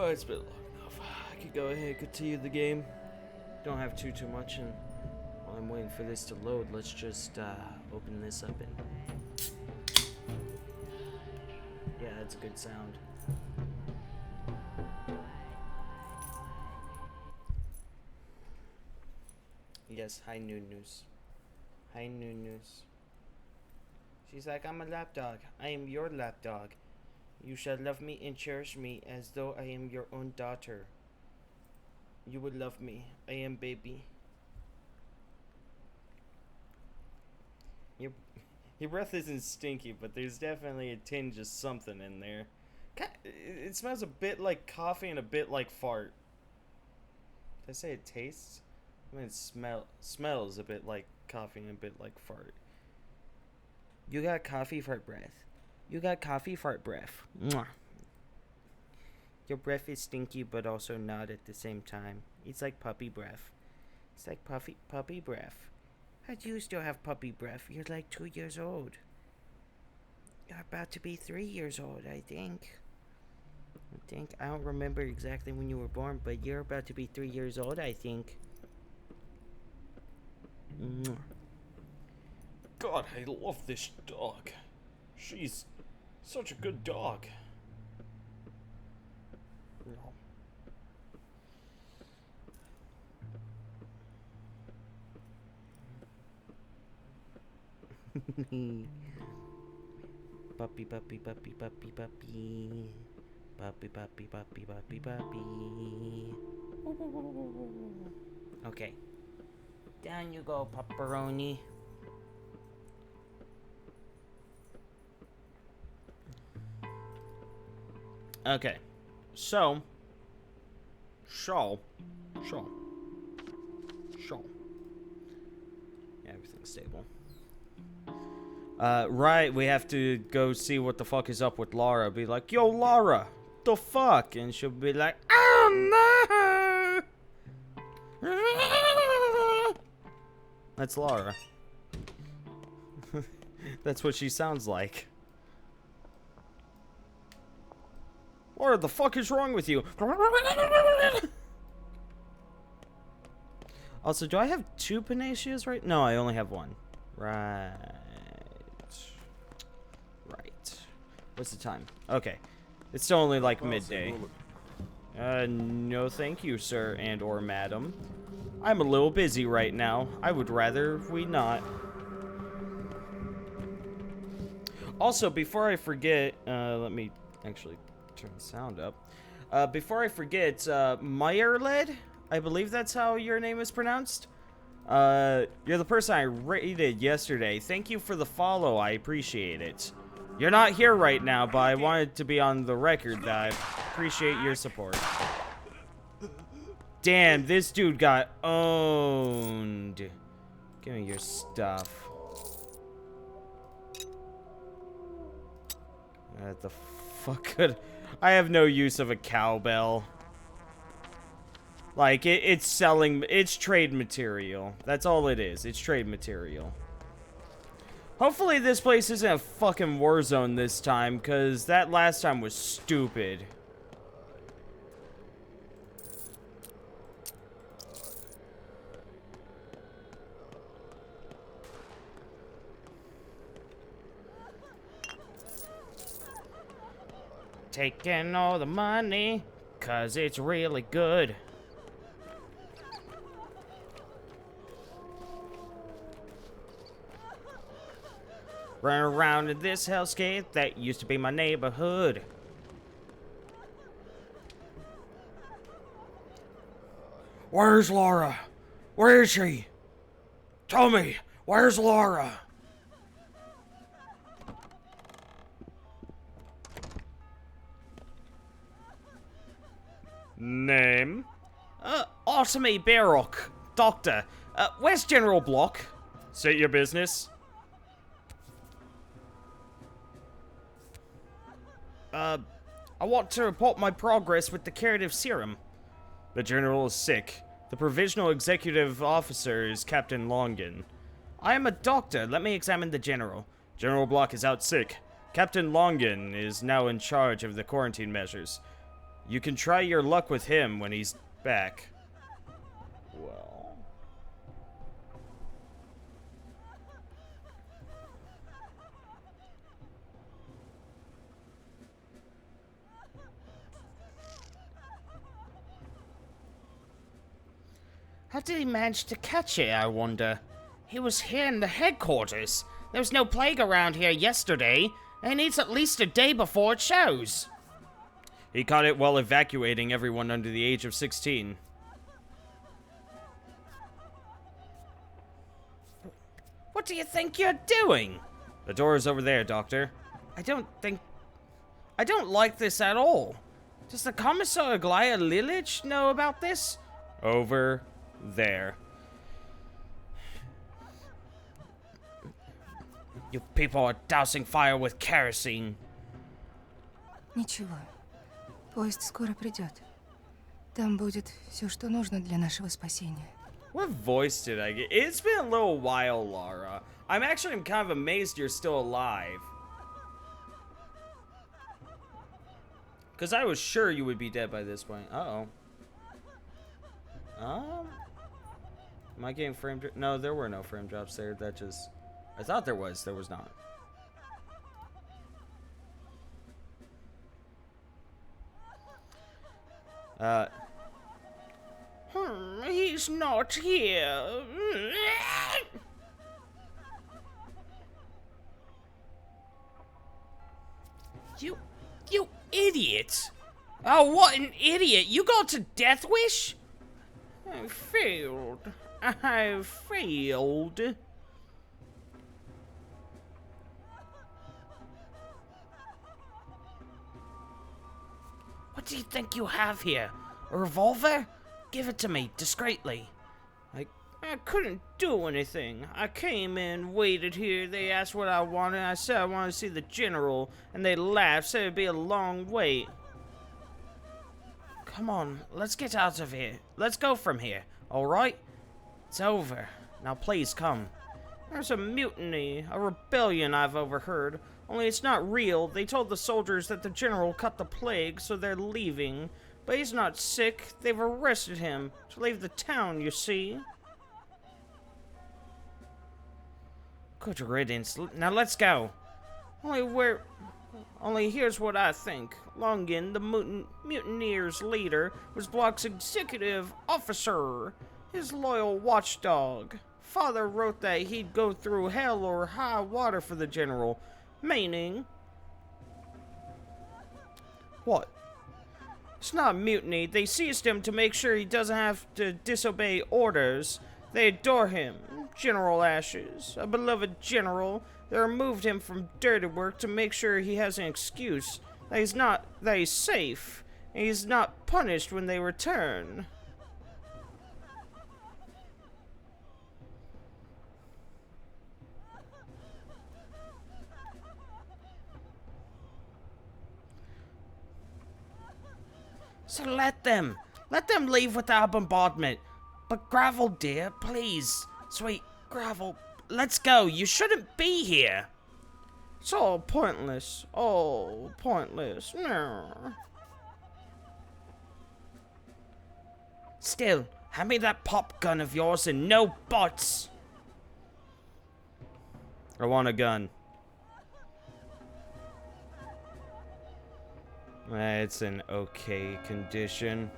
it's been long enough. I could go ahead and continue the game. Don't have too much, and while I'm waiting for this to load, let's just open this up and yeah, that's a good sound. Yes, hi Nunus. Hi Nunus. She's like, I'm a lapdog. I am your lapdog. You shall love me and cherish me as though I am your own daughter. You would love me. I am baby. Your breath isn't stinky, but there's definitely a tinge of something in there. It smells a bit like coffee and a bit like fart. Did I say it tastes? I mean, it smells a bit like coffee and a bit like fart. You got coffee fart breath. You got coffee fart breath. Mwah. Your breath is stinky, but also not at the same time. It's like puppy breath. It's like puppy breath. How do you still have puppy breath? You're like 2 years old. You're about to be 3 years old, I think. I don't remember exactly when you were born, but you're about to be 3 years old, I think. Mwah. God, I love this dog. She's such a good dog. Puppy, puppy, puppy, puppy, puppy. Puppy, puppy, puppy, puppy, puppy. Okay. Down you go, pepperoni. Okay. So. Yeah, everything's stable. Right, we have to go see what the fuck is up with Lara. Be like, yo, Lara, the fuck? And she'll be like, oh no! That's Lara. That's what she sounds like. Lara, the fuck is wrong with you? Also, do I have 2 Panaceas right? No, I only have 1. Right. What's the time? Okay. It's still only like midday. No thank you, sir and or madam. I'm a little busy right now. I would rather we not. Also, before I forget, let me actually turn the sound up. Before I forget, Meyerled, I believe that's how your name is pronounced. You're the person I rated yesterday. Thank you for the follow. I appreciate it. You're not here right now, but I wanted to be on the record that I appreciate your support. Damn, this dude got owned. Give me your stuff. What the fuck could... I have no use of a cowbell. Like, it's selling... It's trade material. That's all it is. It's trade material. Hopefully this place isn't a fucking war zone this time, because that last time was stupid. Taking all the money, cause it's really good. Run around in this hellscape that used to be my neighborhood. Where's Lara? Where is she? Tell me, where's Lara? Name? Ottomy Baroque. Doctor. Where's General Block? State your business. I want to report my progress with the curative serum. The general is sick. The provisional executive officer is Captain Longan. I am a doctor. Let me examine the general. General Block is out sick. Captain Longan is now in charge of the quarantine measures. You can try your luck with him when he's back. Well... How did he manage to catch it, I wonder? He was here in the headquarters. There was no plague around here yesterday, and it needs at least a day before it shows. He caught it while evacuating everyone under the age of 16. What do you think you're doing? The door is over there, Doctor. I don't like this at all. Does the Commissar Aglaya Lilich know about this? Over there. You people are dousing fire with kerosene. Ничего. Поезд скоро придет. Там будет все, что нужно для нашего спасения. What voice did I get? It's been a little while, Lara. I'm kind of amazed you're still alive. Because I was sure you would be dead by this point. Uh-oh. Am I getting frame drops? No, there were no frame drops there. That just... I thought there was. There was not. He's not here. You idiot! Oh, what an idiot! You got to Death Wish? I failed. I failed. What do you think you have here? A revolver? Give it to me, discreetly. I couldn't do anything. I came in, waited here, they asked what I wanted, I said I wanted to see the general, and they laughed, said it'd be a long wait. Come on, let's get out of here. Let's go from here, alright? It's over. Now please come. There's a mutiny, a rebellion I've overheard. Only it's not real. They told the soldiers that the general caught the plague, so they're leaving. But he's not sick. They've arrested him to leave the town, you see. Good riddance. Now let's go. Only here's what I think. Longan, the mutineers' leader, was Block's executive officer, his loyal watchdog. Father wrote that he'd go through hell or high water for the general, meaning... What? It's not mutiny. They seized him to make sure he doesn't have to disobey orders. They adore him. General Ashes, a beloved general. They removed him from dirty work to make sure he has an excuse. That he's safe. And he's not punished when they return. So let them leave without bombardment. But Gravel, dear, please. Sweet Gravel, let's go. You shouldn't be here. It's all pointless. All pointless. No. Still, hand me that pop gun of yours and no buts. I want a gun. It's in okay condition.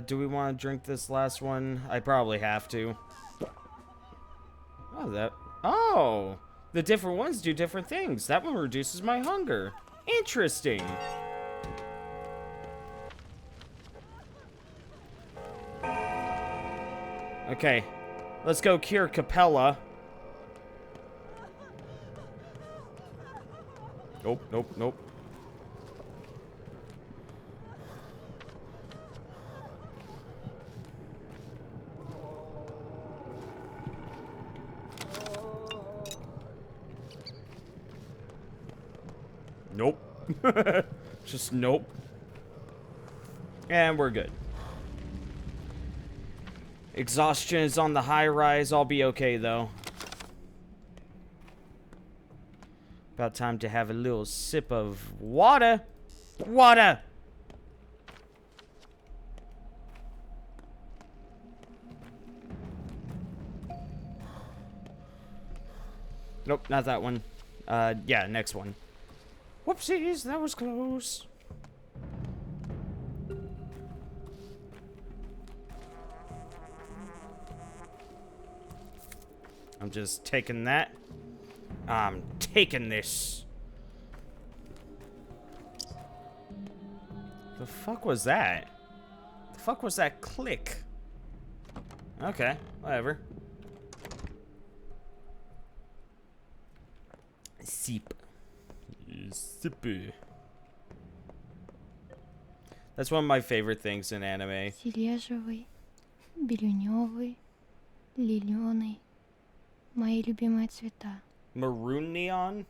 Do we want to drink this last one? I probably have to. Oh, the different ones do different things. That one reduces my hunger. Interesting. Okay, let's go cure Capella. Nope, nope, nope. Nope. Just nope. And we're good. Exhaustion is on the high rise. I'll be okay, though. About time to have a little sip of water. Water! Nope, not that one. Yeah, next one. Whoopsies, that was close. I'm just taking that. I'm taking this. The fuck was that? The fuck was that click? Okay, whatever. Seep. Sippy. That's one of my favorite things in anime. Сележевый, бирюнёвый, лилёный. Мои любимые цвета. Maroon neon?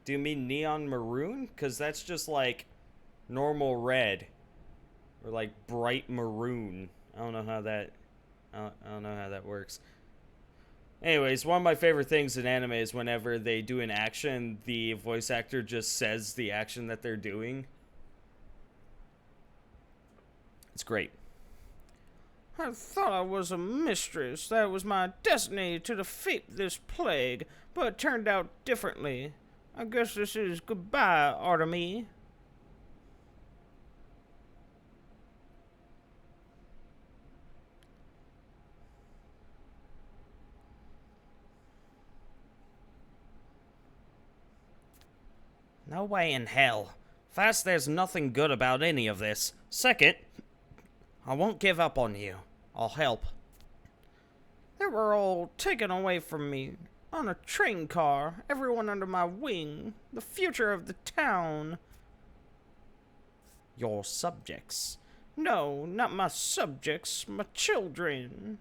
Do you mean neon maroon? Because that's just like normal red. Or like bright maroon. I don't know how that works. Anyways, one of my favorite things in anime is whenever they do an action, the voice actor just says the action that they're doing. It's great. I thought I was a mistress. That was my destiny to defeat this plague, but it turned out differently. I guess this is goodbye, Artemis. No way in hell. First, there's nothing good about any of this. Second, I won't give up on you. I'll help. They were all taken away from me. On a train car, everyone under my wing. The future of the town. Your subjects. No, not my subjects, my children.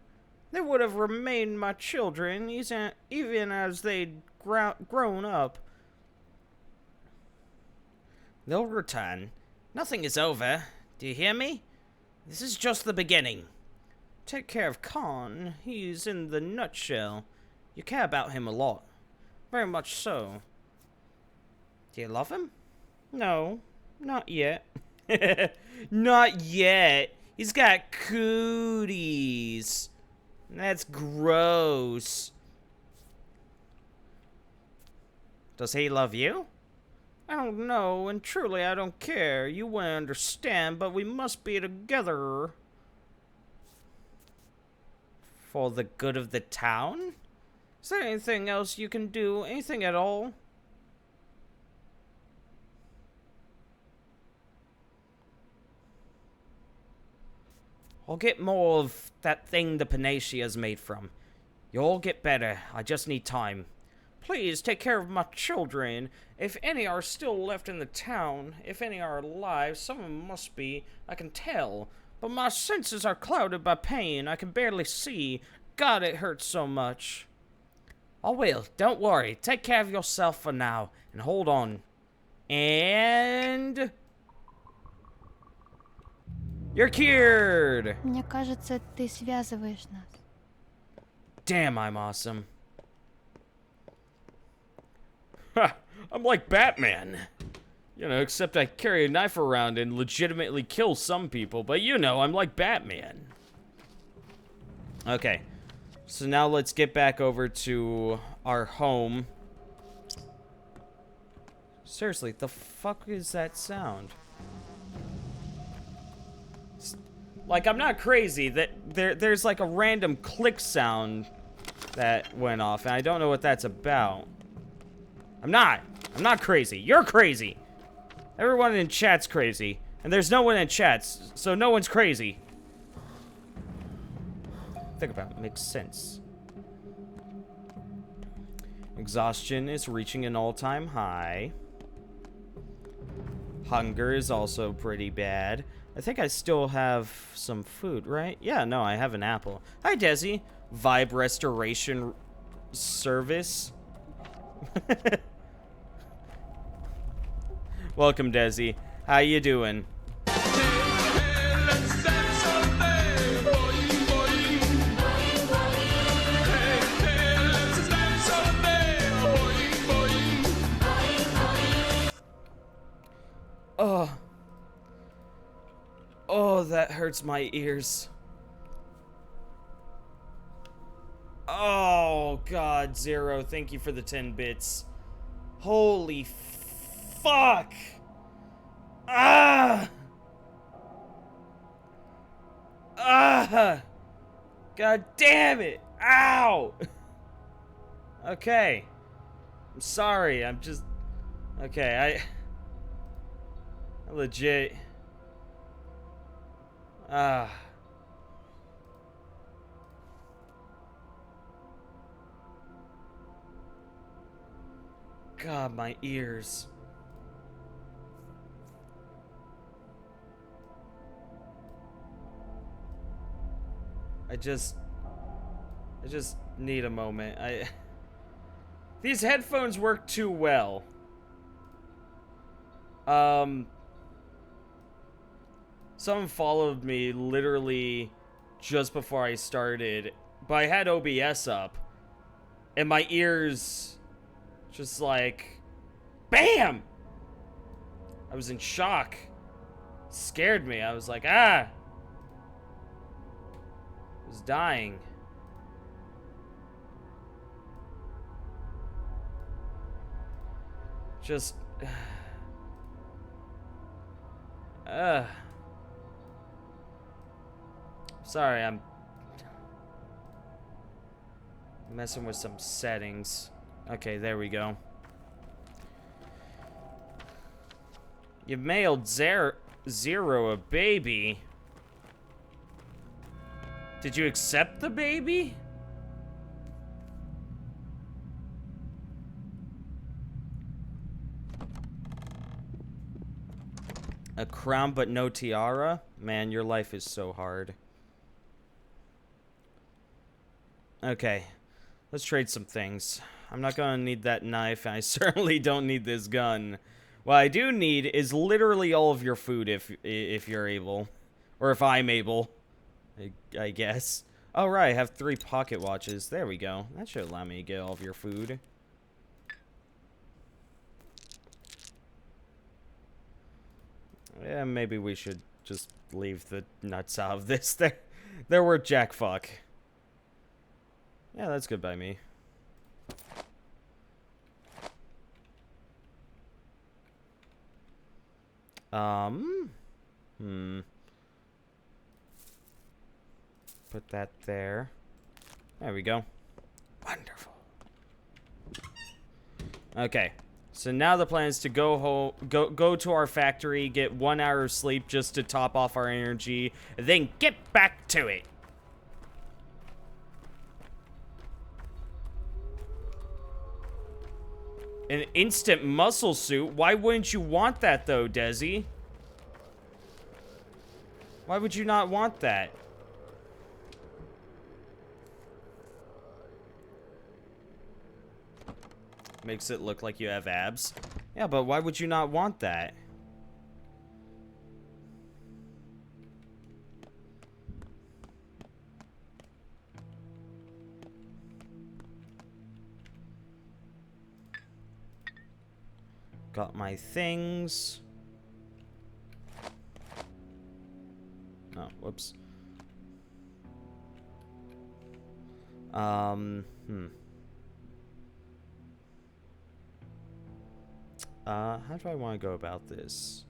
They would have remained my children even as they'd grown up. They'll return. Nothing is over. Do you hear me? This is just the beginning. Take care of Khan. He's in the nutshell. You care about him a lot. Very much so. Do you love him? No, not yet. Not yet. He's got cooties. That's gross. Does he love you? I don't know, and truly I don't care. You wouldn't understand, but we must be together. For the good of the town? Is there anything else you can do? Anything at all? I'll get more of that thing the Panacea is made from. You'll get better. I just need time. Please take care of my children. If any are still left in the town, if any are alive, some must be, I can tell. But my senses are clouded by pain. I can barely see. God, it hurts so much. I will. Don't worry. Take care of yourself for now. And hold on. And... you're cured! Мне кажется, ты связываешь нас. Damn, I'm awesome. Ha! I'm like Batman. You know, except I carry a knife around and legitimately kill some people. But you know, I'm like Batman. Okay. So now let's get back over to our home. Seriously, the fuck is that sound? Like, I'm not crazy. There's like a random click sound that went off, and I don't know what that's about. I'm not crazy. You're crazy. Everyone in chat's crazy. And there's no one in chats, so no one's crazy. Think about it. Makes sense. Exhaustion is reaching an all-time high. Hunger is also pretty bad. I think I still have some food, right? Yeah, no, I have an apple. Hi, Desi. Vibe restoration service. Welcome, Desi. How you doing? that hurts my ears. Oh, God, Zero, thank you for the 10 bits. Holy fuck! Ah! Ah! God damn it! Ow! Okay. I'm sorry, I'm just... Okay, I legit... Ah... God, my ears. I just need a moment. These headphones work too well. Someone followed me literally just before I started, but I had OBS up, and my ears just like, BAM! I was in shock. It scared me. I was like, ah! I was dying. Just... Sorry, I'm messing with some settings. Okay, there we go. You mailed Zero a baby. Did you accept the baby? A crown but no tiara? Man, your life is so hard. Okay, let's trade some things. I'm not gonna need that knife, and I certainly don't need this gun. What I do need is literally all of your food if you're able. Or if I'm able, I guess. Oh, right, I have 3 pocket watches. There we go. That should allow me to get all of your food. Yeah, maybe we should just leave the nuts out of this. They're worth jack fuck. Yeah, that's good by me. Put that there. There we go. Wonderful. Okay. So now the plan is to go to our factory, get 1 hour of sleep just to top off our energy, and then get back to it. An instant muscle suit? Why wouldn't you want that though, Desi? Why would you not want that? Makes it look like you have abs. Yeah, but why would you not want that? Got my things. Oh, whoops. How do I want to go about this?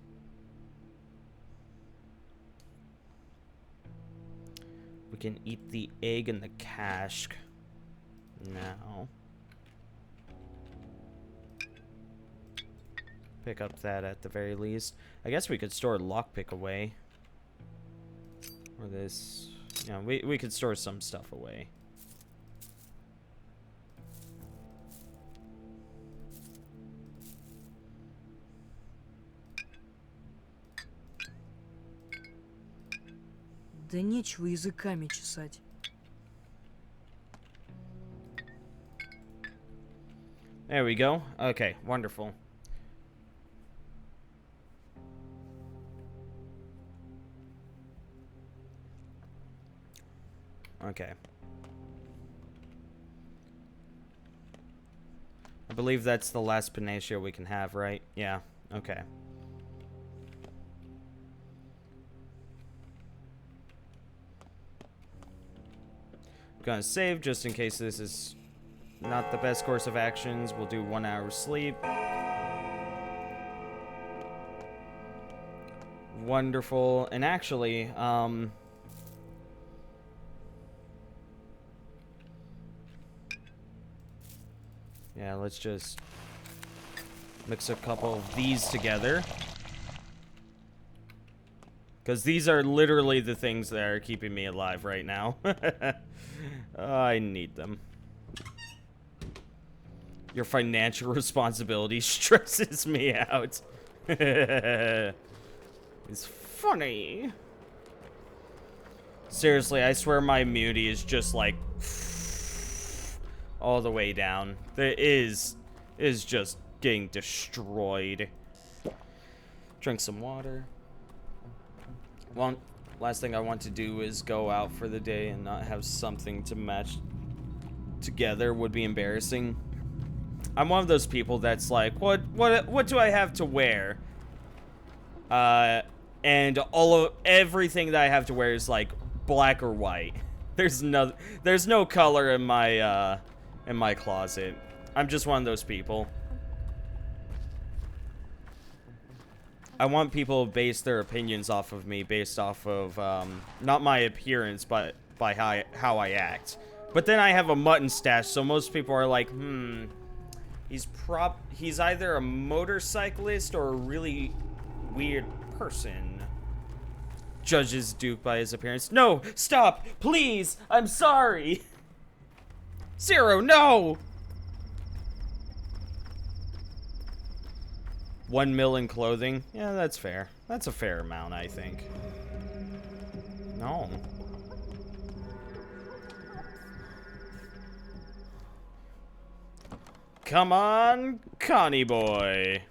We can eat the egg and the cash now. Pick up that at the very least. I guess we could store lockpick away. Or this. Yeah, we could store some stuff away. Да нечего языками чесать. There we go. Okay, wonderful. Okay. I believe that's the last panacea we can have, right? Yeah. Okay. Gonna save just in case this is not the best course of actions. We'll do 1 hour sleep. Wonderful. And actually, yeah, let's just mix a couple of these together. Because these are literally the things that are keeping me alive right now. I need them. Your financial responsibility stresses me out. It's funny. Seriously, I swear my immunity is just like all the way down. It is just getting destroyed. Drink some water. Last thing I want to do is go out for the day and not have something to match together. Would be embarrassing. I'm one of those people that's like, what do I have to wear? And everything that I have to wear is like black or white. There's no color in my closet. I'm just one of those people. I want people to base their opinions off of me based off of not my appearance, but by how I act. But then I have a mutton stash, so most people are like, he's either a motorcyclist or a really weird person. Judges Duke by his appearance. No, stop, please, I'm sorry. Zero, no. 1 mil in clothing. Yeah, that's fair. That's a fair amount, I think. No. Come on, Connie boy.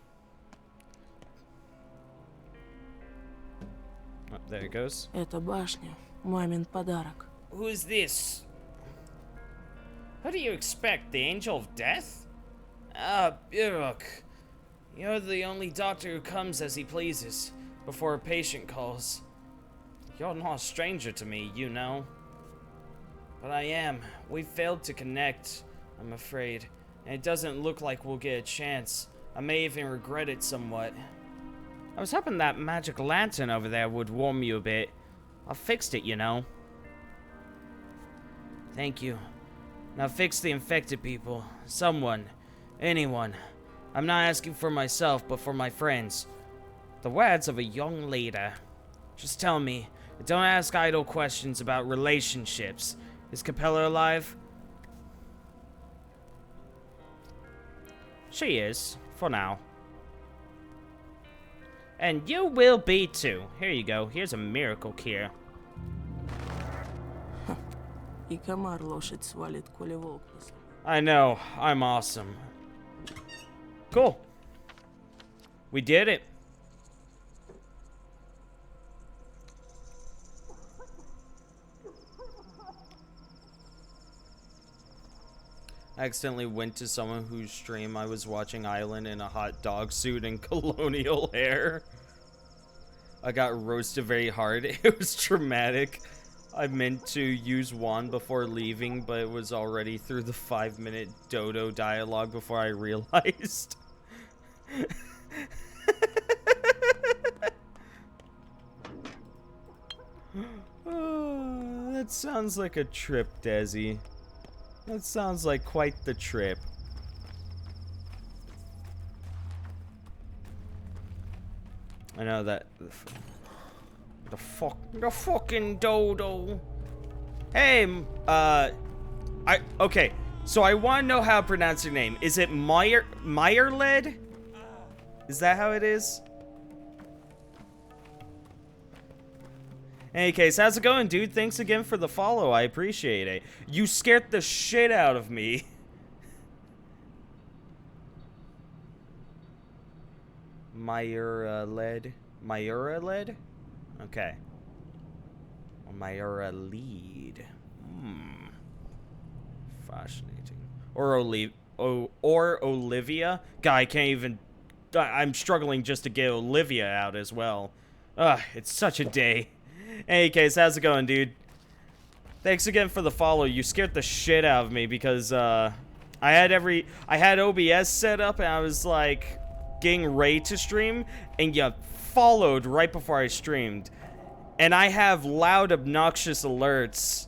Oh, there it goes. Это башня. Мамин подарок. Who's this? Who do you expect? The Angel of Death? Biruk. You're the only doctor who comes as he pleases, before a patient calls. You're not a stranger to me, you know. But I am. We failed to connect, I'm afraid. And it doesn't look like we'll get a chance. I may even regret it somewhat. I was hoping that magic lantern over there would warm you a bit. I fixed it, you know. Thank you. Now fix the infected people. Someone. Anyone. I'm not asking for myself, but for my friends. The words of a young leader. Just tell me. Don't ask idle questions about relationships. Is Capella alive? She is, for now. And you will be too. Here you go. Here's a miracle cure. И комар лошадь свалит, коли волк не свалит. I know. I'm awesome. Cool. We did it. I accidentally went to someone whose stream I was watching Island in a hot dog suit and colonial hair. I got roasted very hard. It was traumatic. I meant to use Juan before leaving, but it was already through the 5-minute Dodo dialogue before I realized. Oh, that sounds like a trip, Desi. That sounds like quite the trip. I know that the fucking dodo. Hey, okay. So I want to know how to pronounce your name. Is it Meyerled? Is that how it is? In any case, how's it going, dude? Thanks again for the follow. I appreciate it. You scared the shit out of me. Meyerled? Okay. Meyerled. Fascinating. Or Olivia. God, I can't even... I'm struggling just to get Olivia out as well. Ugh, it's such a day. In any case, how's it going, dude? Thanks again for the follow. You scared the shit out of me because I had OBS set up and I was like getting ready to stream, and you followed right before I streamed. And I have loud, obnoxious alerts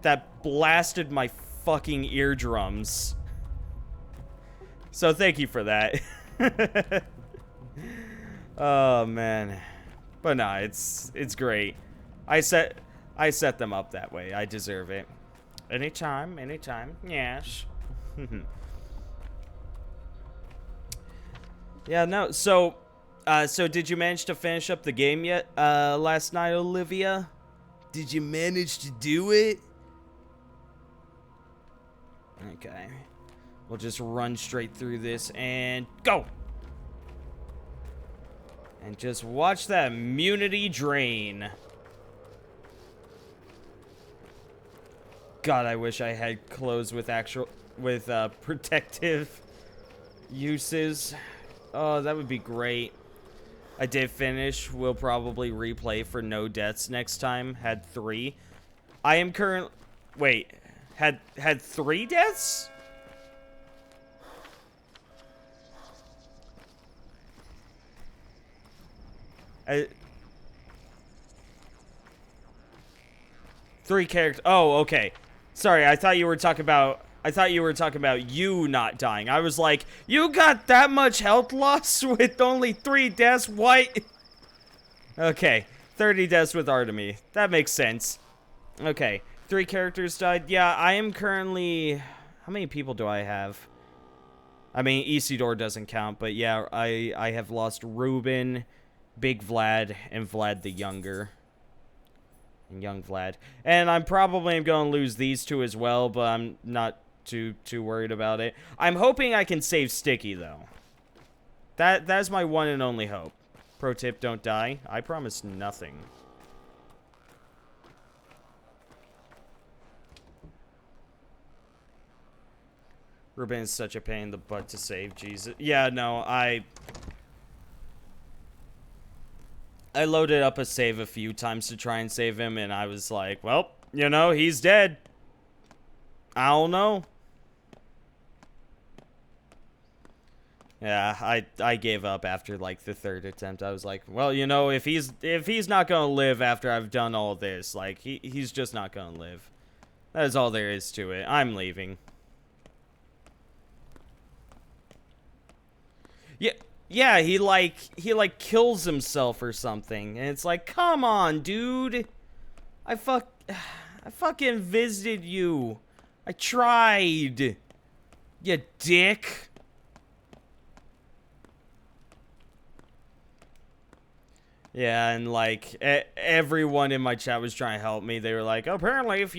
that blasted my fucking eardrums. So thank you for that. Oh man. But nah, it's great. I set them up that way. I deserve it. Anytime. Yes. Yeah, no. So did you manage to finish up the game yet last night, Olivia? Did you manage to do it? Okay. We'll just run straight through this and go. And just watch that immunity drain. God, I wish I had clothes with protective uses. Oh, that would be great. I did finish. We'll probably replay for no deaths next time. Had 3. I am wait. Had 3 deaths? Three characters. Oh, okay. Sorry, I thought you were talking about you not dying. I was like, you got that much health loss with only 3 deaths? What? Okay, 30 deaths with Artemy. That makes sense. Okay, 3 characters died. Yeah, I am currently... How many people do I have? I mean, Isidore doesn't count, but yeah, I have lost Ruben, Big Vlad, and Vlad the Younger. And young Vlad. And I'm probably going to lose these 2 as well, but I'm not too worried about it. I'm hoping I can save Sticky, though. That's my one and only hope. Pro tip, don't die. I promise nothing. Ruben is such a pain in the butt to save, Jesus. Yeah, no, I loaded up a save a few times to try and save him, and I was like, well, you know, he's dead. I don't know. Yeah, I gave up after, like, the 3rd attempt. I was like, well, you know, if he's not gonna live after I've done all this, like, he's just not gonna live. That is all there is to it. I'm leaving. Yeah, he kills himself or something, and it's like, come on, dude. I fucking visited you. I tried. You dick. Yeah, and like everyone in my chat was trying to help me. They were like, apparently, if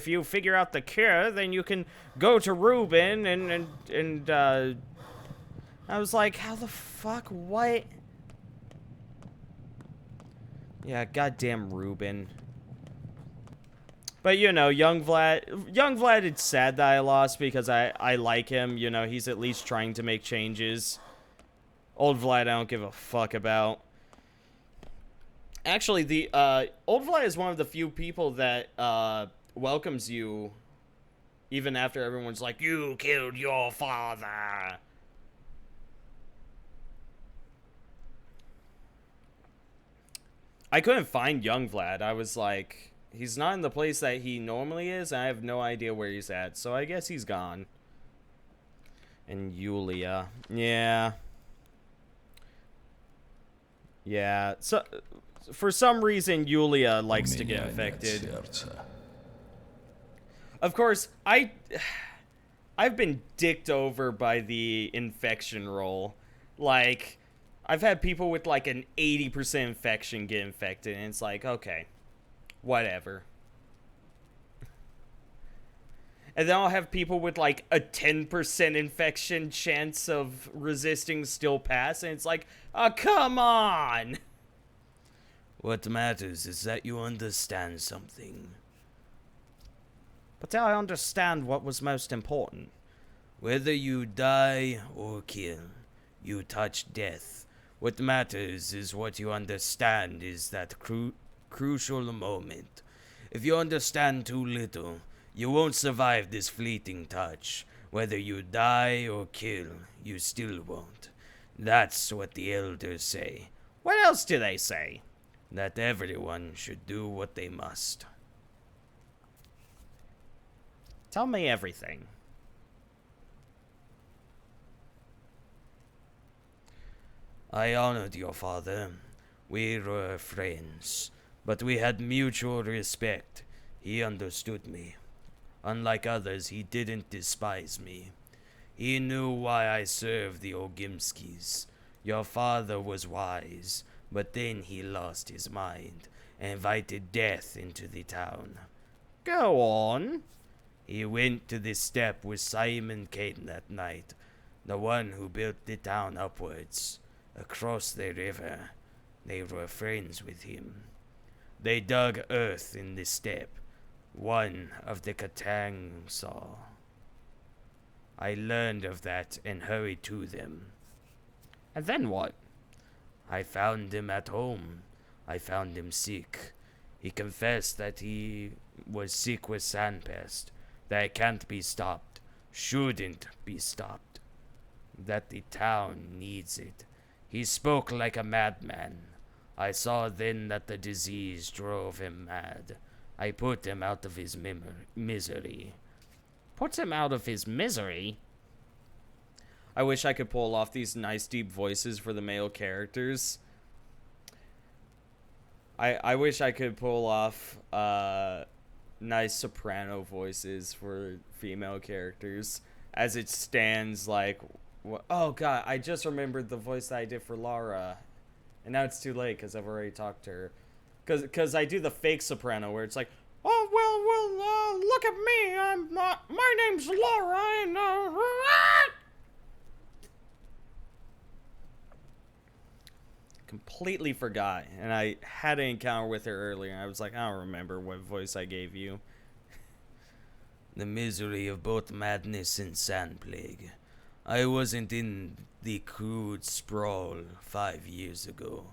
you figure out the cure, then you can go to Ruben and I was like, how the fuck? What? Yeah, goddamn Ruben. But, you know, young Vlad, it's sad that I lost because I like him. You know, he's at least trying to make changes. Old Vlad, I don't give a fuck about. Actually, the Old Vlad is one of the few people that welcomes you even after everyone's like, you killed your father. I couldn't find young Vlad. I was like, he's not in the place that he normally is, and I have no idea where he's at, so I guess he's gone. And Yulia. Yeah. Yeah. So, for some reason, Yulia likes to get infected. Of course, I've been dicked over by the infection roll. Like, I've had people with like an 80% infection get infected, and it's like, okay, whatever. And then I'll have people with like a 10% infection chance of resisting still pass, and it's like, oh, come on! What matters is that you understand something. But I understand what was most important. Whether you die or kill, you touch death. What matters is what you understand is that crucial moment. If you understand too little, you won't survive this fleeting touch. Whether you die or kill, you still won't. That's what the elders say. What else do they say? That everyone should do what they must. Tell me everything. I honored your father. We were friends, but we had mutual respect. He understood me. Unlike others, he didn't despise me. He knew why I served the Ogimskis. Your father was wise, but then he lost his mind and invited death into the town. Go on. He went to the steppe with Simon Cain that night, the one who built the town upwards, across the river. They were friends with him. They dug earth in the steppe, one of the Katang saw. I learned of that and hurried to them. And then what? I found him at home. I found him sick. He confessed that he was sick with sandpest, that it can't be stopped, shouldn't be stopped, that the town needs it. He spoke like a madman. I saw then that the disease drove him mad. I put him out of his misery. Puts him out of his misery? I wish I could pull off these nice deep voices for the male characters. I wish I could pull off nice soprano voices for female characters. As it stands, like, oh god, I just remembered the voice that I did for Lara. And now it's too late because I've already talked to her. Because I do the fake soprano where it's like, oh, well, look at me. My name's Laura, and, completely forgot. And I had an encounter with her earlier, and I was like, I don't remember what voice I gave you. The misery of both madness and sand plague. I wasn't in the crude sprawl 5 years ago.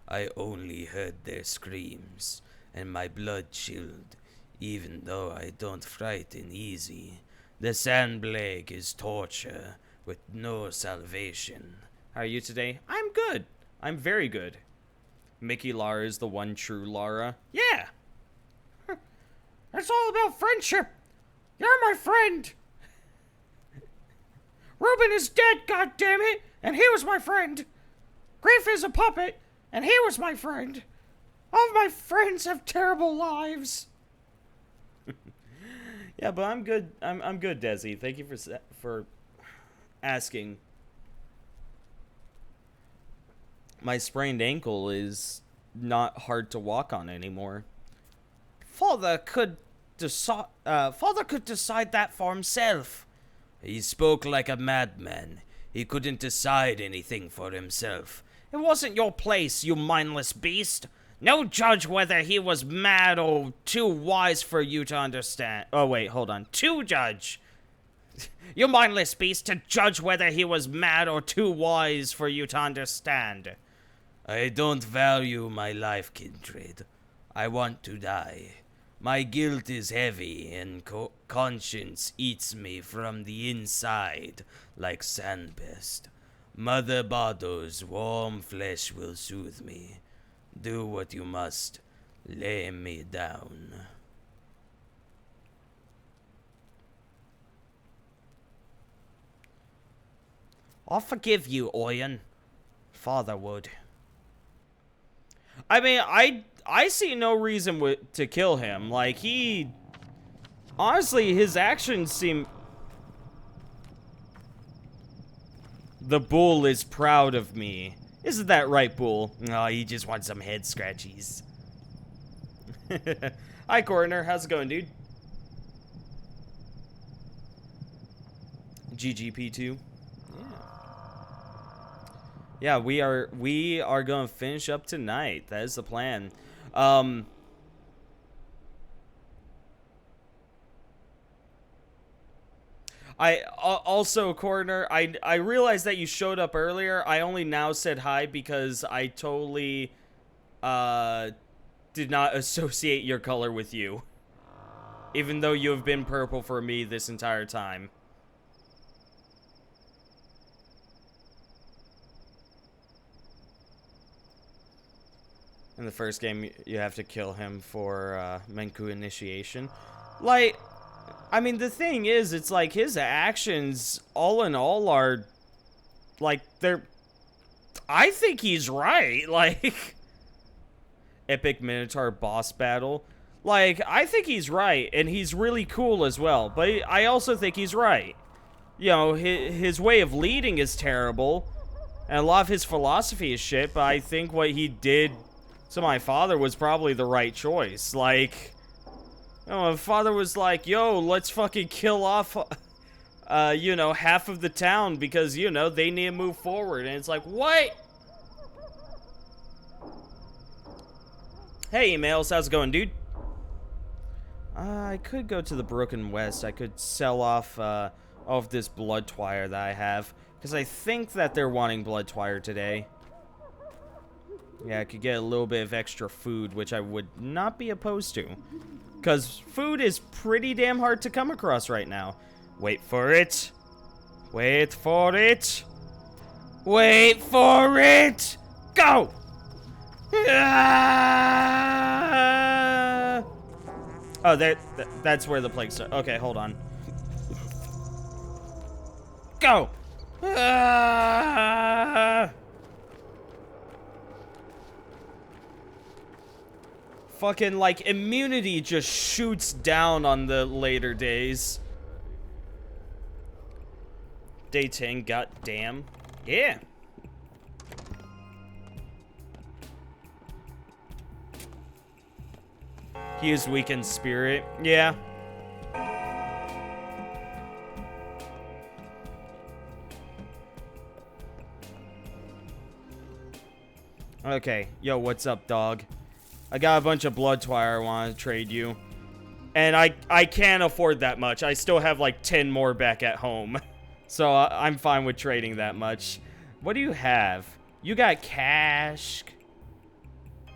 I only heard their screams, and my blood chilled, even though I don't frighten easy. The sand plague is torture with no salvation. How are you today? I'm good. I'm very good. Mickey Lara is the one true Lara. Yeah. It's all about friendship. You're my friend. Reuben is dead, goddammit, and he was my friend. Griff is a puppet, and he was my friend. All of my friends have terrible lives. Yeah, but I'm good. I'm good, Desi. Thank you for asking. My sprained ankle is not hard to walk on anymore. Father could decide that for himself. He spoke like a madman. He couldn't decide anything for himself. It wasn't your place, you mindless beast. No judge whether he was mad or too wise for you to understand. Oh, wait, hold on. To judge. You mindless beast, to judge whether he was mad or too wise for you to understand. I don't value my life, Kindred. I want to die. My guilt is heavy, and conscience eats me from the inside like sandpest. Mother Bado's warm flesh will soothe me. Do what you must. Lay me down. I'll forgive you, Oyen. Father would. I mean, I see no reason to kill him. Like, he... Honestly, his actions seem... The bull is proud of me. Isn't that right, bull? Oh, he just wants some head scratchies. Hi, Coroner. How's it going, dude? GGP2. Yeah, we are going to finish up tonight. That is the plan. Also, Coroner, I realized that you showed up earlier. I only now said hi because I totally did not associate your color with you. Even though you have been purple for me this entire time. In the first game, you have to kill him for Menku initiation. Like, I mean, the thing is, it's like his actions, all in all, are like I think he's right. Like, epic Minotaur boss battle. Like, I think he's right, and he's really cool as well. But I also think he's right. You know, his way of leading is terrible, and a lot of his philosophy is shit. But I think what he did to my father was probably the right choice. Like, you know, my father was like, yo, let's fucking kill off, you know, half of the town because, you know, they need to move forward. And it's like, what? Hey, emails, how's it going, dude? I could go to the Broken West. I could sell off, all of this blood twire that I have. Because I think that they're wanting blood twire today. Yeah, I could get a little bit of extra food, which I would not be opposed to. Because food is pretty damn hard to come across right now. Wait for it. Wait for it. Wait for it. Go! Ah! Oh, that's where the plague starts. Okay, hold on. Go! Ah! Fucking, like, immunity just shoots down on the later days. Day 10, goddamn. Yeah. He is weak in spirit. Yeah. Okay. Yo, what's up, dog? I got a bunch of blood twire I want to trade you. And I can't afford that much. I still have like 10 more back at home. So I'm fine with trading that much. What do you have? You got cash.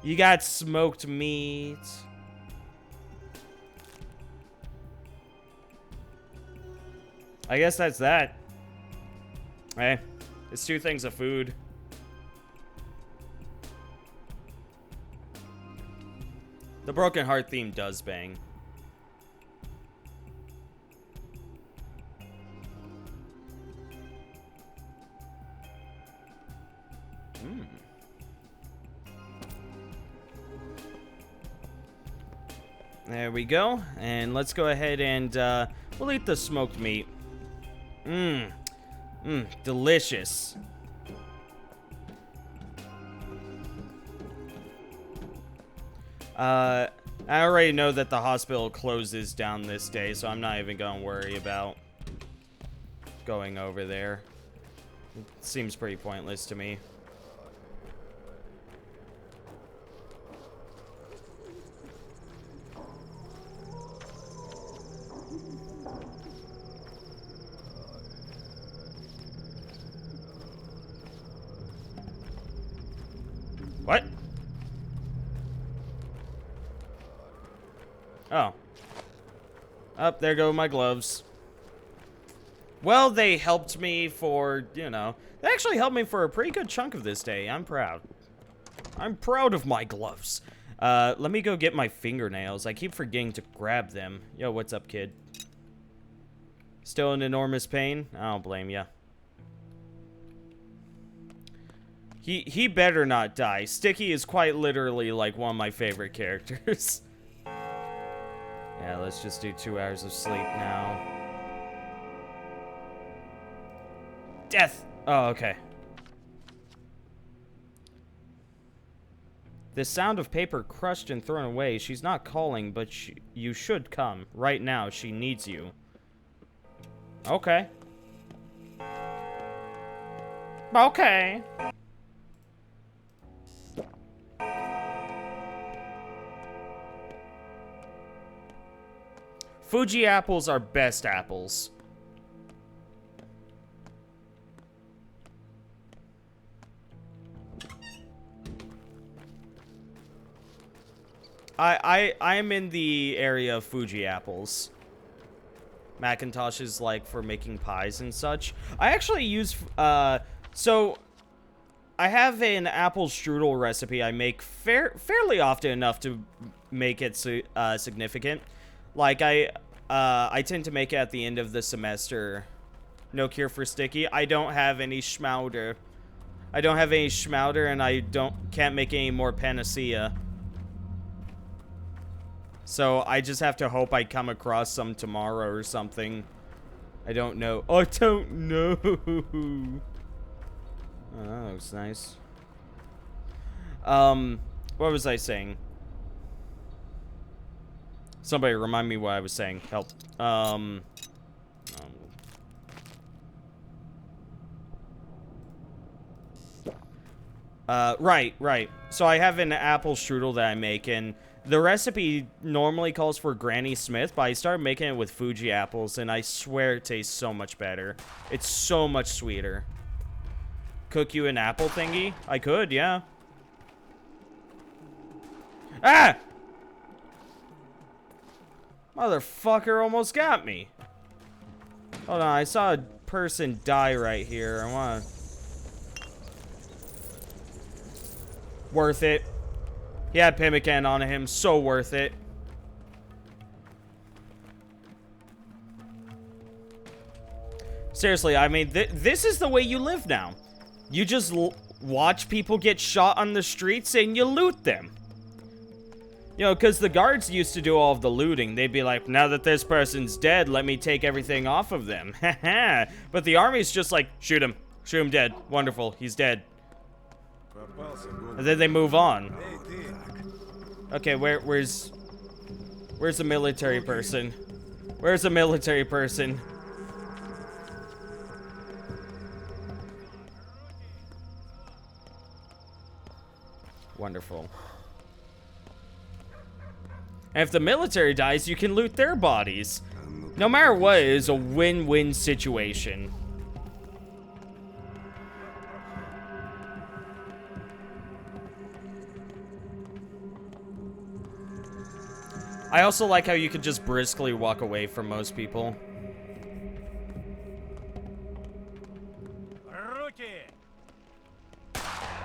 You got smoked meat. I guess that's that. Hey, it's 2 things of food. The Broken Heart theme does bang. There we go. And let's go ahead and we'll eat the smoked meat. Delicious. I already know that the hospital closes down this day, so I'm not even gonna worry about going over there. It seems pretty pointless to me. What? Oh. Up, there go my gloves. Well, they helped me for, you know, they actually helped me for a pretty good chunk of this day. I'm proud. I'm proud of my gloves. Let me go get my fingernails. I keep forgetting to grab them. Yo, what's up, kid? Still in enormous pain? I don't blame ya. He better not die. Sticky is quite literally like one of my favorite characters. Yeah, let's just do 2 hours of sleep now. Death! Oh, okay. The sound of paper crushed and thrown away. She's not calling, but you should come. Right now, she needs you. Okay. Okay. Fuji apples are best apples. I'm in the area of Fuji apples. Macintosh is like for making pies and such. I actually use so I have an apple strudel recipe I make fairly often enough to make it significant. Like I tend to make it at the end of the semester. No cure for sticky. I don't have any schmauder. And I can't make any more panacea. So I just have to hope I come across some tomorrow or something. I don't know. Oh, I don't know. Oh, that looks nice. What was I saying? Somebody remind me what I was saying. Help. Right. So I have an apple strudel that I make, and the recipe normally calls for Granny Smith, but I started making it with Fuji apples, and I swear it tastes so much better. It's so much sweeter. Cook you an apple thingy? I could, yeah. Ah! Motherfucker almost got me. Hold on, I saw a person die right here. I wanna... Worth it. He had Pemmican on him. So worth it. Seriously, I mean, this is the way you live now. You just watch people get shot on the streets and you loot them. You know, because the guards used to do all of the looting. They'd be like, now that this person's dead, let me take everything off of them. Haha. But the army's just like, shoot him. Shoot him dead. Wonderful. He's dead. And then they move on. Okay, where's the military person? Where's the military person? Wonderful. And if the military dies, you can loot their bodies. No matter what, it is a win-win situation. I also like how you could just briskly walk away from most people.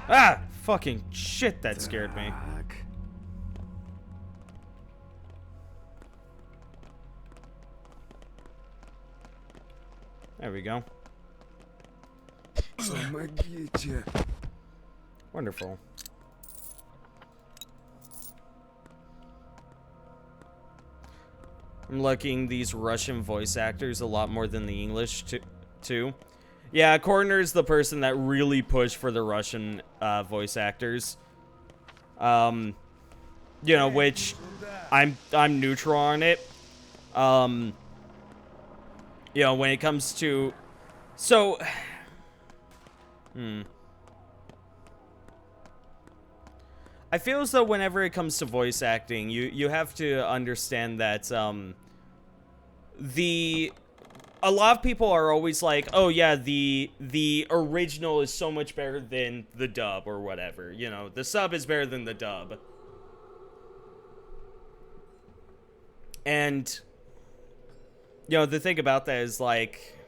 Ah! Fucking shit, that scared me. There we go. Wonderful. I'm liking these Russian voice actors a lot more than the English too. Yeah, Coroner's the person that really pushed for the Russian voice actors. You know, which I'm neutral on it. You know, when it comes to I feel as though whenever it comes to voice acting, you have to understand that a lot of people are always like, oh yeah, the original is so much better than the dub or whatever. You know, the sub is better than the dub. And you know, the thing about that is like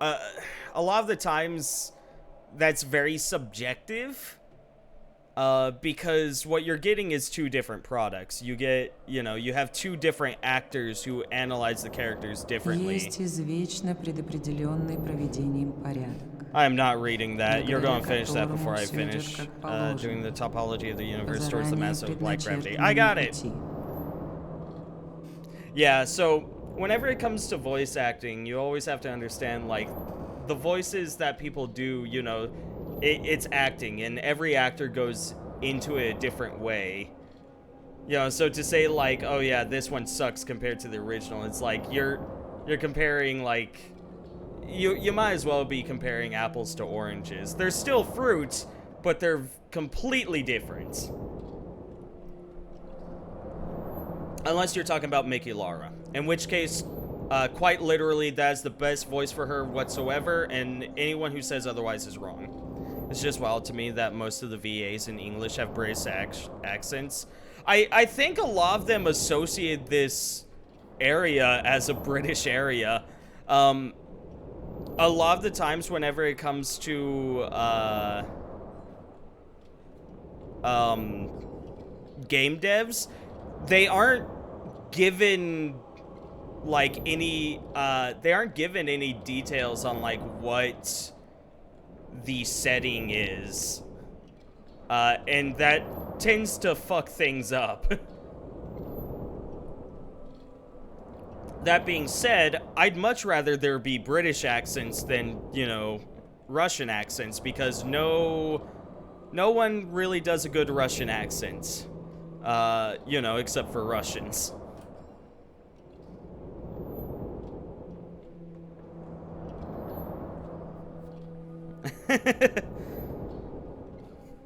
a lot of the times that's very subjective, because what you're getting is two different products. You get, you know, you have two different actors who analyze the characters differently. Есть извечно предопределенный проведением порядок. I am not reading that. You're going to finish that before I finish doing the topology of the universe towards the mass of black gravity. I got it! Yeah, so whenever it comes to voice acting, you always have to understand, like, the voices that people do, you know, it's acting, and every actor goes into it a different way. You know, so to say, like, oh yeah, this one sucks compared to the original, it's like, you're comparing, like, you might as well be comparing apples to oranges. They're still fruits, but they're completely different. Unless you're talking about Mickey Lara, in which case, quite literally, that's the best voice for her whatsoever, and anyone who says otherwise is wrong. It's just wild to me that most of the VAs in English have British accents. I think a lot of them associate this area as a British area. A lot of the times whenever it comes to game devs, they aren't given like any details on like what the setting is, and that tends to fuck things up. That being said, I'd much rather there be British accents than, you know, Russian accents, because no one really does a good Russian accent, you know, except for Russians.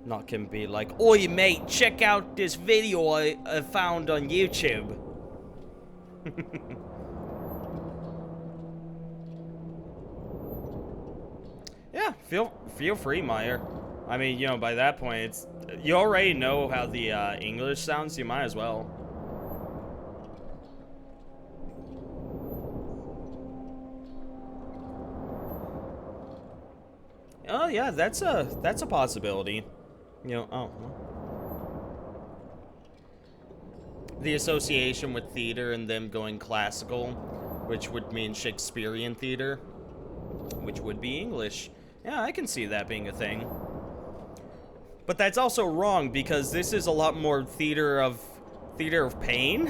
Not can be like, oi mate, check out this video I found on YouTube. Yeah, feel free, Meyer. I mean, you know, by that point, it's you already know how the English sounds. You might as well. Oh yeah, that's a possibility. You know, oh. The association with theater and them going classical, which would mean Shakespearean theater, which would be English. Yeah, I can see that being a thing. But that's also wrong, because this is a lot more Theater of Pain,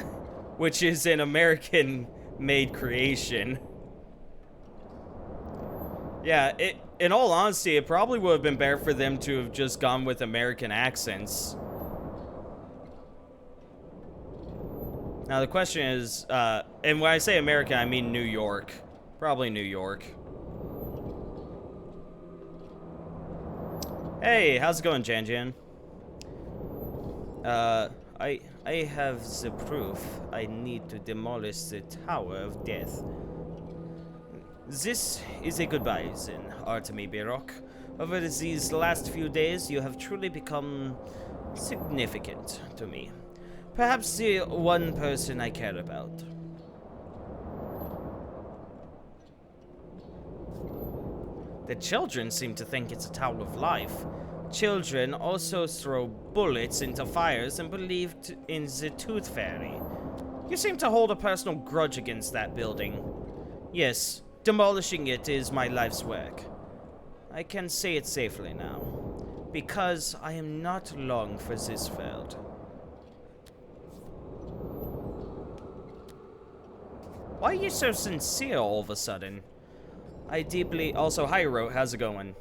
which is an American-made creation. Yeah, in all honesty, it probably would have been better for them to have just gone with American accents. Now the question is, and when I say America, I mean New York. Probably New York. Hey, how's it going, Jan? I have the proof. I need to demolish the Tower of Death. This is a goodbye, then, Artemy Birok. Over these last few days, you have truly become significant to me. Perhaps the one person I care about. The children seem to think it's a tower of life. Children also throw bullets into fires and believe in the Tooth Fairy. You seem to hold a personal grudge against that building. Yes, demolishing it is my life's work. I can say it safely now, because I am not long for this world. Why are you so sincere all of a sudden? I deeply... Also, hi, Ro, how's it going?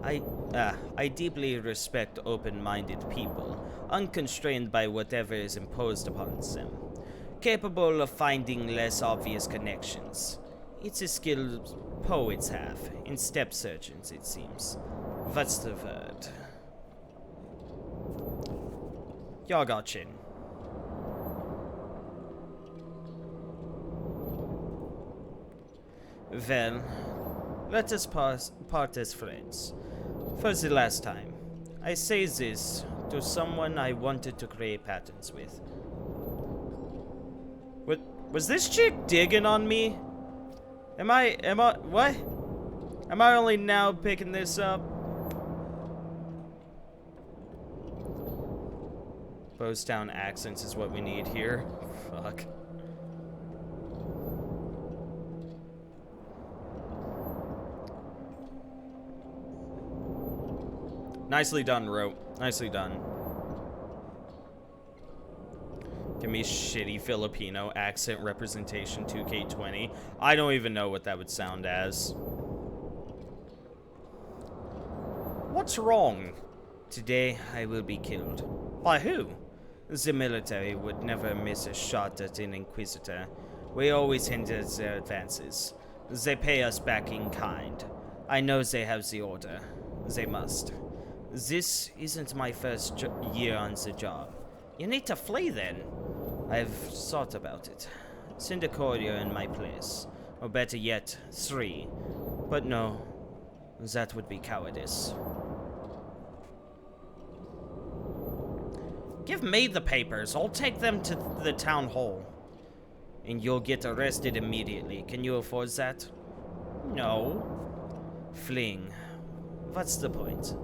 I deeply respect open-minded people, unconstrained by whatever is imposed upon them, capable of finding less obvious connections. It's a skill poets have, in step surgeons, it seems. What's the word? Yagachin. Well, let us part as friends. For the last time, I say this to someone I wanted to create patterns with. What was this chick digging on me? What? Am I only now picking this up? Bowstown accents is what we need here. Fuck. Nicely done, Ro. Nicely done. Give me shitty Filipino accent representation 2K20. I don't even know what that would sound as. What's wrong? Today I will be killed. By who? The military would never miss a shot at an Inquisitor. We always hinder their advances. They pay us back in kind. I know they have the order. They must. This isn't my first year on the job. You need to flee then. I've thought about it. Send a courier in my place. Or better yet, 3. But no, that would be cowardice. Give me the papers. I'll take them to the town hall. And you'll get arrested immediately. Can you afford that? No. Fleeing. What's the point?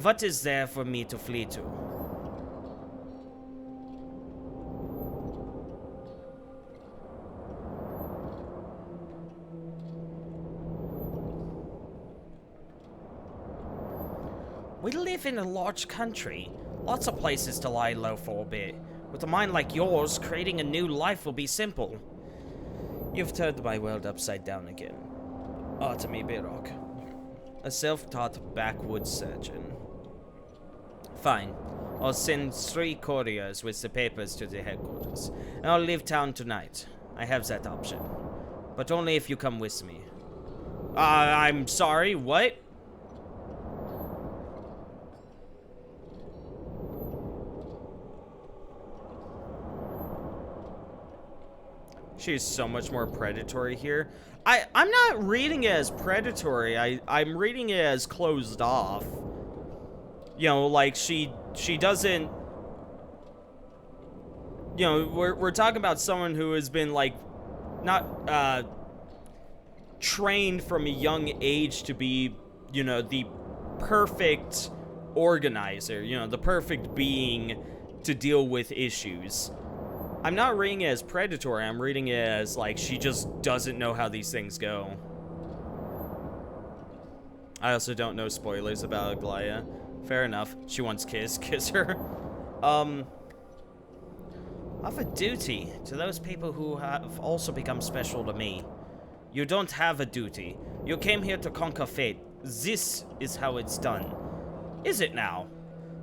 What is there for me to flee to? We live in a large country. Lots of places to lie low for a bit. With a mind like yours, creating a new life will be simple. You've turned my world upside down again. Artemy Birok. A self-taught backwoods surgeon. Fine. I'll send 3 couriers with the papers to the headquarters. And I'll leave town tonight. I have that option. But only if you come with me. I'm sorry, what? She's so much more predatory here. I'm not reading it as predatory. I'm reading it as closed off. You know, like she doesn't. You know, we're talking about someone who has been like not trained from a young age to be, you know, the perfect organizer, you know, the perfect being to deal with issues. I'm not reading it as predatory, I'm reading it as, like, she just doesn't know how these things go. I also don't know spoilers about Aglaya. Fair enough. She wants kiss her. I have a duty to those people who have also become special to me. You don't have a duty. You came here to conquer fate. This is how it's done. Is it now?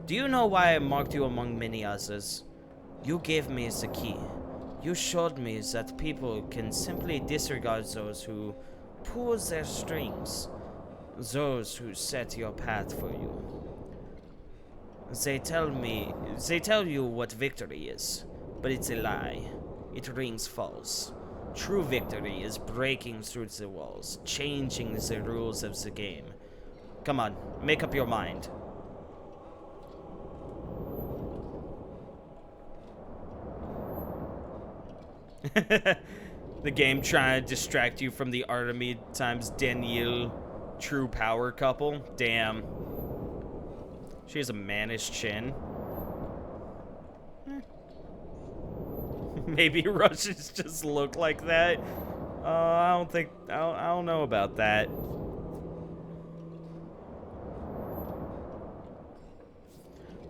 Do you know why I marked you among many others? You gave me the key. You showed me that people can simply disregard those who pull their strings, those who set your path for you. They tell you what victory is, but it's a lie. It rings false. True victory is breaking through the walls, changing the rules of the game. Come on, make up your mind. The game trying to distract you from the Artemy times Daniel true power couple. Damn. She has a mannish chin. Maybe Russians just look like that. I don't know about that.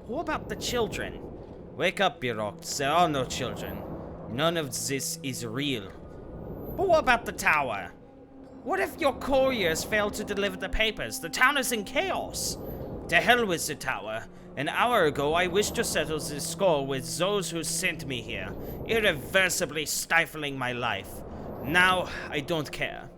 What about the children? Wake up, Birok. There are no children. None of this is real. But what about the tower? What if your couriers fail to deliver the papers? The town is in chaos. To hell with the tower. An hour ago, I wished to settle this score with those who sent me here, irreversibly stifling my life. Now, I don't care.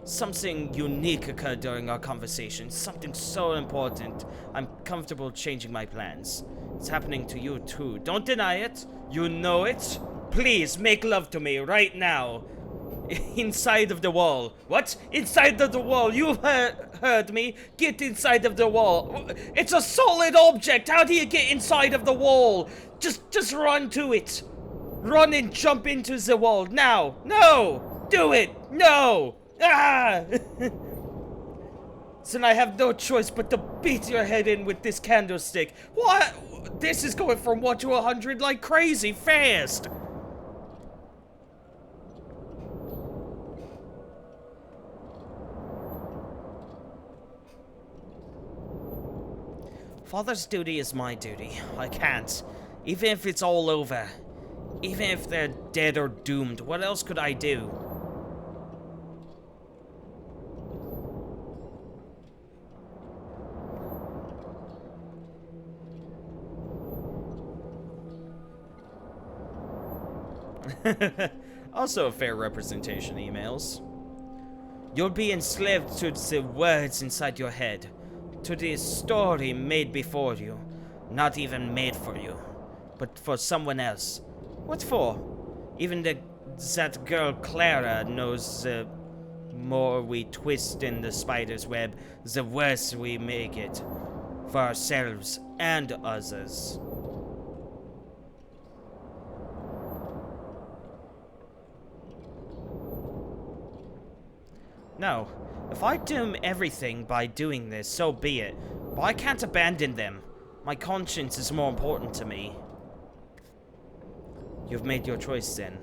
Something unique occurred during our conversation, something so important, I'm comfortable changing my plans. It's happening to you too. Don't deny it. You know it. Please, make love to me right now. Inside of the wall. What? Inside of the wall? You heard me. Get inside of the wall. It's a solid object. How do you get inside of the wall? Just run to it. Run and jump into the wall. Now. No. Do it. No. Ah. Then I have no choice but to beat your head in with this candlestick. What? This is going from 1 to 100 like crazy fast. Father's duty is my duty. I can't. Even if it's all over. Even if they're dead or doomed, what else could I do? Also a fair representation, emails. You'll be enslaved to the words inside your head. To the story made before you. Not even made for you. But for someone else. What for? Even that girl Clara knows more we twist in the spider's web, the worse we make it. For ourselves and others. No, if I doom everything by doing this, so be it. But I can't abandon them. My conscience is more important to me. You've made your choice then.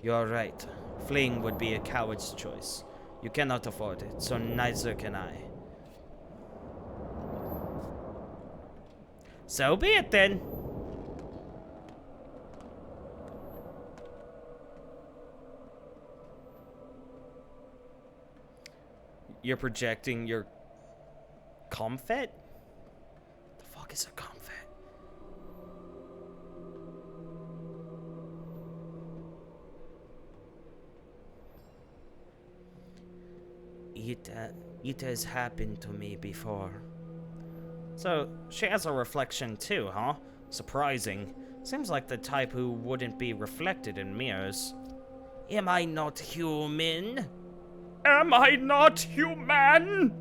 You're right. Fleeing would be a coward's choice. You cannot afford it, so neither can I. So be it then. You're projecting your comfet? The fuck is a comfet? It has happened to me before. So, she has a reflection too, huh? Surprising. Seems like the type who wouldn't be reflected in mirrors. Am I not human? Am I not human?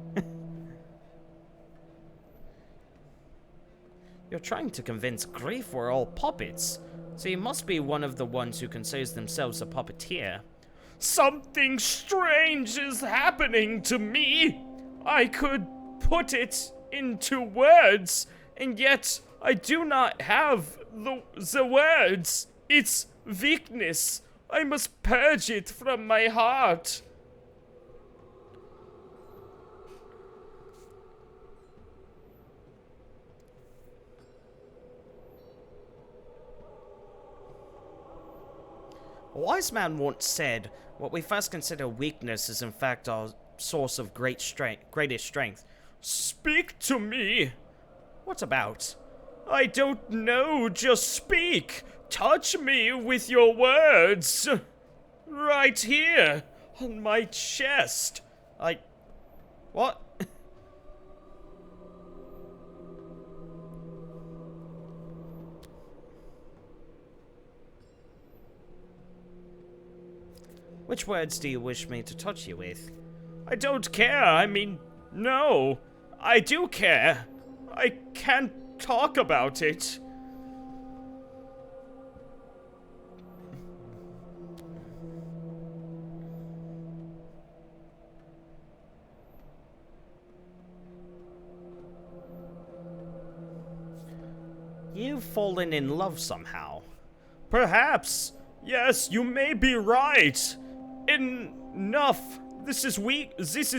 You're trying to convince Grief we're all puppets. So you must be one of the ones who considers themselves a puppeteer. Something strange is happening to me. I could put it into words, and yet I do not have the words. It's weakness. I must purge it from my heart. A wise man once said, what we first consider weakness is in fact our source of greatest strength. Speak to me! What about? I don't know, just speak! Touch me with your words! Right here, on my chest. What? Which words do you wish me to touch you with? I don't care, I mean, no. I do care. I can't talk about it. You've fallen in love somehow. Perhaps. Yes, you may be right. Enough. This is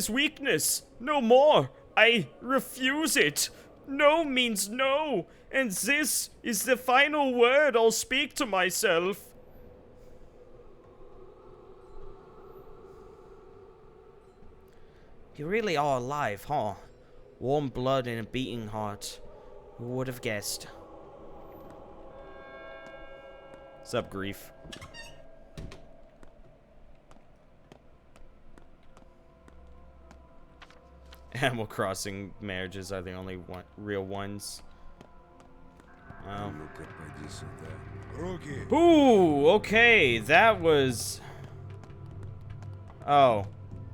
weakness. No more. I refuse it. No means no. And this is the final word I'll speak to myself. You really are alive, huh? Warm blood and a beating heart. Who would have guessed? What's up, Grief? Animal Crossing marriages are the only real ones. Oh. Ooh, okay, that was... Oh.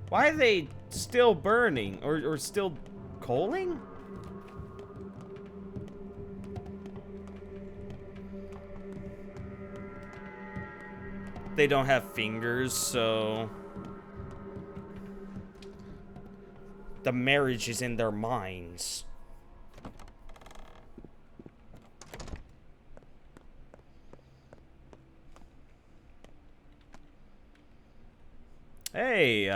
Why are they still burning? Or still coaling? They don't have fingers, so... The marriage is in their minds. Hey, you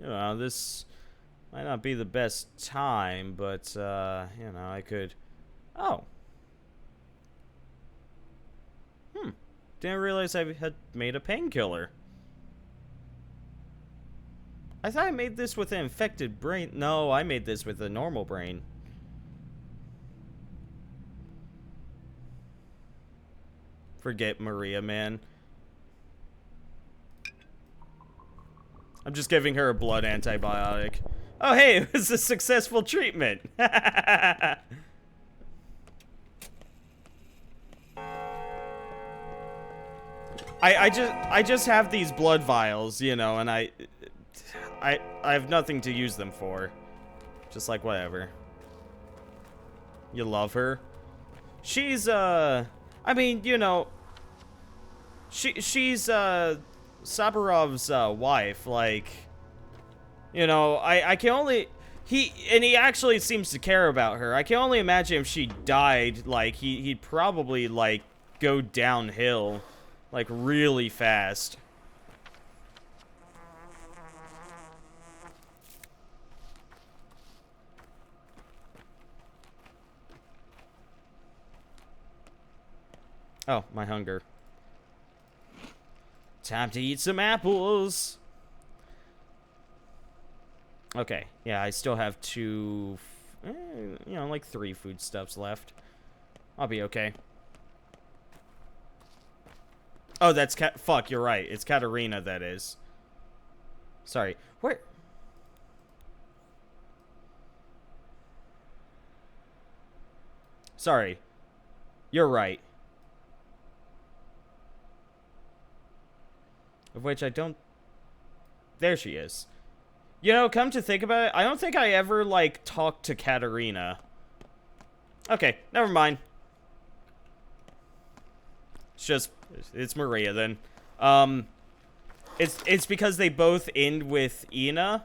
know, this might not be the best time, but, you know, I could... Oh. Didn't realize I had made a painkiller. I thought I made this with an infected brain. No, I made this with a normal brain. Forget Maria, man. I'm just giving her a blood antibiotic. Oh, hey, it was a successful treatment. I just have these blood vials, you know, and I I have nothing to use them for. Just like whatever. You love her? She's I mean, you know, she's Saburov's wife, like, you know, I can only he actually seems to care about her. I can only imagine if she died, like he'd probably like go downhill like really fast. Oh, my hunger. Time to eat some apples. Okay, yeah, I still have two, you know, like 3 foodstuffs left. I'll be okay. Oh, that's fuck, you're right. It's Katerina, that is. Sorry. Where? Sorry. You're right. Of which I don't... There she is. You know, come to think about it, I don't think I ever, like, talked to Katerina. Okay, never mind. It's just... It's Maria, then. It's because they both end with Ina.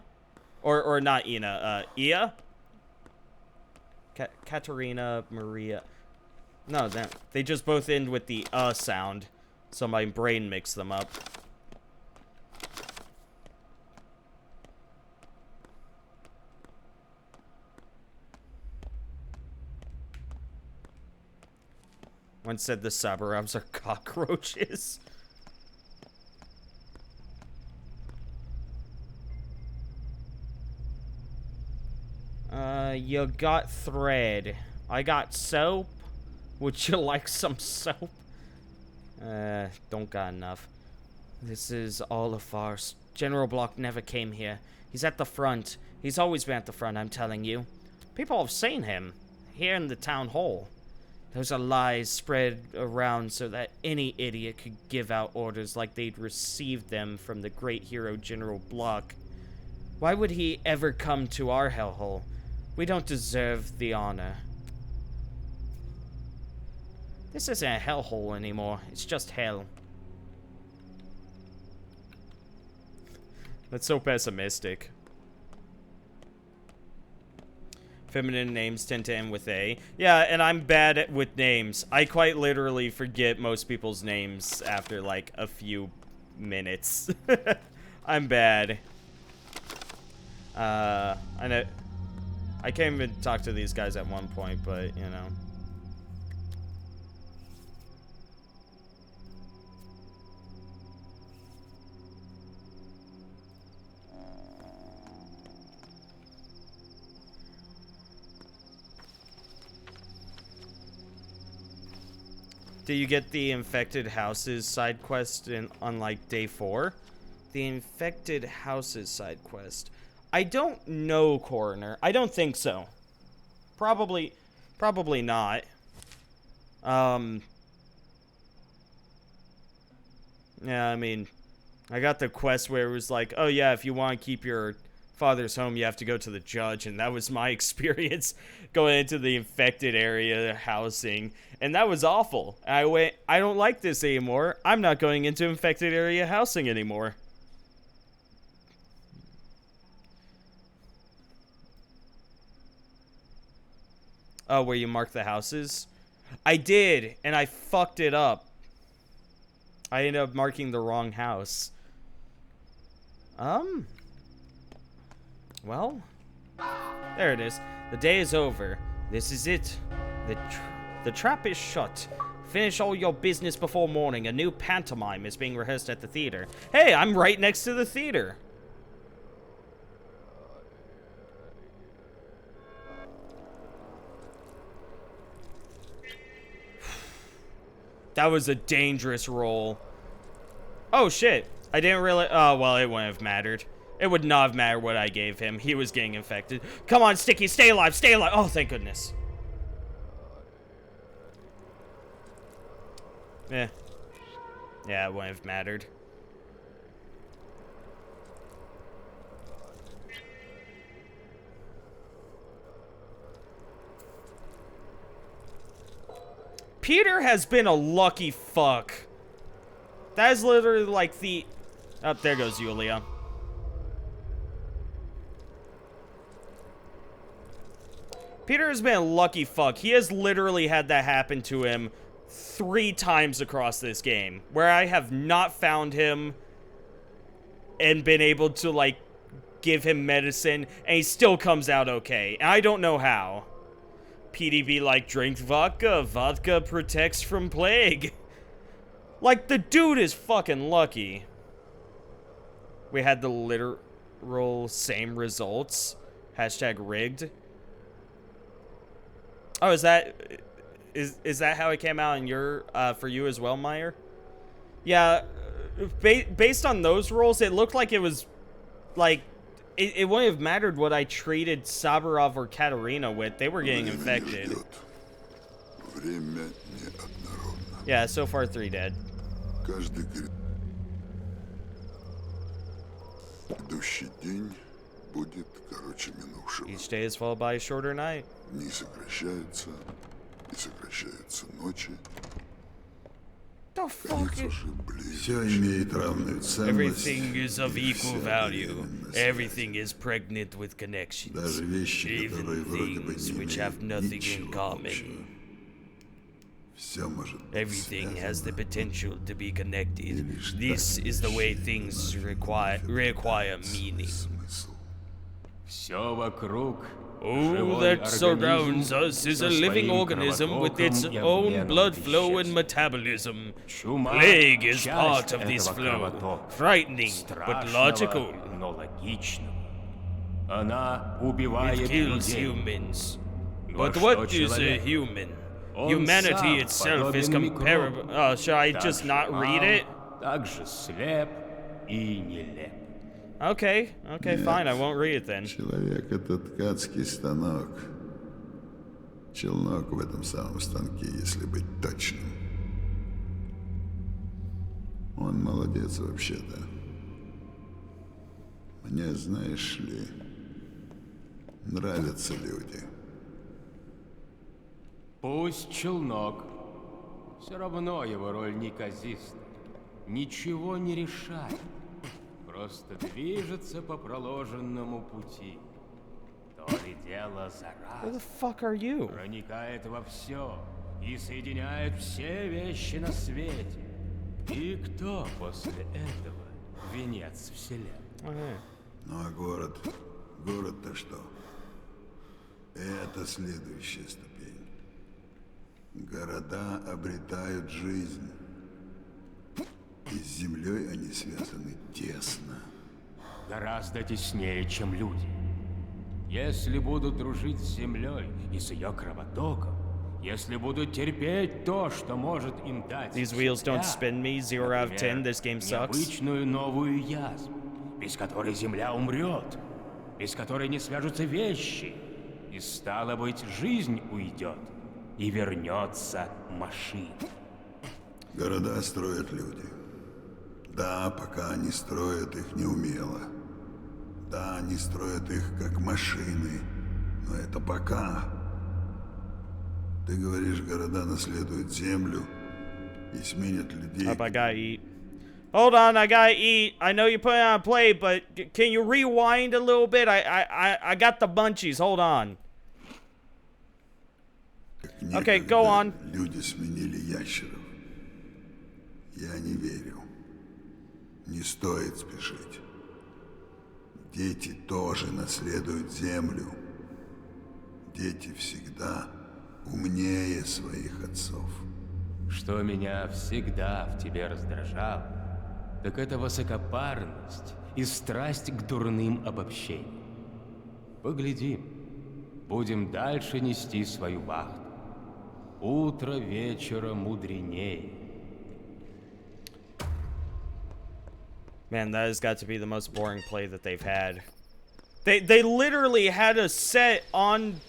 Or not Ina, Ia? Katerina, Maria... No, they just both end with the sound. So my brain mixed them up. One said the Saburovs are cockroaches. You got thread. I got soap. Would you like some soap? Don't got enough. This is all a farce. General Block never came here. He's at the front. He's always been at the front, I'm telling you. People have seen him. Here in the town hall. Those are lies spread around so that any idiot could give out orders like they'd received them from the great hero General Block. Why would he ever come to our hellhole? We don't deserve the honor. This isn't a hellhole anymore. It's just hell. That's so pessimistic. Feminine names tend to end with A. Yeah, and I'm bad with names. I quite literally forget most people's names after, like, a few minutes. I'm bad. I know... I can't even talk to these guys at one point, but, you know... Do you get the infected houses side quest on like day 4? The infected houses side quest. I don't know, Coroner. I don't think so. Probably not. Yeah, I mean, I got the quest where it was like, oh yeah, if you want to keep your father's home, you have to go to the judge, and that was my experience going into the infected area housing, and that was awful. I went, I don't like this anymore. I'm not going into infected area housing anymore. Oh, where you mark the houses? I did, and I fucked it up. I ended up marking the wrong house. Well, there it is. The day is over. This is it. The trap is shut. Finish all your business before morning. A new pantomime is being rehearsed at the theater. Hey, I'm right next to the theater. That was a dangerous roll. Oh, shit. I didn't really... Oh, well, it wouldn't have mattered. It would not have mattered what I gave him. He was getting infected. Come on, Sticky. Stay alive. Stay alive. Oh, thank goodness. Yeah, it wouldn't have mattered. Peter has been a lucky fuck. That is literally like the... Oh, there goes Yulia. Peter has been a lucky fuck. He has literally had that happen to him 3 times across this game, where I have not found him and been able to, like, give him medicine, and he still comes out okay. And I don't know how. PDB like, drink vodka. Vodka protects from plague. Like, the dude is fucking lucky. We had the literal same results. Hashtag rigged. Oh, is that how it came out in your for you as well, Meyer? Yeah, based on those rolls, it looked like it was like it wouldn't have mattered what I treated Saburov or Katarina with. They were getting infected. Yeah, so far 3 dead. Each day is followed by a shorter night. The fuck is... Everything is of equal value. Everything is pregnant with connections. Even things which have nothing in common. Everything has the potential to be connected. This is the way things require meaning. All that surrounds us is a living organism with its own blood flow and metabolism. Plague is part of this flow. Frightening, but logical. It kills humans. But what is a human? Humanity itself is comparable. Shall I just not read it? Okay, fine, I won't read it then. Человек — это ткацкий станок. Челнок в этом самом станке, если быть точным. Он молодец вообще-то. Мне, знаешь ли, нравятся люди. Пусть челнок. Все равно его роль неказиста. Ничего не решает. Просто движется по проложенному пути. То ли дело Who the зараза. fuck are you? Проникает во все и соединяет все вещи на свете. И кто после этого венец вселенной? Ну а город? Город-то что? Это следующая ступень. Города обретают жизнь. И с землей они связаны тесно. Гораздо теснее, чем люди. Если будут дружить с землей и с ее кровотоком, если будут терпеть то, что может им дать These wheels don't земля, spin me. 0 out of 10. This game sucks. необычную новую язву, без которой земля умрет, без которой не свяжутся вещи, и стало быть, жизнь уйдет, и вернется машина. Города строят люди. Да, пока они строят их неумело. Да, они строят их как машины. Но это пока. Ты говоришь, города наследуют землю и сменят людей. Up, I gotta eat. Hold on, I gotta eat. I know you put it on play, but can you rewind a little bit? I got the bunchies. Hold on. Okay, go on. Люди сменили ящеров. Я не верю. Не стоит спешить. Дети тоже наследуют землю. Дети всегда умнее своих отцов. Что меня всегда в тебе раздражало, так это высокопарность и страсть к дурным обобщениям. Поглядим, будем дальше нести свою вахту. Утро вечера мудренее. Man, that has got to be the most boring play that they've had. They literally had a set on...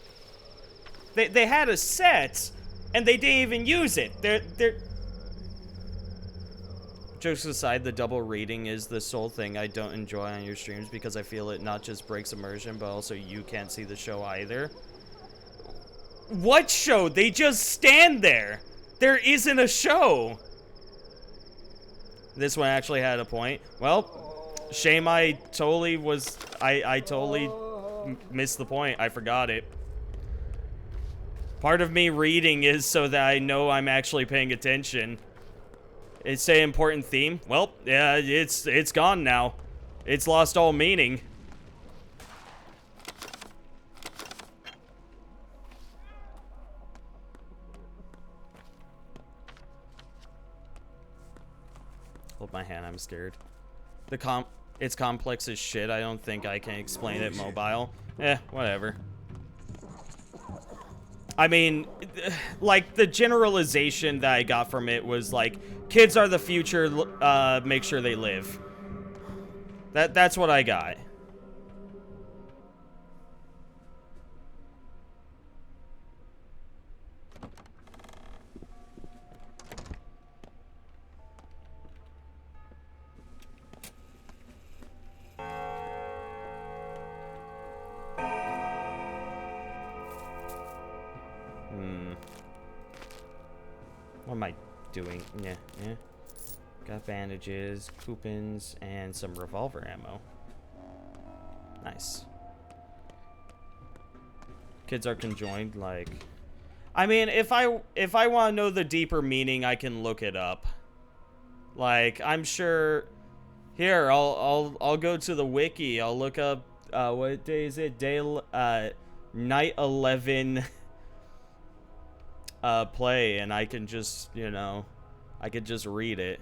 They had a set, and they didn't even use it. They're... Jokes aside, the double reading is the sole thing I don't enjoy on your streams because I feel it not just breaks immersion, but also you can't see the show either. What show? They just stand there. There isn't a show. This one actually had a point. Well, shame I totally was... I totally missed the point. I forgot it. Part of me reading is so that I know I'm actually paying attention. It's an important theme. Well, yeah, it's gone now. It's lost all meaning. Hold my hand, I'm scared. It's complex as shit. I don't think I can explain it mobile. Whatever. I mean, like, the generalization that I got from it was like, kids are the future, make sure they live. That's what I got. What am I doing? Yeah. Got bandages, coupons, and some revolver ammo. Nice. Kids are conjoined, like... I mean, if I want to know the deeper meaning, I can look it up. Like, I'm sure... Here, I'll go to the wiki. I'll look up... what day is it? Night 11... play, and I can just, you know, I could just read it.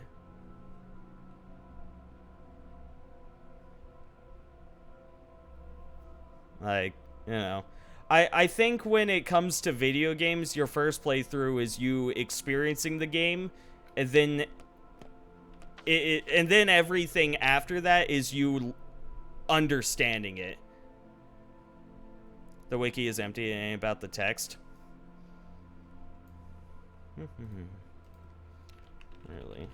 Like, you know, I think when it comes to video games, your first playthrough is you experiencing the game, and then and then everything after that is you understanding it. The wiki is empty. It ain't about the text. Really?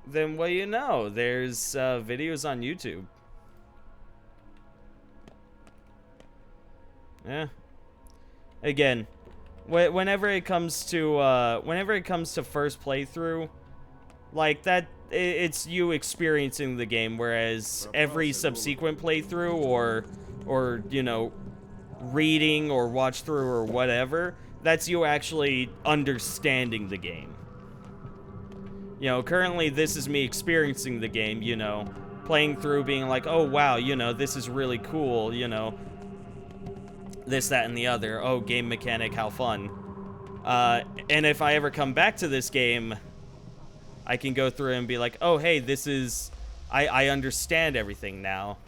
Then what do you know? There's videos on YouTube. Yeah. Again, whenever it comes to first playthrough, like that, it's you experiencing the game, whereas every subsequent playthrough or you know, reading or watch through or whatever, that's you actually understanding the game. You know, currently this is me experiencing the game, you know, playing through, being like, oh wow, you know, this is really cool, you know, this, that, and the other. Oh, game mechanic, how fun. And if I ever come back to this game, I can go through and be like, oh, hey, this is... I understand everything now.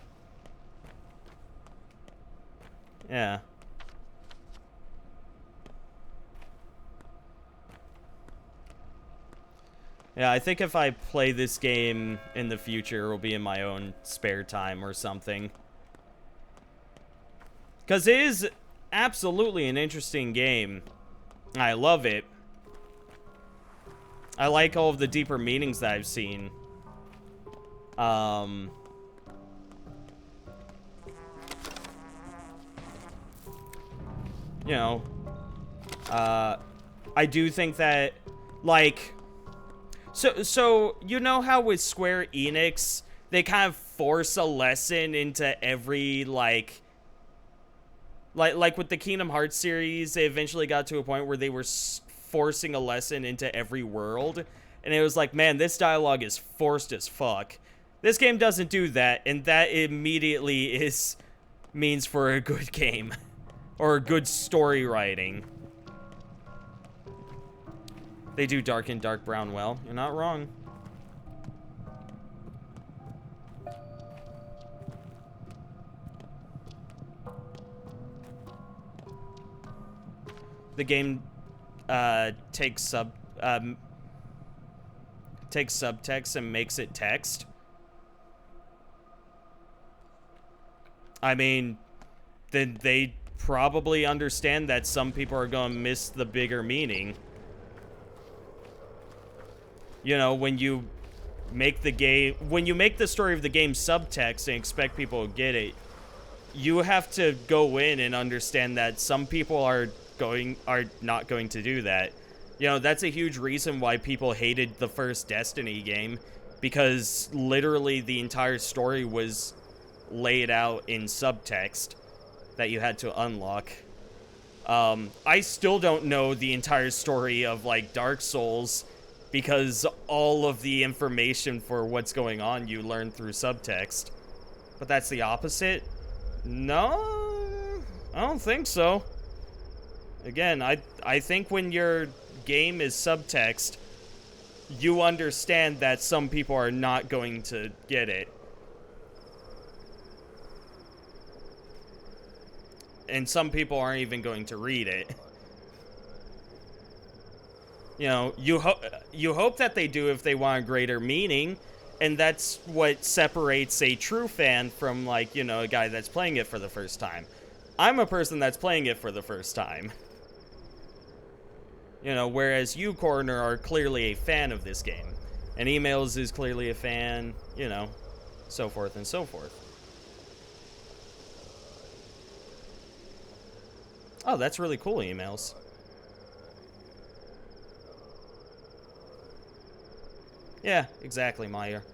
Yeah. Yeah, I think if I play this game in the future, it'll be in my own spare time or something. Because it is absolutely an interesting game. I love it. I like all of the deeper meanings that I've seen. You know, I do think that, like, so you know how with Square Enix, they kind of force a lesson into every, like with the Kingdom Hearts series, they eventually got to a point where they were forcing a lesson into every world, and it was like, man, this dialogue is forced as fuck. This game doesn't do that, and that immediately means for a good game or a good story writing. They do dark and dark brown well. You're not wrong. The game takes subtext and makes it text. I mean, then they probably understand that some people are going to miss the bigger meaning. You know, when you make the game, when you make the story of the game subtext and expect people to get it, you have to go in and understand that some people are not going to do that. You know, that's a huge reason why people hated the first Destiny game, because literally the entire story was laid out in subtext that you had to unlock. I still don't know the entire story of, like, Dark Souls, because all of the information for what's going on you learn through subtext. But that's the opposite? No, I don't think so. Again, I think when your game is subtext, you understand that some people are not going to get it. And some people aren't even going to read it. You know, you hope that they do if they want a greater meaning, and that's what separates a true fan from, like, you know, a guy that's playing it for the first time. I'm a person that's playing it for the first time. You know, whereas you, Coroner, are clearly a fan of this game. And Emails is clearly a fan, you know, so forth and so forth. Oh, that's really cool, Emails. Yeah, exactly, Meyer.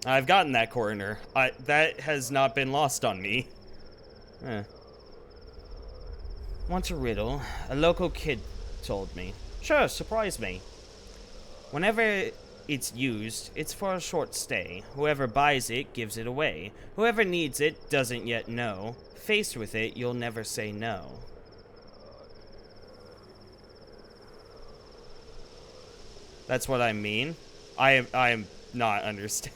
I've gotten that, Coroner. That has not been lost on me. Want a riddle? A local kid told me. Sure, surprise me. Whenever it's used, it's for a short stay. Whoever buys it gives it away. Whoever needs it doesn't yet know. Faced with it, you'll never say no. That's what I mean. I am not understand.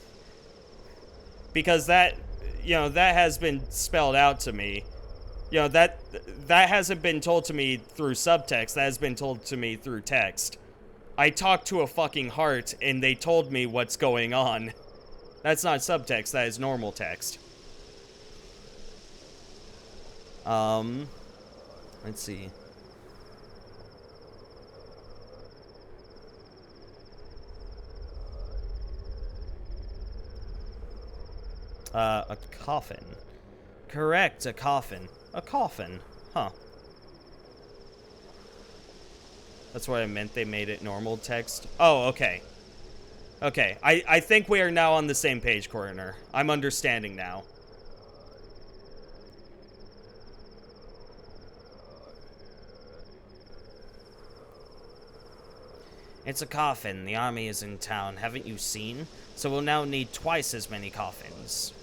Because that, you know, that has been spelled out to me. You know, that hasn't been told to me through subtext. That has been told to me through text. I talked to a fucking heart, and they told me what's going on. That's not subtext, that is normal text. Let's see. A coffin. Correct, a coffin. A coffin. Huh. That's what I meant, they made it normal text. Oh, okay. Okay, I think we are now on the same page, Coroner. I'm understanding now. It's a coffin. The army is in town. Haven't you seen? So we'll now need twice as many coffins.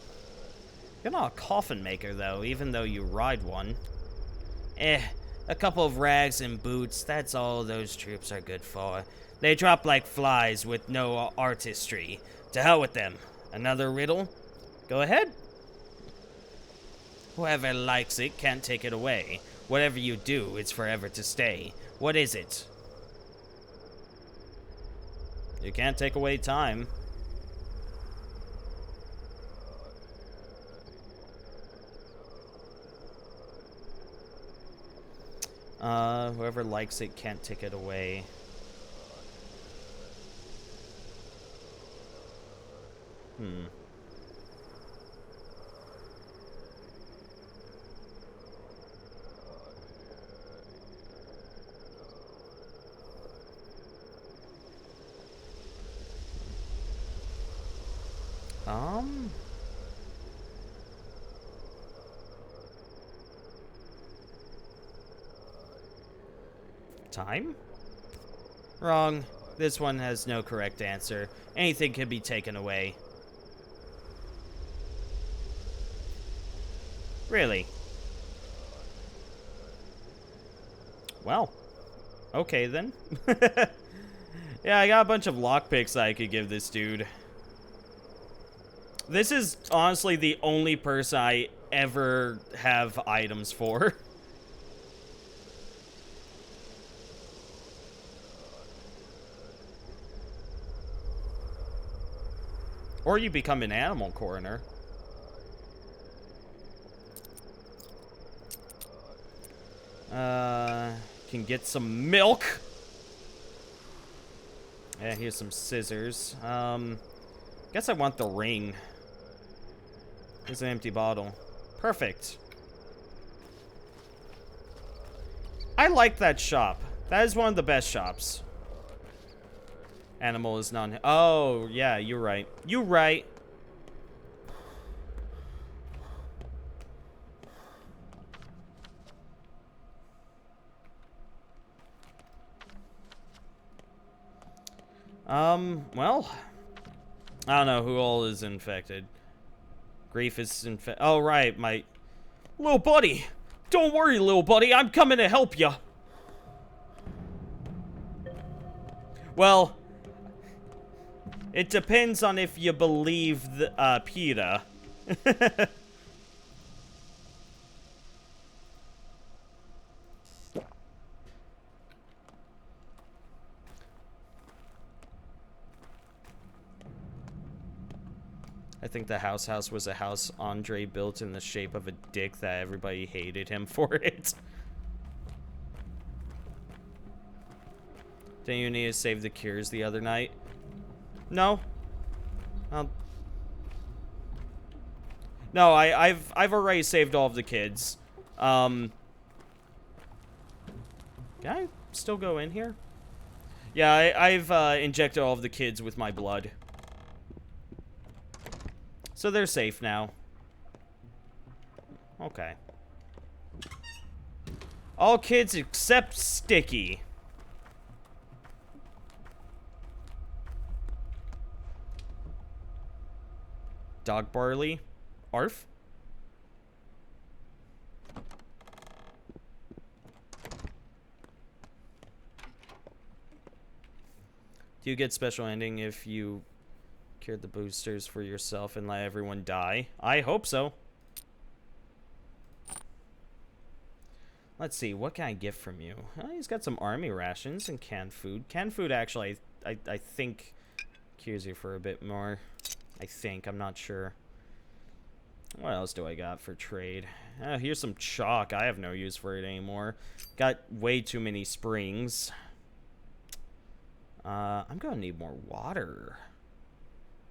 You're not a coffin maker, though, even though you ride one. A couple of rags and boots, that's all those troops are good for. They drop like flies with no artistry. To hell with them. Another riddle? Go ahead. Whoever likes it can't take it away. Whatever you do, it's forever to stay. What is it? You can't take away time. Whoever likes it can't take it away. Time? Wrong. This one has no correct answer. Anything can be taken away. Really? Well. Okay, then. Yeah, I got a bunch of lockpicks I could give this dude. This is honestly the only person I ever have items for. Or you become an animal coroner. Can get some milk. Yeah, here's some scissors. Guess I want the ring. Here's an empty bottle. Perfect. I like that shop. That is one of the best shops. Animal is non. Oh, yeah, you're right. You're right. Well, I don't know who all is infected. Grief is infected. Oh, right, my little buddy. Don't worry, little buddy. I'm coming to help you. Well, it depends on if you believe the, Peter. I think the house was a house Andre built in the shape of a dick that everybody hated him for it. Didn't you need to save the cures the other night? No. No, I've already saved all of the kids. Can I still go in here? Yeah, I've injected all of the kids with my blood. So they're safe now. Okay. All kids except Sticky. Dog Barley. Arf. Do you get special ending if you cured the boosters for yourself and let everyone die? I hope so. Let's see, what can I get from you? He's got some army rations and canned food. Canned food actually, I think, cures you for a bit more. I think, I'm not sure. What else do I got for trade? Here's some chalk. I have no use for it anymore. Got way too many springs. I'm gonna need more water.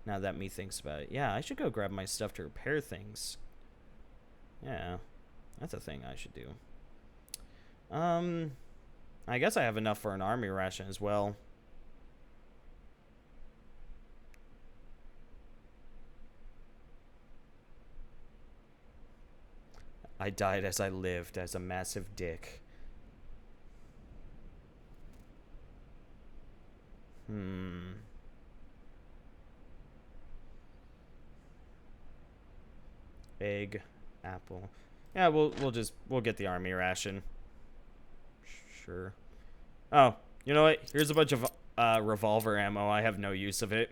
Now that me thinks about it. Yeah, I should go grab my stuff to repair things. Yeah, that's a thing I should do. I guess I have enough for an army ration as well. I died as I lived, as a massive dick. Egg, apple. Yeah, we'll get the army ration. Sure. Oh, you know what? Here's a bunch of revolver ammo. I have no use of it.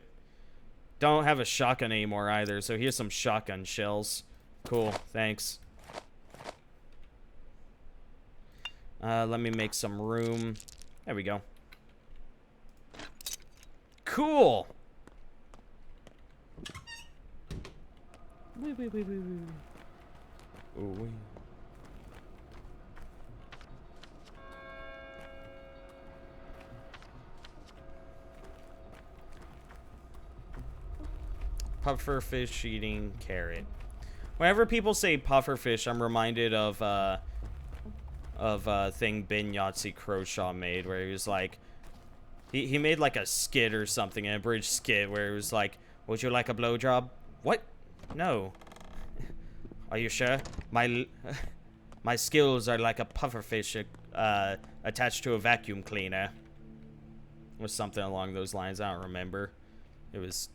Don't have a shotgun anymore either, so here's some shotgun shells. Cool, thanks. Let me make some room. There we go. Cool. Ooh. Pufferfish eating carrot. Whenever people say pufferfish, I'm reminded of a thing Ben Yahtzee Croshaw made, where he was like, he made like a skit or something, an abridged skit, where it was like, would you like a blowjob? What? No. Are you sure? My skills are like a pufferfish attached to a vacuum cleaner. Or something along those lines. I don't remember. It was...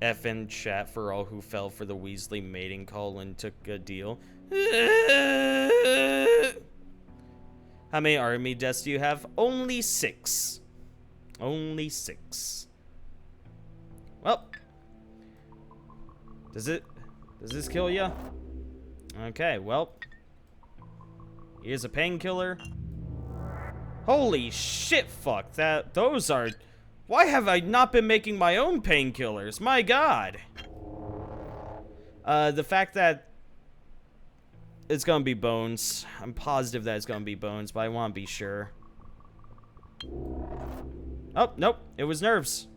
F in chat for all who fell for the Weasley mating call and took a deal. How many army deaths do you have? Only 6. Only 6. Well. Does this kill ya? Okay, well. Here's a painkiller. Holy shit, fuck. Those are... Why have I not been making my own painkillers? My god. The fact that it's gonna be Bones. I'm positive that it's gonna be Bones, but I want to be sure. Oh, nope. It was Nerves.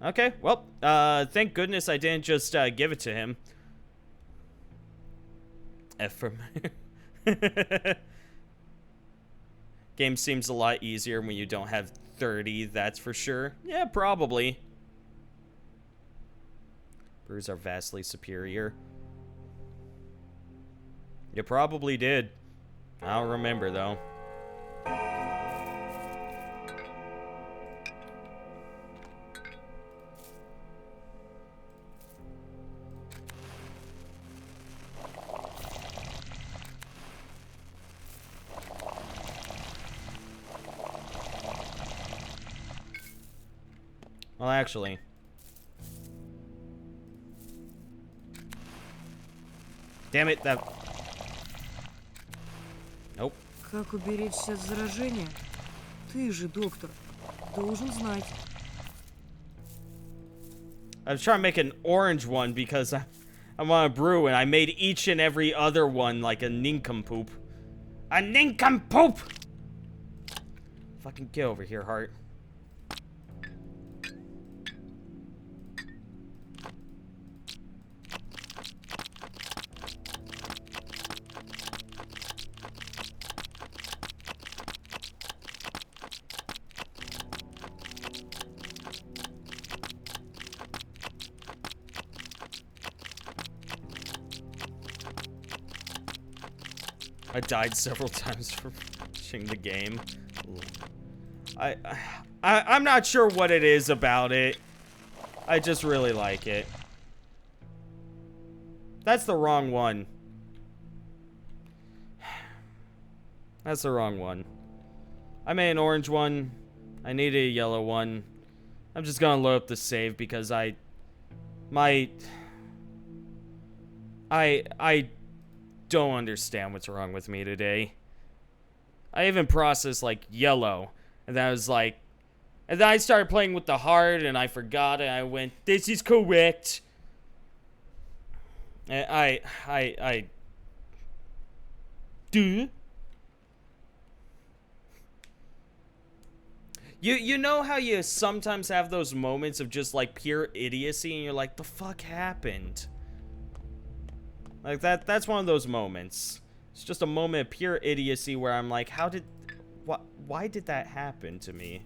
Okay, well, thank goodness I didn't just give it to him. F from... Game seems a lot easier when you don't have 30, that's for sure. Yeah, probably. Brews are vastly superior. You probably did. I don't remember, though. Well, actually... Damn it, that... Nope. Как уберечься от заражения? Ты же, доктор, должен знать. I was trying to make an orange one because I want to brew, and I made each and every other one like a nincompoop. A nincompoop! Fucking get over here, Heart. I died several times for finishing the game. I'm not sure what it is about it. I just really like it. That's the wrong one. That's the wrong one. I made an orange one. I need a yellow one. I'm just gonna load up the save because I don't understand what's wrong with me today. I even processed like yellow, and then I was like, and then I started playing with the heart, and I forgot, and I went, this is correct. And dude. You know how you sometimes have those moments of just like pure idiocy, and you're like, the fuck happened? Like that's one of those moments. It's just a moment of pure idiocy where I'm like, why did that happen to me?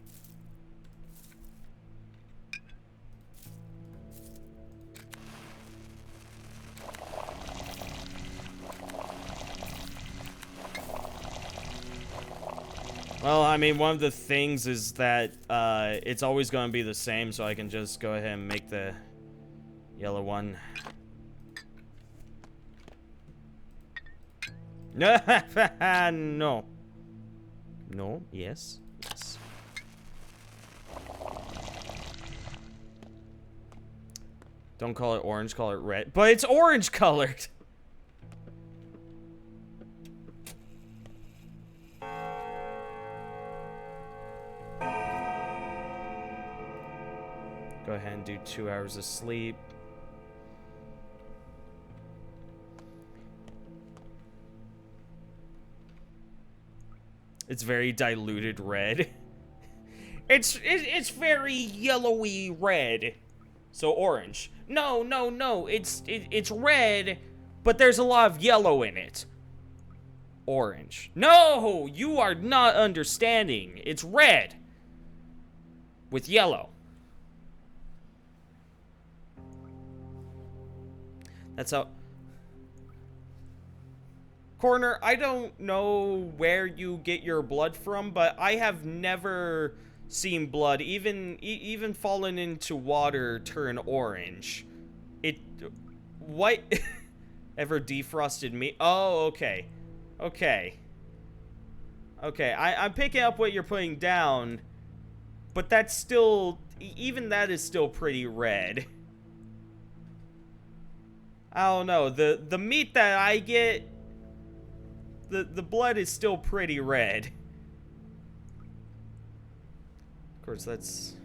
Well, I mean, one of the things is that it's always going to be the same, so I can just go ahead and make the yellow one. No. No, yes, yes. Don't call it orange, call it red. But it's orange colored! Go ahead and do 2 hours of sleep. It's very diluted red. It's very yellowy red. So orange. No. It's red, but there's a lot of yellow in it. Orange. No, you are not understanding. It's red with yellow. That's how... Corner, I don't know where you get your blood from, but I have never seen blood, even fallen into water, turn orange. What? Ever defrosted me? Oh, okay. Okay. Okay, I'm picking up what you're putting down, but that's still... Even that is still pretty red. I don't know. The meat that I get... The blood is still pretty red. Of course, that's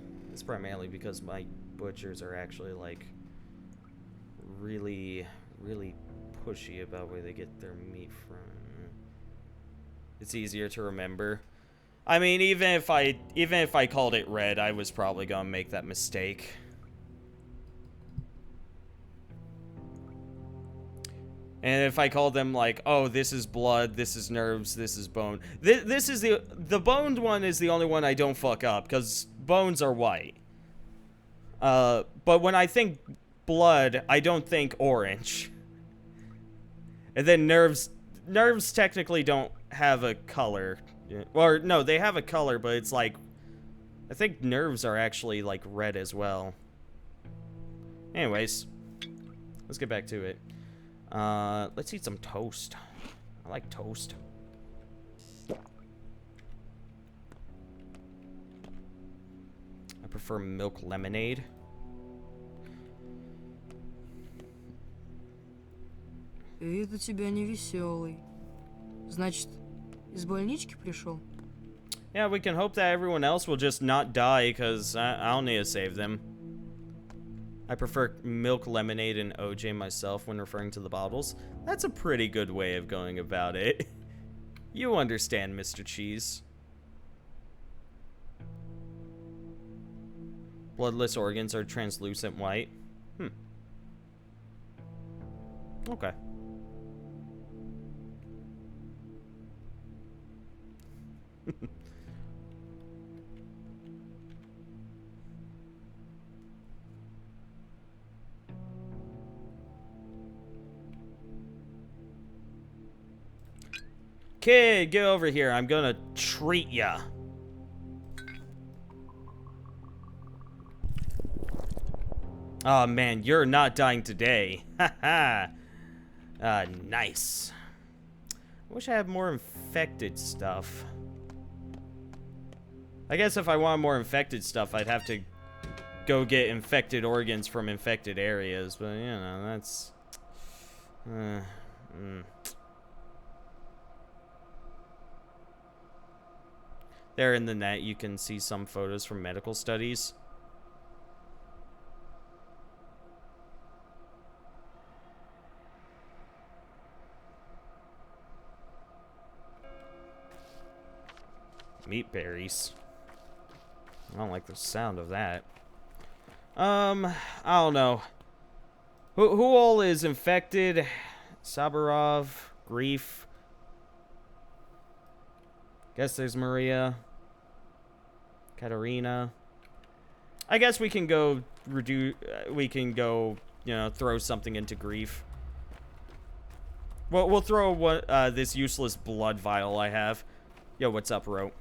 primarily because my butchers are actually, like, really, really pushy about where they get their meat from. It's easier to remember. I mean, even if I called it red, I was probably gonna make that mistake. And if I called them like, oh, this is blood, this is nerves, this is bone. This is the boned one is the only one I don't fuck up, because bones are white. But when I think blood, I don't think orange. And then nerves technically don't have a color. Or, no, they have a color, but it's like, I think nerves are actually like red as well. Anyways, let's get back to it. Let's eat some toast. I like toast. I prefer milk lemonade. Вид у тебя невеселый. Значит, из больнички пришел? Yeah, we can hope that everyone else will just not die, because I'll need to save them. I prefer milk lemonade and OJ myself when referring to the bottles. That's a pretty good way of going about it. You understand, Mr. Cheese. Bloodless organs are translucent white. Okay. Kid, get over here. I'm gonna treat ya. Oh man, you're not dying today. Haha. Nice. I wish I had more infected stuff. I guess if I want more infected stuff, I'd have to go get infected organs from infected areas, but you know, that's... There in the net, you can see some photos from medical studies. Meat berries. I don't like the sound of that. I don't know. Who all is infected? Saburov, Grief. Guess there's Maria. Katerina. I guess we can go you know, throw something into Grief. Well, we'll throw this useless blood vial I have. Yo, what's up, Ro?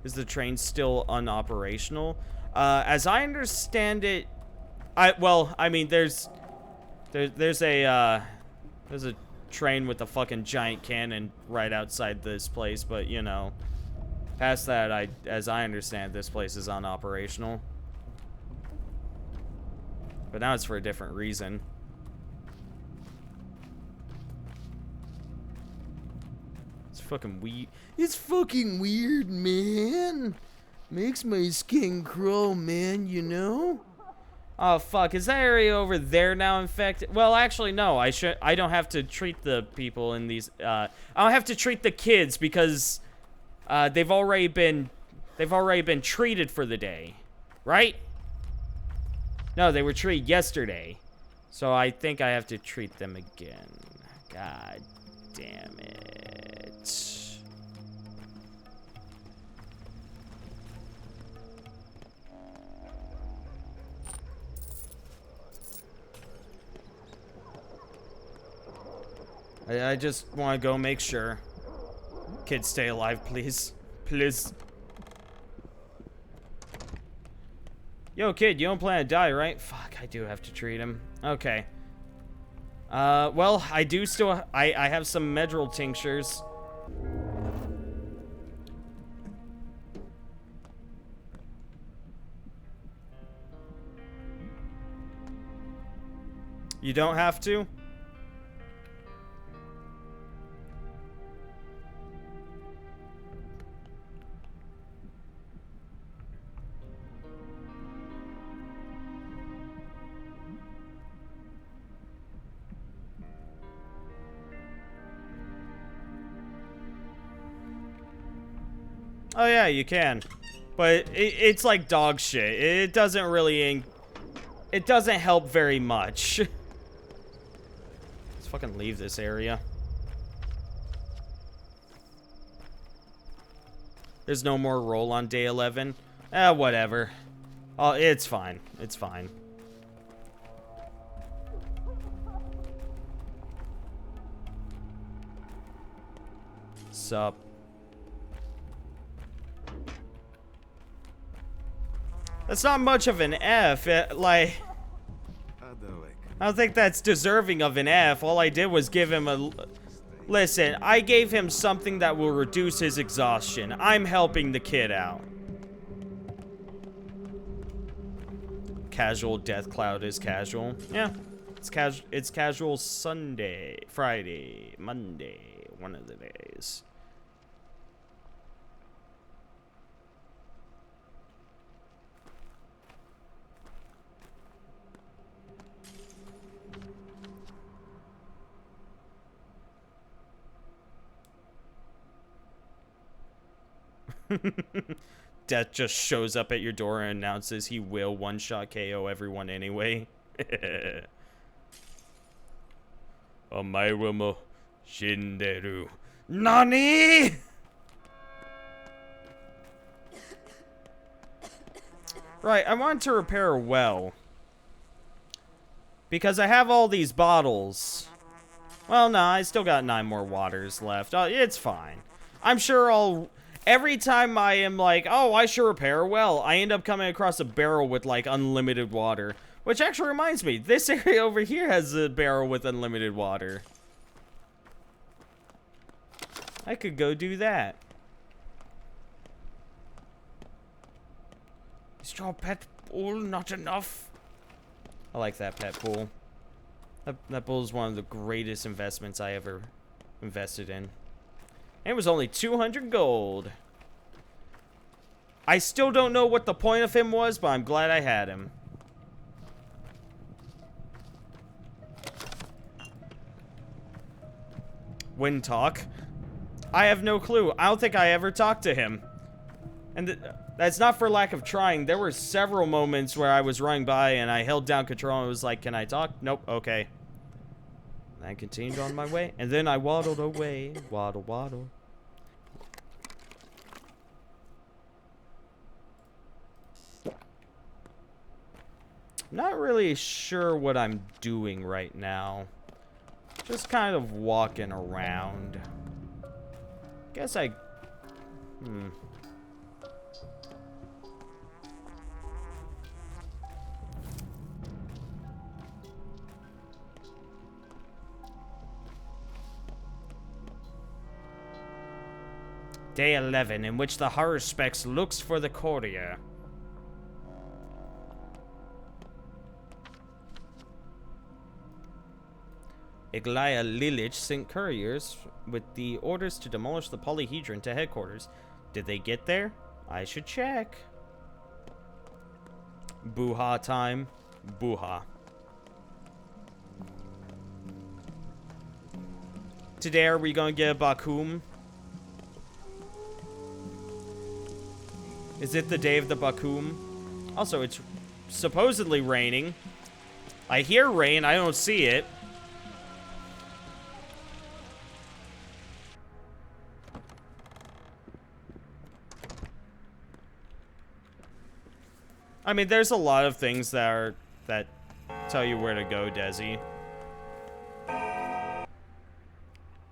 Is the train still unoperational? As I understand it, I mean, there's a train with a fucking giant cannon right outside this place, but you know, past that, as I understand, this place is unoperational. But now it's for a different reason. It's fucking weird. It's fucking weird, man. Makes my skin crawl, man, you know? Oh, fuck. Is that area over there now infected? Well, actually, no. I don't have to treat the people in these... I don't have to treat the kids because they've already been treated for the day. Right? No, they were treated yesterday. So I think I have to treat them again. God damn it. I just want to go make sure. Kids, stay alive, please. Please. Yo, kid, you don't plan to die, right? Fuck, I do have to treat him. Okay. Well, I do still... I have some Medril tinctures. You don't have to? Oh yeah, you can. But it's like dog shit. It doesn't really... It doesn't help very much. Let's fucking leave this area. There's no more roll on day 11. Whatever. Oh, it's fine. It's fine. Sup? That's not much of an F. Like, I don't think that's deserving of an F. All I did was give him a... Listen, I gave him something that will reduce his exhaustion. I'm helping the kid out. Casual death cloud is casual. Yeah. It's casual Sunday, Friday, Monday, one of the days. Death just shows up at your door and announces he will one-shot KO everyone anyway. Omae mo shinderu. NANI?! Right, I want to repair a well. Because I have all these bottles. Well, no, I still got 9 more waters left. It's fine. I'm sure I'll... Every time I am like, oh, I should repair a well, I end up coming across a barrel with, like, unlimited water. Which actually reminds me, this area over here has a barrel with unlimited water. I could go do that. Is your pet pool not enough? I like that pet pool. That pool is one of the greatest investments I ever invested in. And it was only 200 gold. I still don't know what the point of him was, but I'm glad I had him. Wind talk? I have no clue. I don't think I ever talked to him. And that's not for lack of trying. There were several moments where I was running by and I held down control and was like, can I talk? Nope, okay. I continued on my way, and then I waddled away. Waddle, waddle. Not really sure what I'm doing right now. Just kind of walking around. Guess I... Day 11, in which the Haruspex looks for the courier. Iglaya Lilich sent couriers with the orders to demolish the polyhedron to headquarters. Did they get there? I should check. Buha time. Buha. Today, are we gonna get a Bakum? Is it the day of the Bakum? Also, it's supposedly raining. I hear rain, I don't see it. I mean, there's a lot of things that tell you where to go, Desi.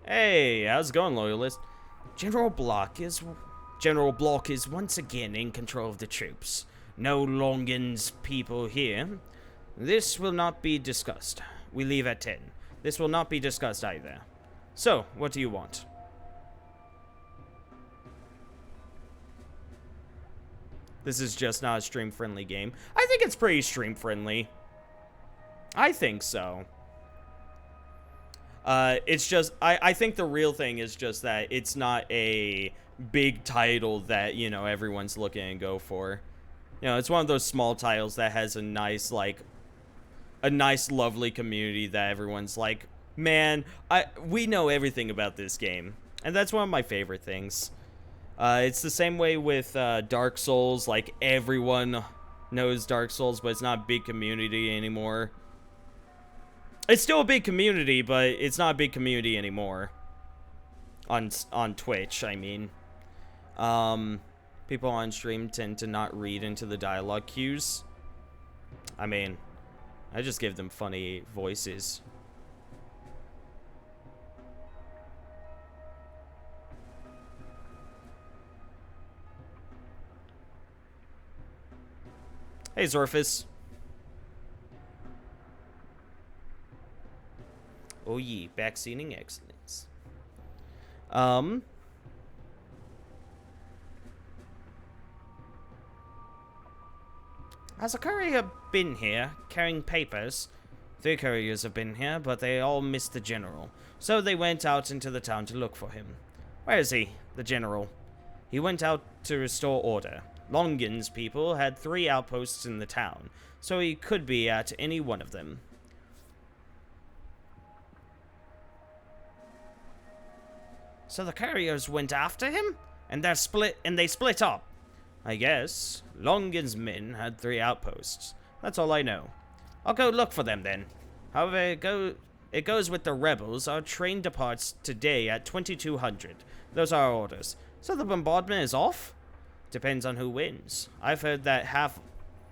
Hey, how's it going, Loyalist? General Block is once again in control of the troops. No Longin's people here. This will not be discussed. We leave at 10. This will not be discussed either. So, what do you want? This is just not a stream-friendly game. I think it's pretty stream-friendly. I think so. It's just... I think the real thing is just that it's not a big title that, you know, everyone's looking to go for. You know, it's one of those small titles that has a nice, like... a nice, lovely community that everyone's like, man, we know everything about this game. And that's one of my favorite things. It's the same way with Dark Souls. Like, everyone knows Dark Souls, but it's not a big community anymore. It's still a big community, but it's not a big community anymore. On Twitch, I mean. People on stream tend to not read into the dialogue cues. I mean, I just give them funny voices. Hey, Zorfus. Oh, yeah, vaccinating excellence. Has a courier been here, carrying papers? 3 couriers have been here, but they all missed the general. So they went out into the town to look for him. Where is he, the general? He went out to restore order. Longin's people had 3 outposts in the town, so he could be at any one of them. So the couriers went after him? And they split up? I guess. Longin's men had 3 outposts. That's all I know. I'll go look for them then. However it goes with the rebels. Our train departs today at 2200. Those are our orders. So the bombardment is off? Depends on who wins. I've heard that half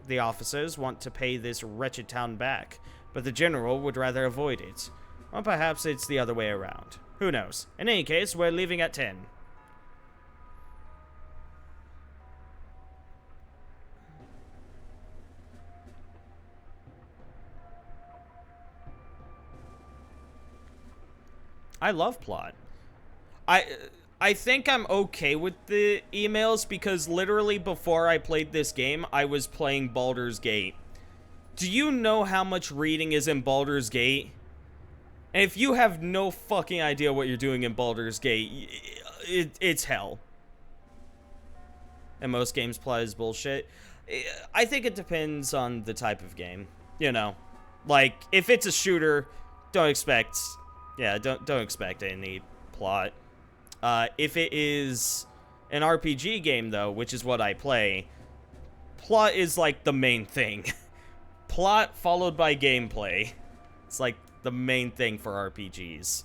the officers want to pay this wretched town back, but the general would rather avoid it. Or perhaps it's the other way around. Who knows? In any case, we're leaving at 10. I love plot. I think I'm okay with the emails because literally before I played this game, I was playing Baldur's Gate. Do you know how much reading is in Baldur's Gate? And if you have no fucking idea what you're doing in Baldur's Gate, it's hell. And most games plot is bullshit. I think it depends on the type of game. You know, like if it's a shooter, don't expect any plot. If it is an RPG game, though, which is what I play, plot is like the main thing. Plot followed by gameplay. It's like the main thing for RPGs.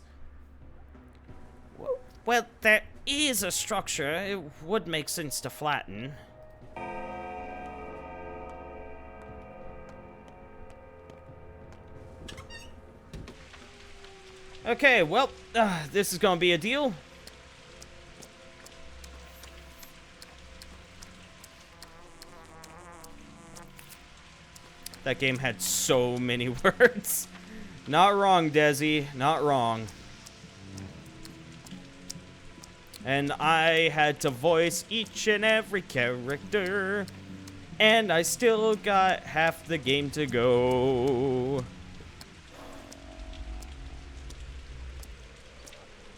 Well, there is a structure. It would make sense to flatten. Okay, well, this is gonna be a deal. That game had so many words. Not wrong, Desi. Not wrong. And I had to voice each and every character. And I still got half the game to go.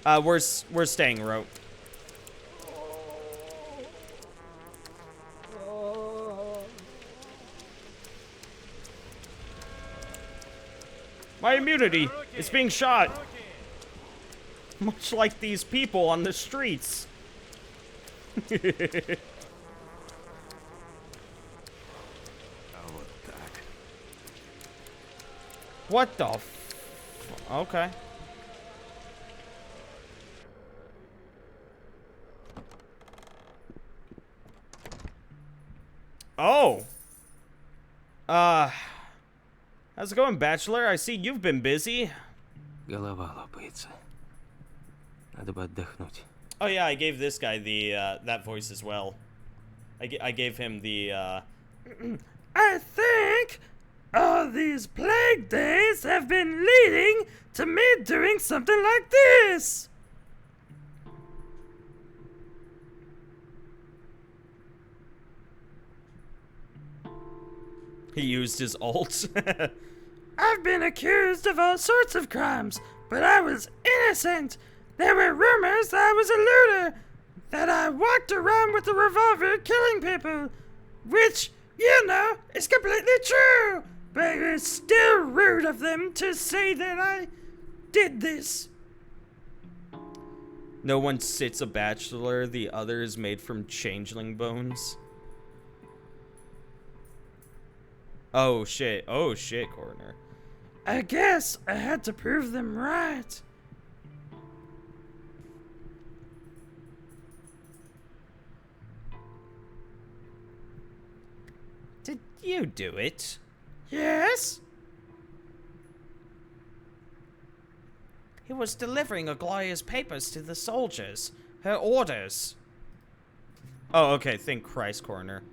We're staying, Rope. My immunity is being shot. Much like these people on the streets. What the okay. Oh. How's it going, Bachelor? I see you've been busy. Голова лопается. Надо бы отдохнуть. Oh yeah, I gave this guy the that voice as well. I gave him the I think all these plague days have been leading to me doing something like this. He used his ult. I've been accused of all sorts of crimes, but I was innocent. There were rumors that I was a looter, that I walked around with a revolver killing people, which, you know, is completely true, but it's still rude of them to say that I did this. No one sits a bachelor, the other is made from changeling bones. Oh shit, coroner. I guess I had to prove them right. Did you do it? Yes? He was delivering Aglaia's papers to the soldiers. Her orders. Oh, okay, thank Christ, coroner.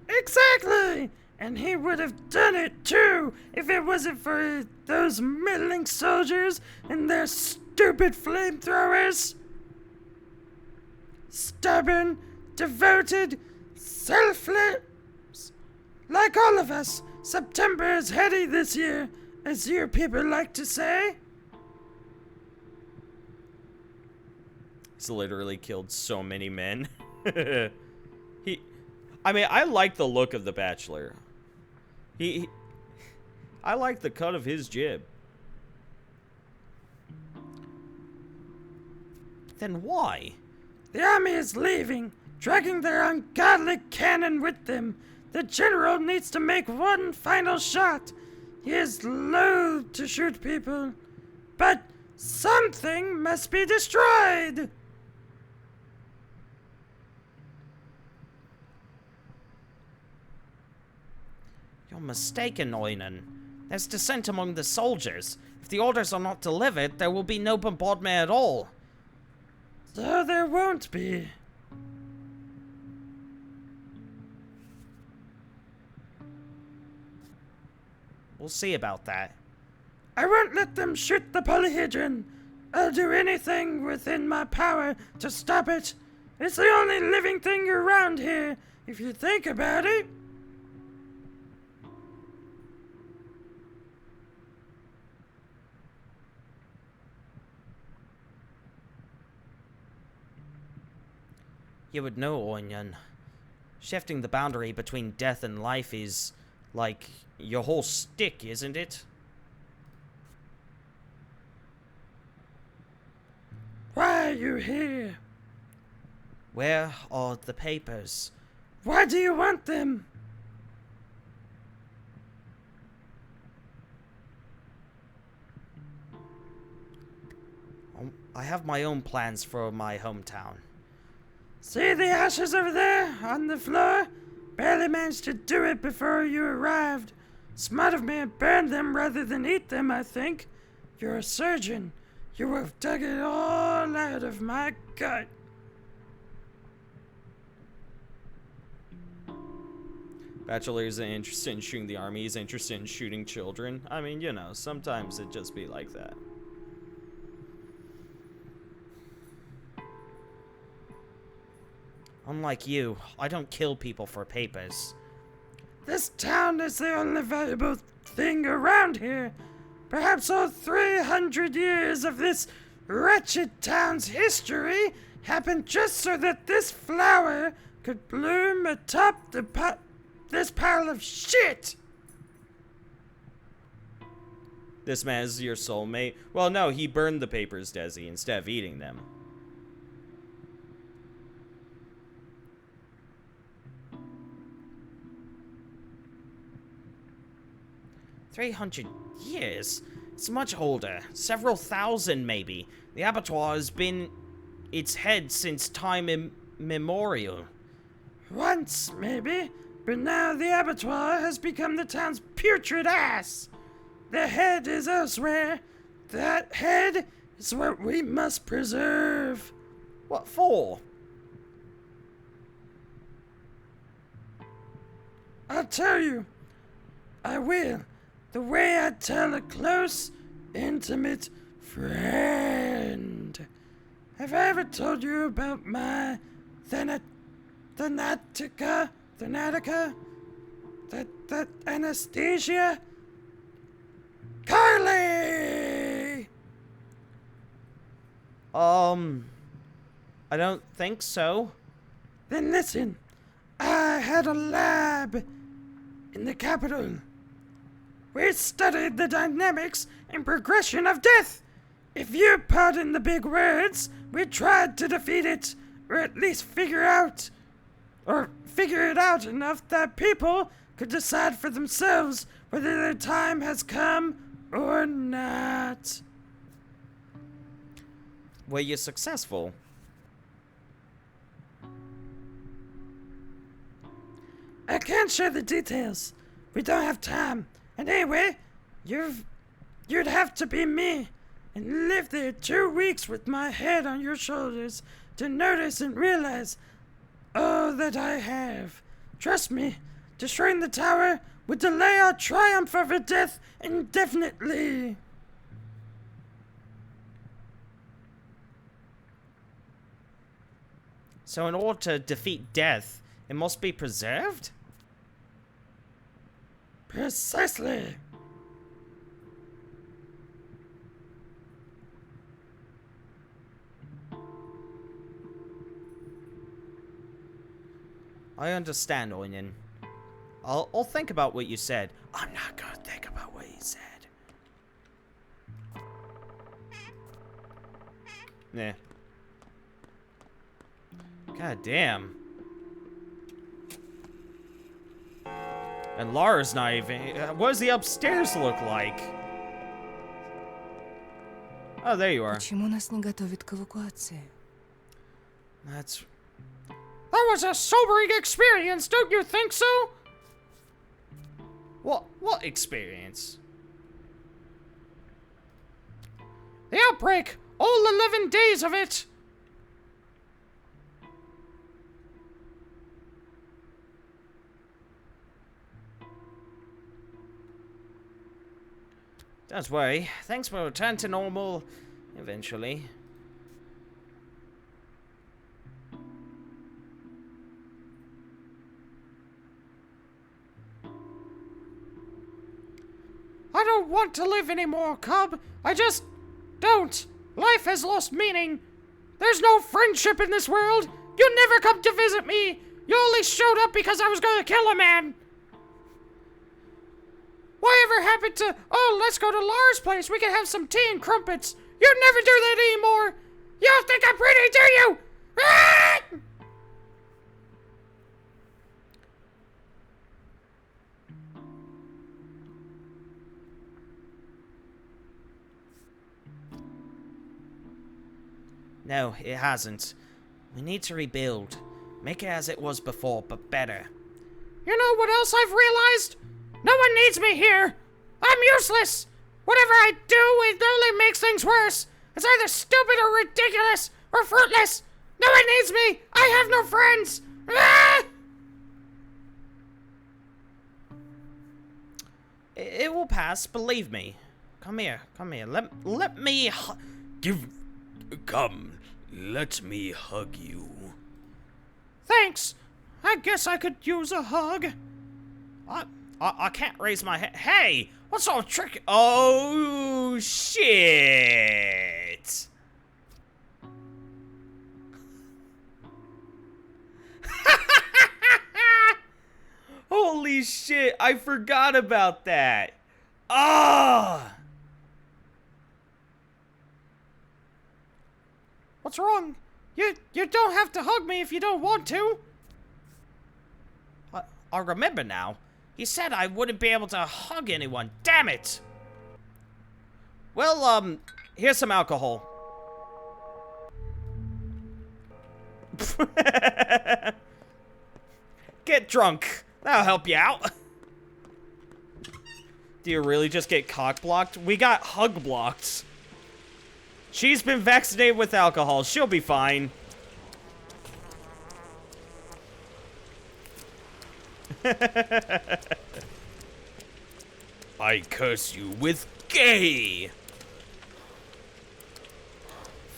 Exactly! And he would have done it too if it wasn't for those meddling soldiers and their stupid flamethrowers. Stubborn, devoted, selfless. Like all of us, September is heady this year, as you people like to say. He's literally killed so many men. I mean, I like the look of the Bachelor. I like the cut of his jib. Then why? The army is leaving, dragging their ungodly cannon with them. The general needs to make one final shot. He is loath to shoot people, but something must be destroyed. You're mistaken, Oinen. There's dissent among the soldiers. If the orders are not delivered, there will be no bombardment at all. So there won't be. We'll see about that. I won't let them shoot the polyhedron. I'll do anything within my power to stop it. It's the only living thing around here, if you think about it. You would know, Oinyan. Shifting the boundary between death and life is, like, your whole stick, isn't it? Why are you here? Where are the papers? Why do you want them? I have my own plans for my hometown. See the ashes over there on the floor? Barely managed to do it before you arrived. Smart of me to burn them rather than eat them, I think. You're a surgeon. You have dug it all out of my gut. Bachelor isn't interested in shooting the army, he's interested in shooting children. I mean, you know, sometimes it just be like that. Unlike you, I don't kill people for papers. This town is the only valuable thing around here. Perhaps all 300 years of this wretched town's history happened just so that this flower could bloom atop this pile of shit. This man is your soulmate? Well, no, he burned the papers, Desi, instead of eating them. "300 years? It's much older. Several thousand, maybe. The abattoir has been its head since time immemorial." Once, maybe, but now the abattoir has become the town's putrid ass. The head is elsewhere. That head is what we must preserve. What for? I'll tell you. I will. The way I tell a close, intimate friend. Have I ever told you about my Thanatica? That anesthesia? Carly! I don't think so. Then listen. I had a lab in the capital. We studied the dynamics and progression of death. If you pardon the big words, we tried to defeat it, or at least figure it out enough that people could decide for themselves whether their time has come or not. Were you successful? I can't share the details. We don't have time. And anyway, you'd have to be me and live there 2 weeks with my head on your shoulders to notice and realize all that I have. Trust me, destroying the tower would delay our triumph over death indefinitely. So in order to defeat death, it must be preserved? Precisely. I understand, Onion. I'll think about what you said. I'm not gonna think about what you said. Nah. God damn. And Lara's not even... What does the upstairs look like? Oh, there you are. Почему нас не готовят к эвакуации? That's... That was a sobering experience, don't you think so? What experience? The outbreak! All 11 days of it! Don't worry, things will return to normal eventually. I don't want to live anymore, Cub. I just don't. Life has lost meaning. There's no friendship in this world. You never come to visit me. You only showed up because I was gonna kill a man. Whatever happened to, oh, let's go to Lara's place. We can have some tea and crumpets. You never do that anymore. You don't think I'm pretty, do you? Ah! No, it hasn't. We need to rebuild. Make it as it was before, but better. You know what else I've realized? No one needs me here. I'm useless. Whatever I do, it only makes things worse. It's either stupid or ridiculous or fruitless. No one needs me. I have no friends. Ah! It will pass, believe me. Come here. Let me Come, let me hug you. Thanks. I guess I could use a hug. I can't raise my head. Hey, what sort of trick? Oh, shit. Holy shit, I forgot about that. Ah. What's wrong? You don't have to hug me if you don't want to. I remember now. He said I wouldn't be able to hug anyone. Damn it! Well, here's some alcohol. Get drunk. That'll help you out. Do you really just get cock blocked? We got hug blocked. She's been vaccinated with alcohol. She'll be fine. I curse you with gay!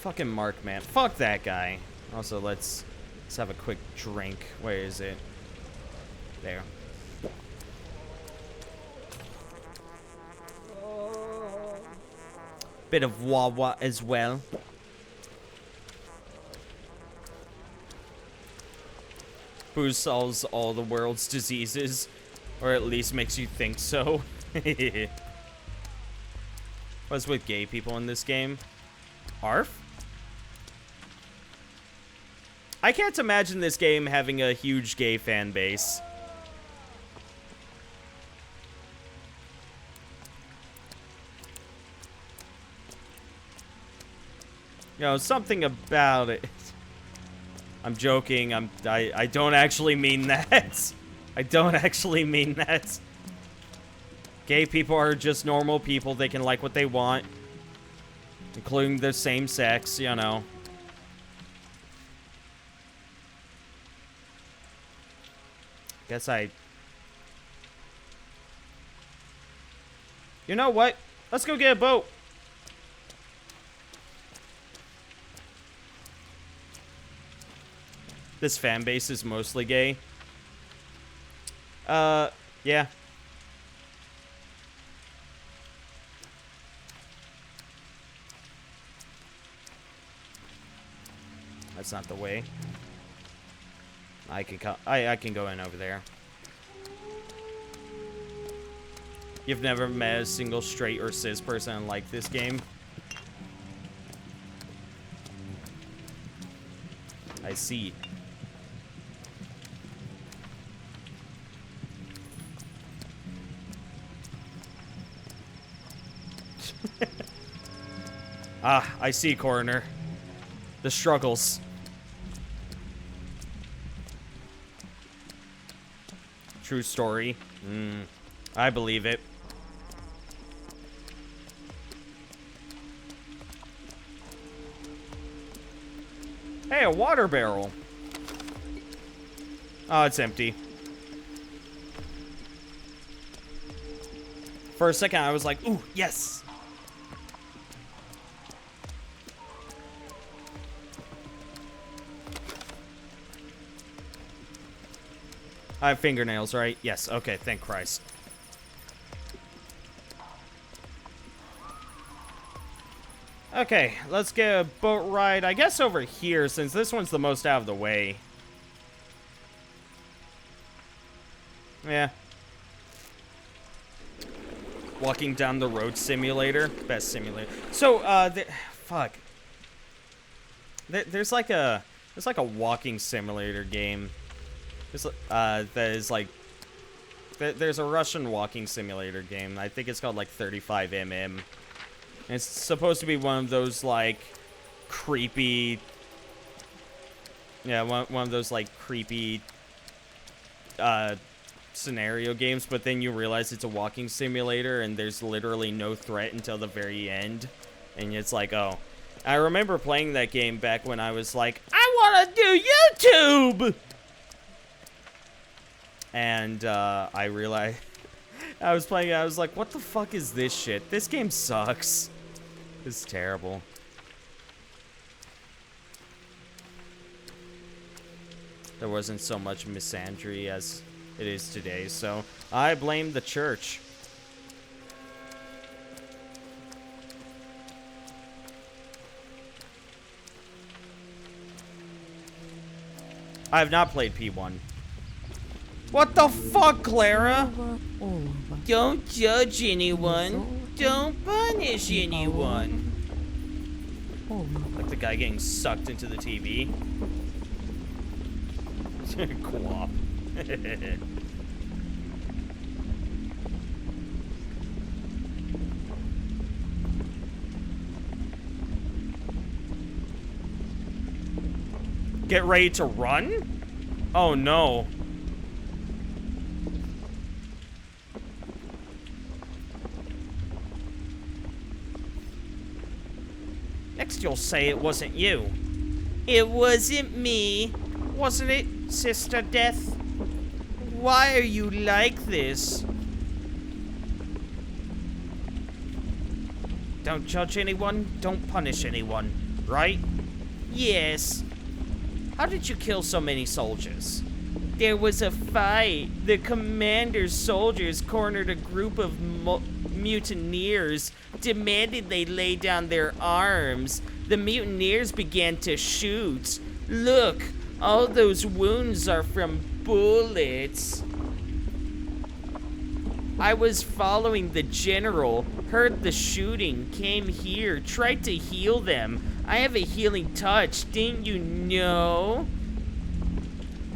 Fucking Mark, man. Fuck that guy. Also, let's have a quick drink. Where is it? There. Bit of Wawa as well. Booze solves all the world's diseases. Or at least makes you think so. What's with gay people in this game? Arf? I can't imagine this game having a huge gay fan base. You know, something about it. I'm joking. I don't actually mean that. I don't actually mean that. Gay people are just normal people. They can like what they want. Including the same sex, you know. You know what? Let's go get a boat. This fan base is mostly gay. Yeah. That's not the way. I can go in over there. You've never met a single straight or cis person like this game? I see. Ah, I see, Coroner. The struggles. True story. I believe it. Hey, a water barrel. Oh, it's empty. For a second, I was like, ooh, yes. I have fingernails, right? Yes, okay, thank Christ. Okay, let's get a boat ride, I guess over here, since this one's the most out of the way. Yeah. Walking down the road simulator. Best simulator. So, fuck. There's like a walking simulator game. That is like, there's a Russian walking simulator game. I think it's called like 35mm. It's supposed to be one of those like creepy, yeah, one of those like creepy scenario games, but then you realize it's a walking simulator and there's literally no threat until the very end. And it's like, oh. I remember playing that game back when I was like, I want to do YouTube! And I realized, I was playing it, I was like, what the fuck is this shit? This game sucks. It's terrible. There wasn't so much misandry as it is today, so I blame the church. I have not played P1. What the fuck, Clara? Don't judge anyone. Don't punish anyone. Like the guy getting sucked into the TV. Co-op. Get ready to run? Oh no. Next you'll say it wasn't you. It wasn't me. Wasn't it, Sister Death? Why are you like this? Don't judge anyone, don't punish anyone, right? Yes. How did you kill so many soldiers? There was a fight. The commander's soldiers cornered a group of mutineers, demanded they lay down their arms. The mutineers began to shoot. Look, all those wounds are from bullets. I was following the general, heard the shooting, came here, tried to heal them. I have a healing touch, didn't you know?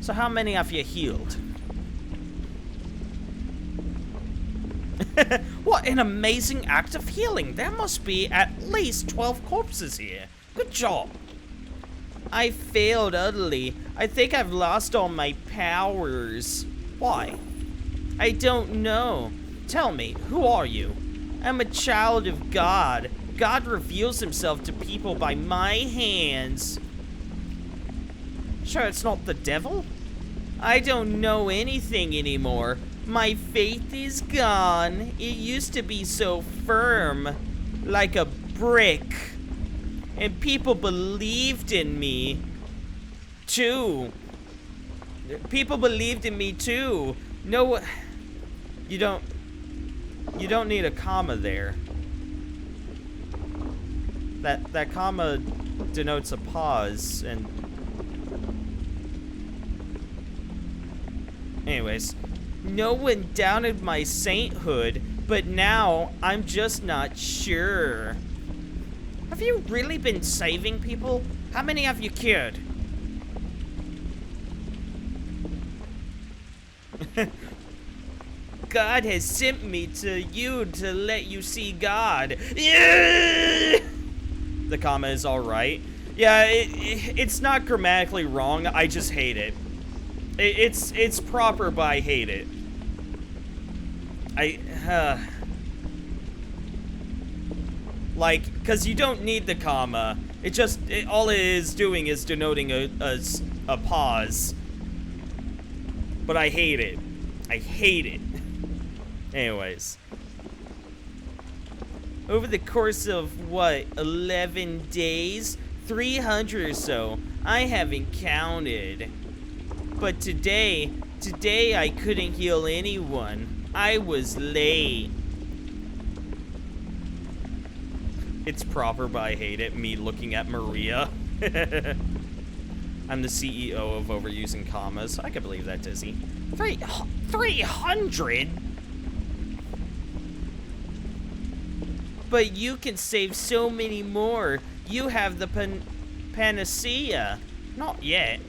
So how many have you healed? What an amazing act of healing. There must be at least 12 corpses here. Good job. I failed utterly. I think I've lost all my powers. Why? I don't know. Tell me, who are you? I'm a child of God. God reveals himself to people by my hands. Sure, it's not the devil? I don't know anything anymore. My faith is gone. It used to be so firm, like a brick. And people believed in me, too. People believed in me, too. No, you don't need a comma there. That comma denotes a pause, and... Anyways, no one doubted my sainthood, but now I'm just not sure. Have you really been saving people? How many have you cured? God has sent me to you to let you see God. The comma is alright. Yeah, it's not grammatically wrong, I just hate it. It's proper, but I hate it. Like, because you don't need the comma. All it is doing is denoting a pause. But I hate it. I hate it. Anyways. Over the course of, what, 11 days? 300 or so. I haven't counted. But today I couldn't heal anyone. I was late. It's proper, but I hate it. Me looking at Maria. I'm the CEO of overusing commas. I can believe that, Dizzy. 300? But you can save so many more. You have the panacea. Not yet.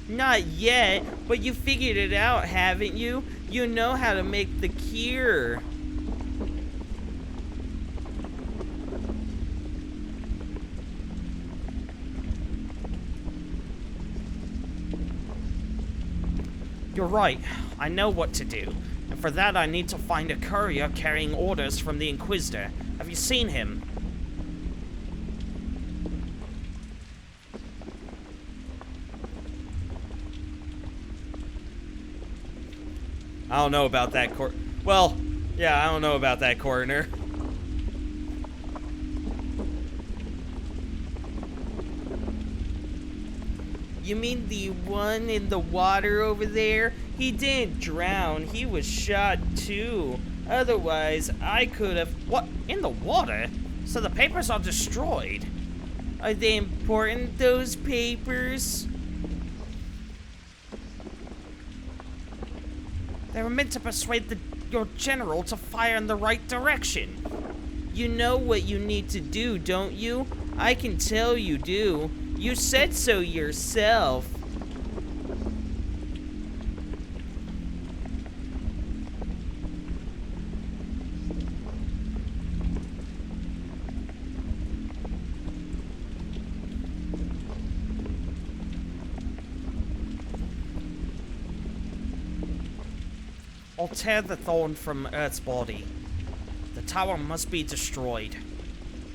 Not yet, but you figured it out, haven't you? You know how to make the cure. You're right. I know what to do. And for that, I need to find a courier carrying orders from the Inquisitor. Have you seen him? I don't know about that well, yeah, I don't know about that coroner. You mean the one in the water over there? He didn't drown. He was shot too. Otherwise, I could have... What? In the water? So the papers are destroyed. Are they important, those papers? They were meant to persuade your general to fire in the right direction. You know what you need to do, don't you? I can tell you do. You said so yourself. I'll tear the thorn from Earth's body. The tower must be destroyed.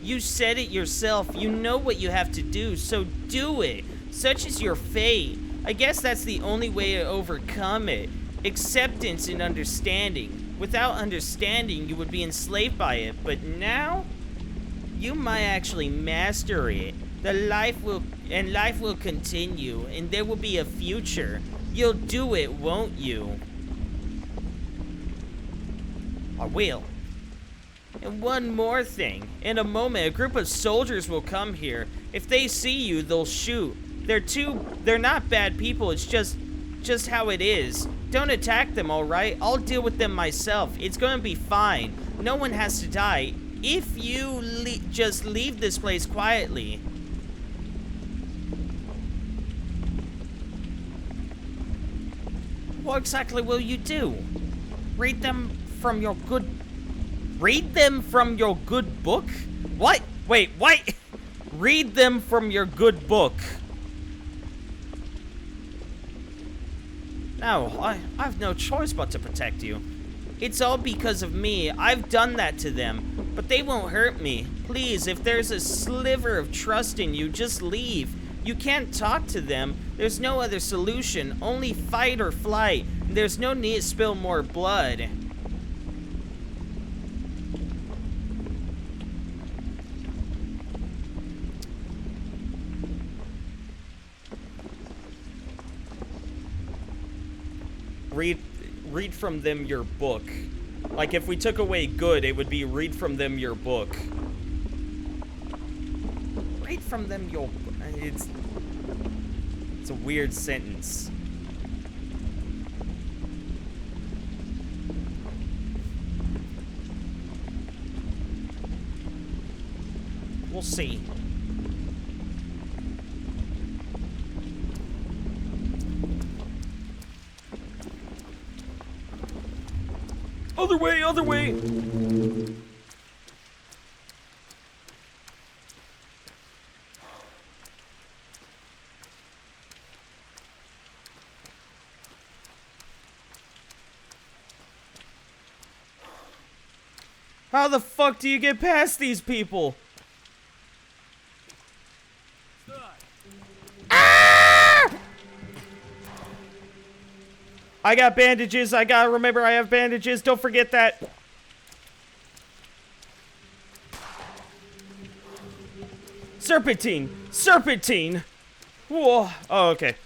You said it yourself. You know what you have to do, so do it. Such is your fate. I guess that's the only way to overcome it. Acceptance and understanding. Without understanding, you would be enslaved by it. But now, you might actually master it. Life will continue, and there will be a future. You'll do it, won't you? I will. And one more thing. In a moment, a group of soldiers will come here. If they see you, they'll shoot. They're not bad people. It's just just how it is. Don't attack them, alright? I'll deal with them myself. It's gonna be fine. No one has to die. If you just leave this place quietly. What exactly will you do? Read them from your good book? What? Wait, what? Read them from your good book. No, I have no choice but to protect you. It's all because of me. I've done that to them, but they won't hurt me. Please, if there's a sliver of trust in you, just leave. You can't talk to them. There's no other solution. Only fight or flight. There's no need to spill more blood. Read from them your book. Like, if we took away good, it would be read from them your book. Read from them your book. It's a weird sentence. We'll see. Other way, other way! How the fuck do you get past these people? Ah! I got bandages. I gotta remember I have bandages. Don't forget that. Serpentine! Serpentine! Whoa. Oh, okay.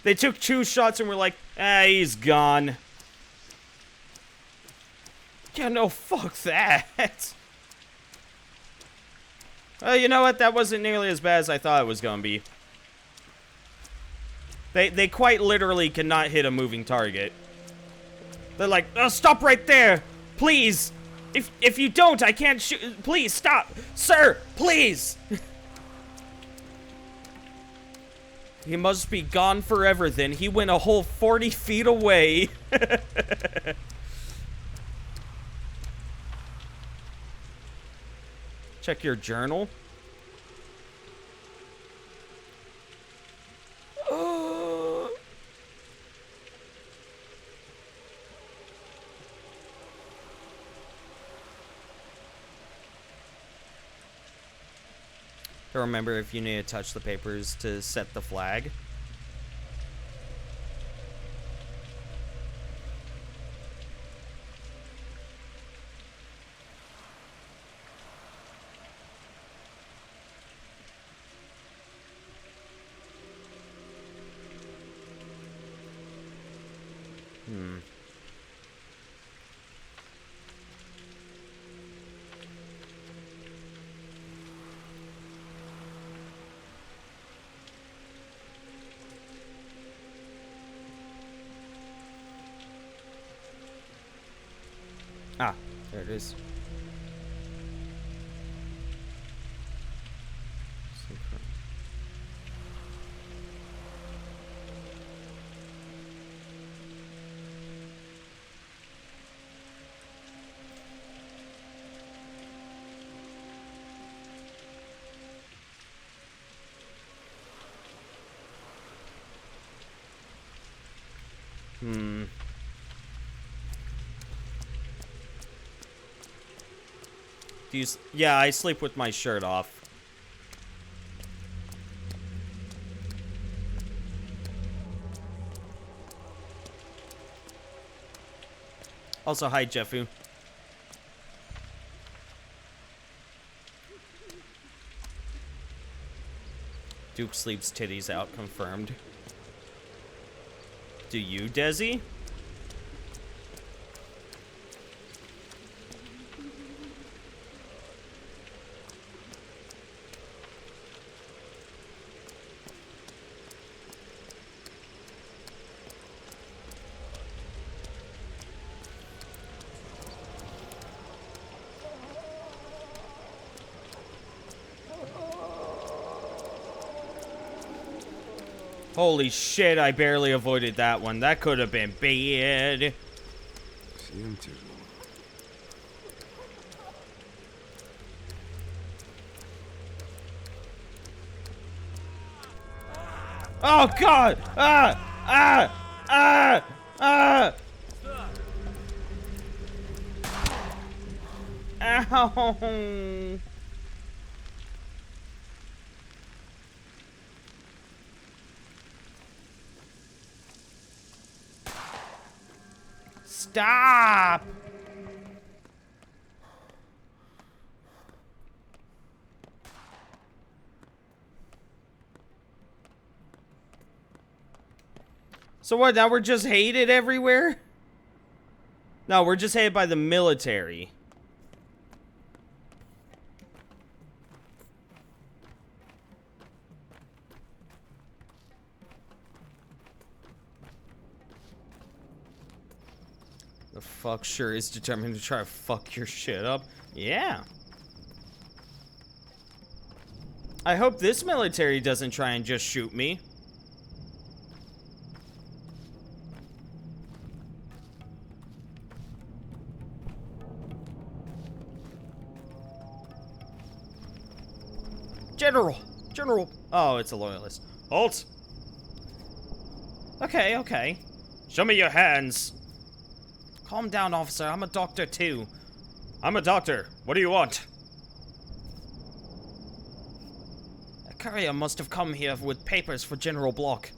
They took 2 shots and were like, ah, he's gone. Yeah, no, fuck that. Well, you know what? That wasn't nearly as bad as I thought it was gonna be. They quite literally cannot hit a moving target. They're like, oh, stop right there! Please! If you don't, I can't shoot. Please, stop! Sir, please! He must be gone forever then. He went a whole 40 feet away. Check your journal. To remember if you need to touch the papers to set the flag. Ah, there it is. Yeah, I sleep with my shirt off. Also, hi, Jeffu. Duke sleeps titties out, confirmed. Do you, Desi? Holy shit, I barely avoided that one. That could have been bad. Всем тяжело. Oh god! Ow! Stop! So what, now we're just hated everywhere? No, we're just hated by the military. The fuck sure is determined to try to fuck your shit up. Yeah. I hope this military doesn't try and just shoot me. General! General! Oh, it's a loyalist. Halt! Okay, okay. Show me your hands. Calm down, officer. I'm a doctor, too. I'm a doctor. What do you want? A courier must have come here with papers for General Block.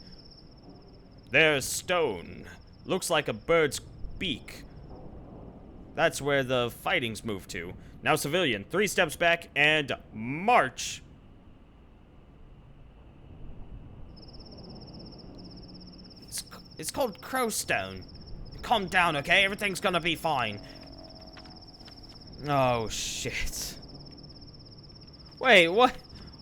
There's stone. Looks like a bird's beak. That's where the fighting's moved to. Now civilian, 3 steps back and march. It's called Crowstone. Calm down, okay? Everything's gonna be fine. Oh, shit. Wait, what?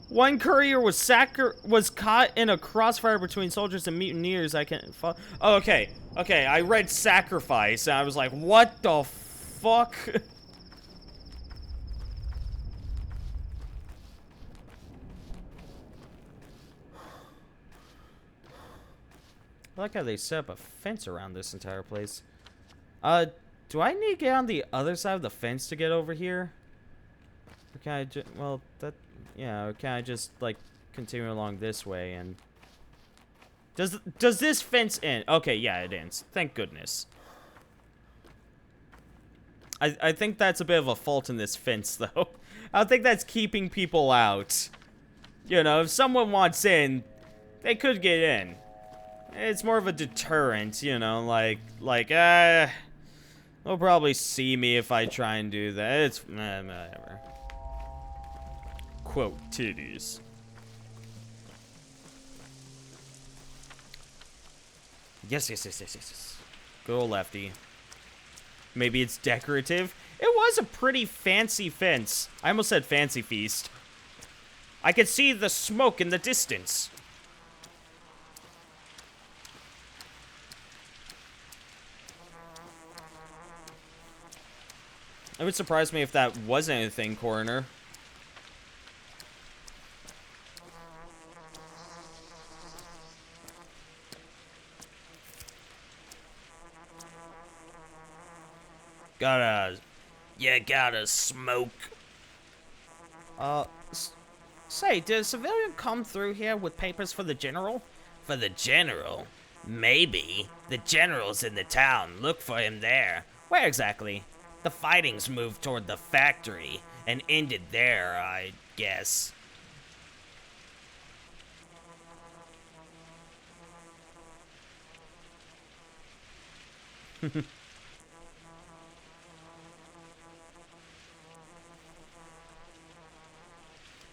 One courier was caught in a crossfire between soldiers and mutineers. I can't... Oh, okay. Okay, I read sacrifice, and I was like, what the fuck? I like how they set up a fence around this entire place. Do I need to get on the other side of the fence to get over here? Or can I just, well, that, yeah, or can I just, like, continue along this way and... Does this fence end? Okay, yeah, it ends. Thank goodness. I think that's a bit of a fault in this fence, though. I think that's keeping people out. You know, if someone wants in, they could get in. It's more of a deterrent, you know, like, they'll probably see me if I try and do that. It's, whatever. Quote, titties. Yes. Good old lefty. Maybe it's decorative. It was a pretty fancy fence. I almost said fancy feast. I could see the smoke in the distance. It would surprise me if that wasn't anything, Coroner. You gotta smoke. Say, did a civilian come through here with papers for the general? For the general? Maybe. The general's in the town. Look for him there. Where exactly? The fighting's moved toward the factory and ended there, I guess.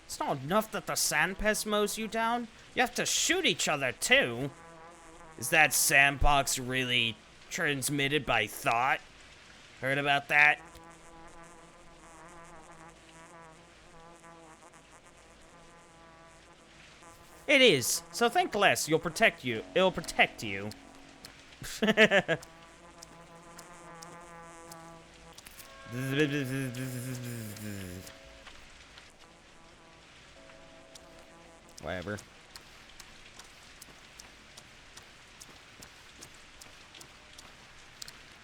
It's not enough that the sandpest mows you down. You have to shoot each other, too. Is that sandpox really transmitted by thought? Heard about that? It is. So think less. It'll protect you. Whatever.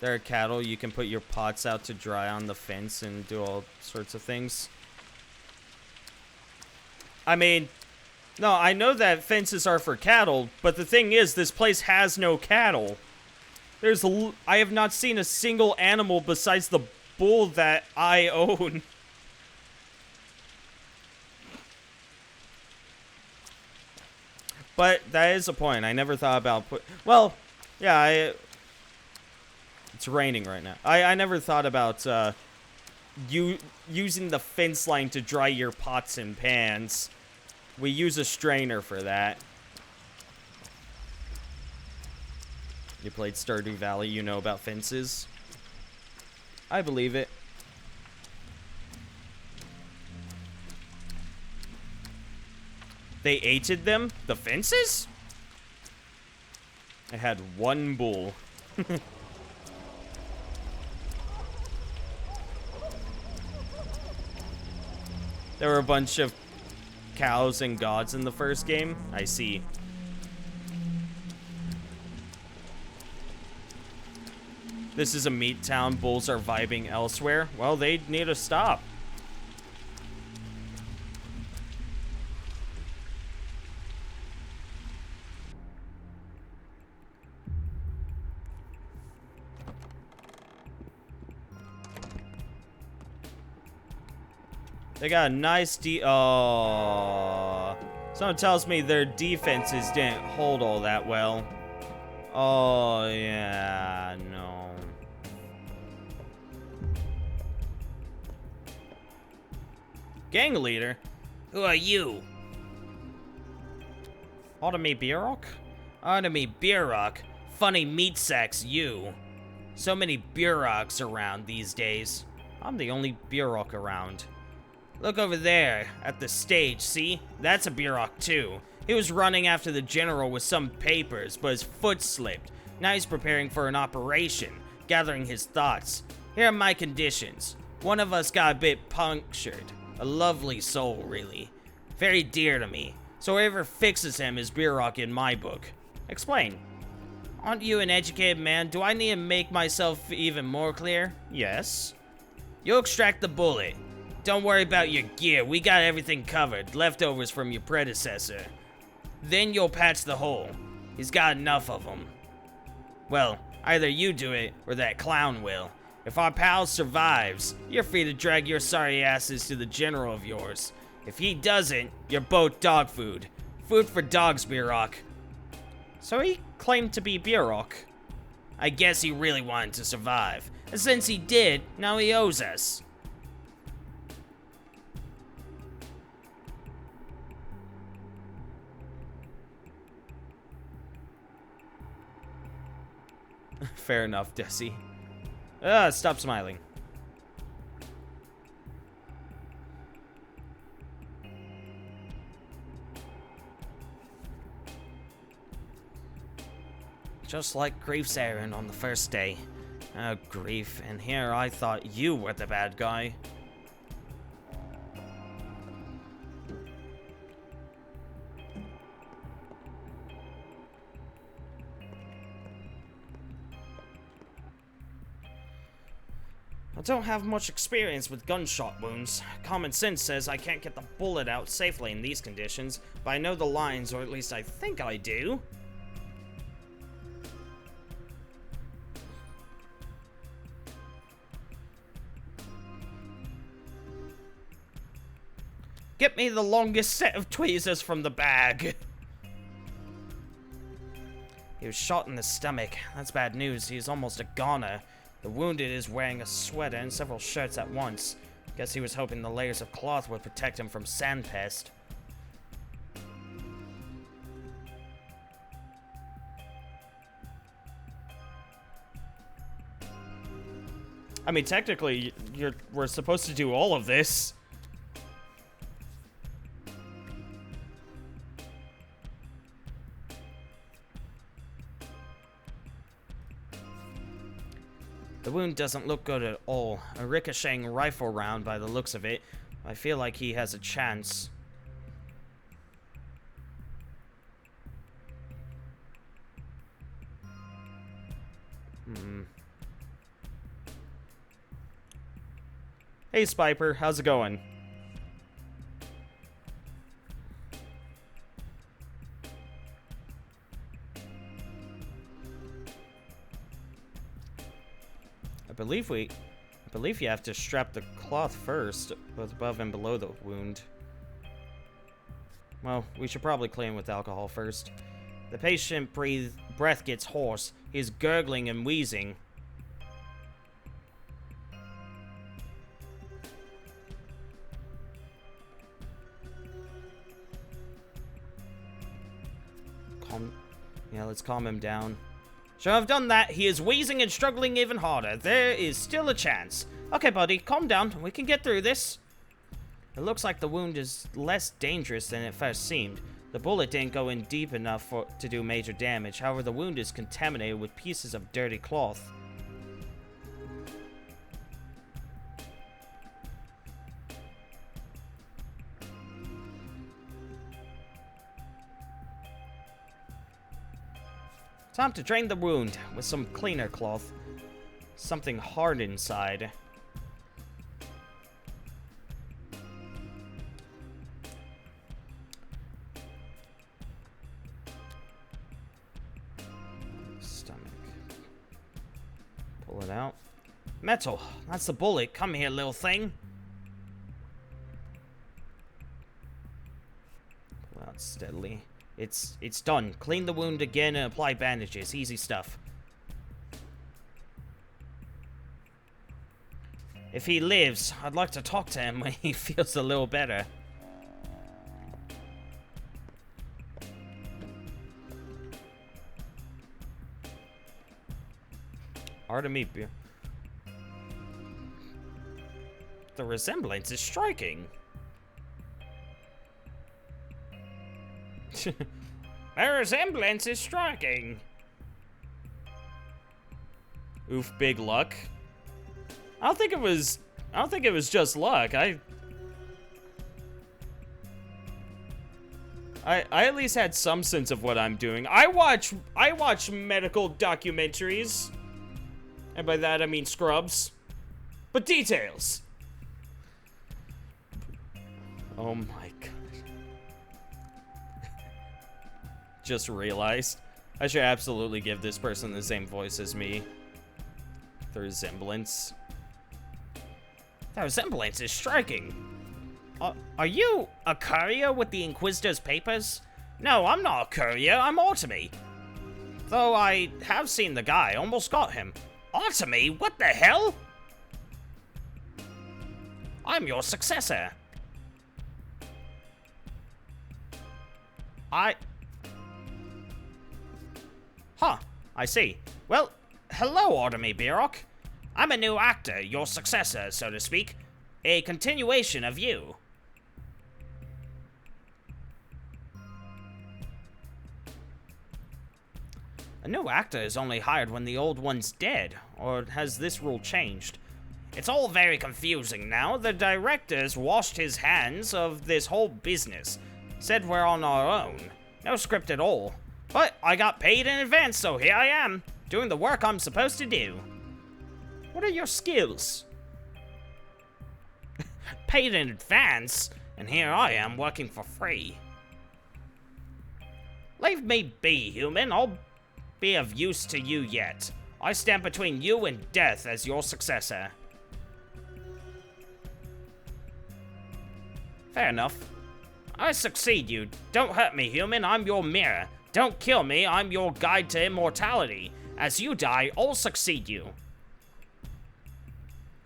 there are cattle, you can put your pots out to dry on the fence and do all sorts of things. I mean, no, I know that fences are for cattle, but the thing is, this place has no cattle. I have not seen a single animal besides the bull that I own. But that is a point. I never thought about well, yeah, it's raining right now. I never thought about using the fence line to dry your pots and pans. We use a strainer for that. You played Stardew Valley, you know about fences. I believe it. They aided them? The fences? I had one bull. There were a bunch of cows and gods in the first game. I see. This is a meat town. Bulls are vibing elsewhere. Well, they need to stop. They got a nice someone tells me their defenses didn't hold all that well. Oh, yeah, no. Gang leader? Who are you? Automi Bierok? Automi Bierok? Funny meat sacks, you. So many Bieroks around these days. I'm the only Bierok around. Look over there, at the stage, see? That's a Bierok too. He was running after the general with some papers, but his foot slipped. Now he's preparing for an operation, gathering his thoughts. Here are my conditions. One of us got a bit punctured. A lovely soul, really. Very dear to me. So whoever fixes him is Bierok in my book. Explain. Aren't you an educated man? Do I need to make myself even more clear? Yes. You'll extract the bullet. Don't worry about your gear, we got everything covered, leftovers from your predecessor. Then you'll patch the hole. He's got enough of them. Well, either you do it, or that clown will. If our pal survives, you're free to drag your sorry asses to the general of yours. If he doesn't, you're both dog food. Food for dogs, Bierok. So he claimed to be Bierok. I guess he really wanted to survive. And since he did, now he owes us. Fair enough, Desi. Stop smiling. Just like Grief's errand on the first day. Oh, Grief, and here I thought you were the bad guy. I don't have much experience with gunshot wounds. Common sense says I can't get the bullet out safely in these conditions, but I know the lines, or at least I think I do. Get me the longest set of tweezers from the bag. He was shot in the stomach. That's bad news. He's almost a goner. The wounded is wearing a sweater and several shirts at once. Guess he was hoping the layers of cloth would protect him from sandpest. I mean, technically, we're supposed to do all of this. The wound doesn't look good at all. A ricocheting rifle round by the looks of it. I feel like he has a chance. Hey, Spiper, how's it going? I believe you have to strap the cloth first, both above and below the wound. Well, we should probably clean with alcohol first. The patient breath gets hoarse. He's gurgling and wheezing. Let's calm him down. Sure, I've done that. He is wheezing and struggling even harder. There is still a chance. Okay, buddy, calm down. We can get through this. It looks like the wound is less dangerous than it first seemed. The bullet didn't go in deep enough to do major damage. However, the wound is contaminated with pieces of dirty cloth. Time to drain the wound with some cleaner cloth. Something hard inside. Stomach. Pull it out. Metal. That's the bullet. Come here, little thing. Pull out steadily. It's done. Clean the wound again and apply bandages. Easy stuff. If he lives, I'd like to talk to him when he feels a little better. Artemy beer. The resemblance is striking. The resemblance is striking. Oof, big luck. I don't think it was just luck. I at least had some sense of what I'm doing. I watch medical documentaries. And by that I mean Scrubs. But details. Oh my god. Just realized I should absolutely give this person the same voice as me. The resemblance. The resemblance is striking. Are you a courier with the Inquisitor's papers? No, I'm not a courier, I'm Artemy. Though I have seen the guy, almost got him. Artemy? What the hell? I'm your successor. Huh, I see. Well, hello, Artemy Bierok. I'm a new actor, your successor, so to speak. A continuation of you. A new actor is only hired when the old one's dead, or has this rule changed? It's all very confusing now. The director's washed his hands of this whole business. Said we're on our own. No script at all. But I got paid in advance, so here I am, doing the work I'm supposed to do. What are your skills? Paid in advance, and here I am working for free. Leave me be, human. I'll be of use to you yet. I stand between you and death as your successor. Fair enough. I succeed you. Don't hurt me, human. I'm your mirror. Don't kill me. I'm your guide to immortality. As you die, I'll succeed you.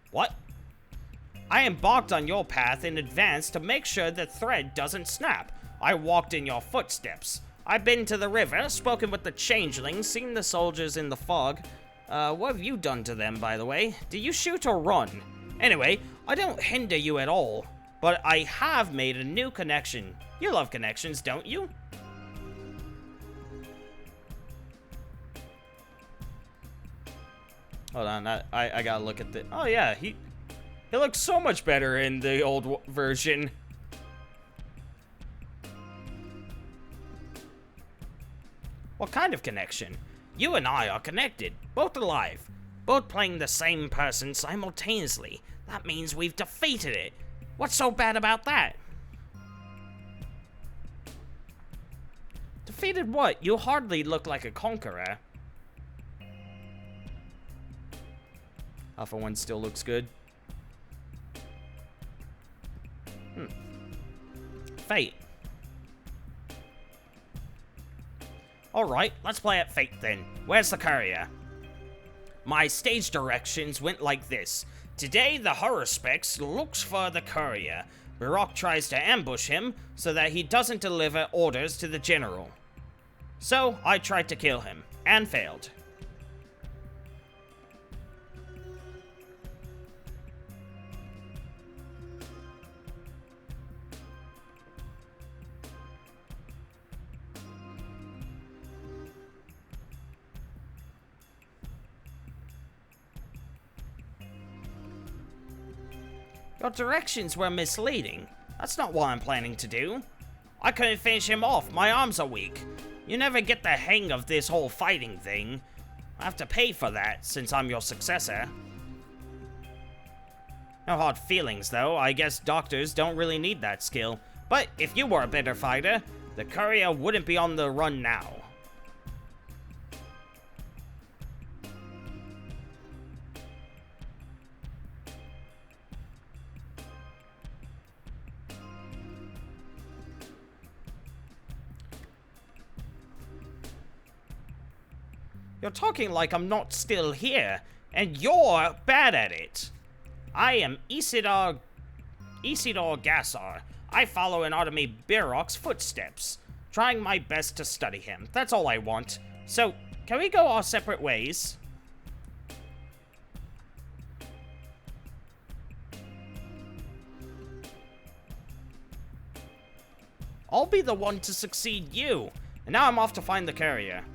What? I embarked on your path in advance to make sure the thread doesn't snap. I walked in your footsteps. I've been to the river, spoken with the changelings, seen the soldiers in the fog. What have you done to them, by the way? Do you shoot or run? Anyway, I don't hinder you at all, but I have made a new connection. You love connections, don't you? Hold on, I gotta look at the... Oh yeah, he looks so much better in the old version. What kind of connection? You and I are connected, both alive, both playing the same person simultaneously. That means we've defeated it. What's so bad about that? Defeated what? You hardly look like a conqueror. Alpha 1 still looks good. Fate. Alright, let's play at Fate then. Where's the courier? My stage directions went like this. Today, the Horror-Specs looks for the courier. Baroque tries to ambush him so that he doesn't deliver orders to the general. So, I tried to kill him, and failed. Your directions were misleading. That's not what I'm planning to do. I couldn't finish him off. My arms are weak. You never get the hang of this whole fighting thing. I have to pay for that, since I'm your successor. No hard feelings, though. I guess doctors don't really need that skill. But if you were a better fighter, the courier wouldn't be on the run now. You're talking like I'm not still here, and you're bad at it. I am Isidore Gassar. I follow in Artemy Baroque's footsteps, trying my best to study him. That's all I want. So, can we go our separate ways? I'll be the one to succeed you, and now I'm off to find the courier.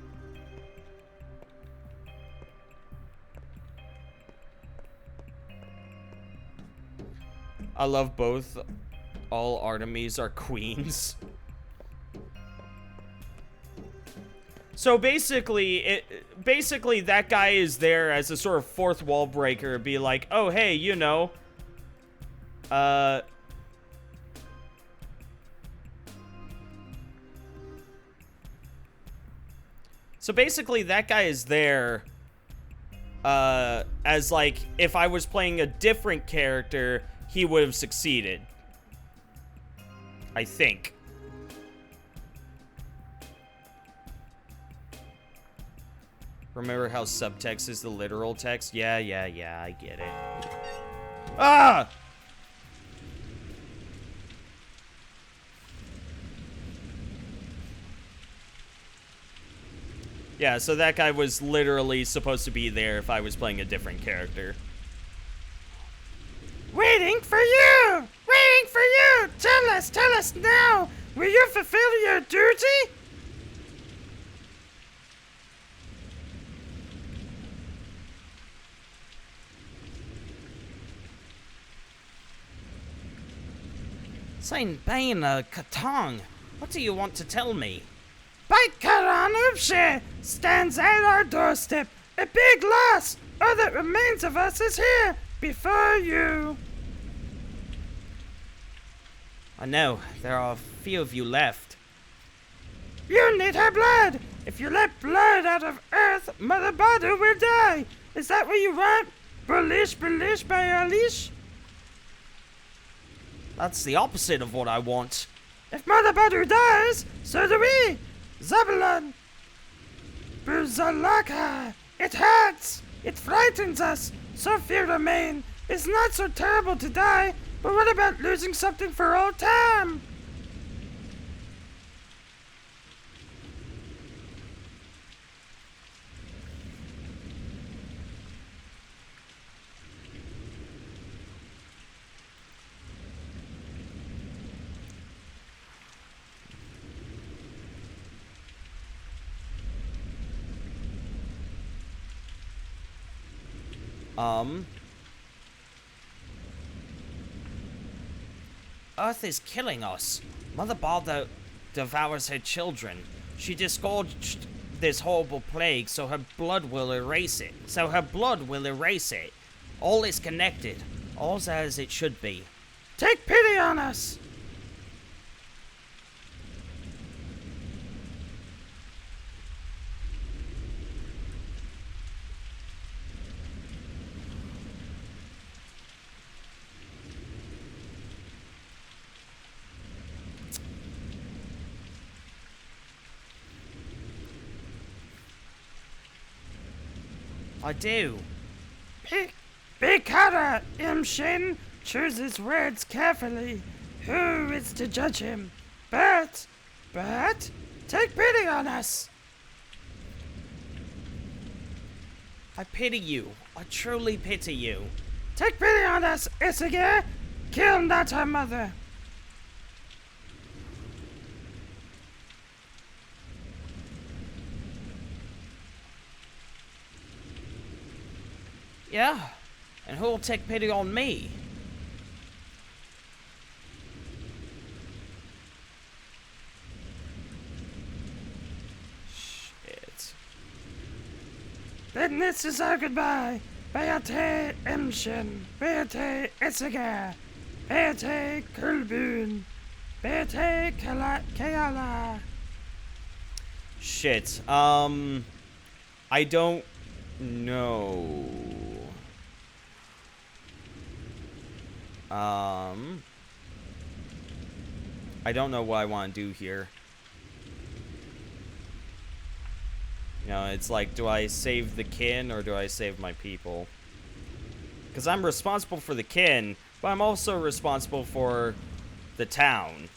I love both. All Artemis are queens. So basically, that guy is there as a sort of fourth wall breaker, be like, oh hey, you know, so basically that guy is there as like, if I was playing a different character, he would have succeeded. I think. Remember how subtext is the literal text? Yeah, I get it. Ah! Yeah, so that guy was literally supposed to be there if I was playing a different character. Waiting for you! Waiting for you! Tell us now! Will you fulfill your duty? Saint Baina Katong, what do you want to tell me? Bite Karan Upshe stands at our doorstep. A big loss! All that remains of us is here, before you. I know, there are a few of you left. You need her blood! If you let blood out of Earth, Mother Badu will die! Is that what you want? Balish Bayalish? That's the opposite of what I want. If Mother Badu dies, so do we! Zabalan! Buzalaka! It hurts! It frightens us! So few remain. It's not so terrible to die, but what about losing something for all time? Earth is killing us. Mother Badu devours her children. She disgorged this horrible plague so her blood will erase it. All is connected. All's as it should be. Take pity on us! I do. Be careful, Imshin. Choose his words carefully. Who is to judge him? Bert, take pity on us. I pity you. I truly pity you. Take pity on us, Issachar. Kill not our mother. Yeah. And who'll take pity on me? Shit. Then this is our goodbye. Beate Imshin. Beate Issachar. Beate Kulbun. Beate Keala. Shit. I don't know. I don't know what I want to do here. You know, it's like, do I save the kin or do I save my people? Because I'm responsible for the kin, but I'm also responsible for the town.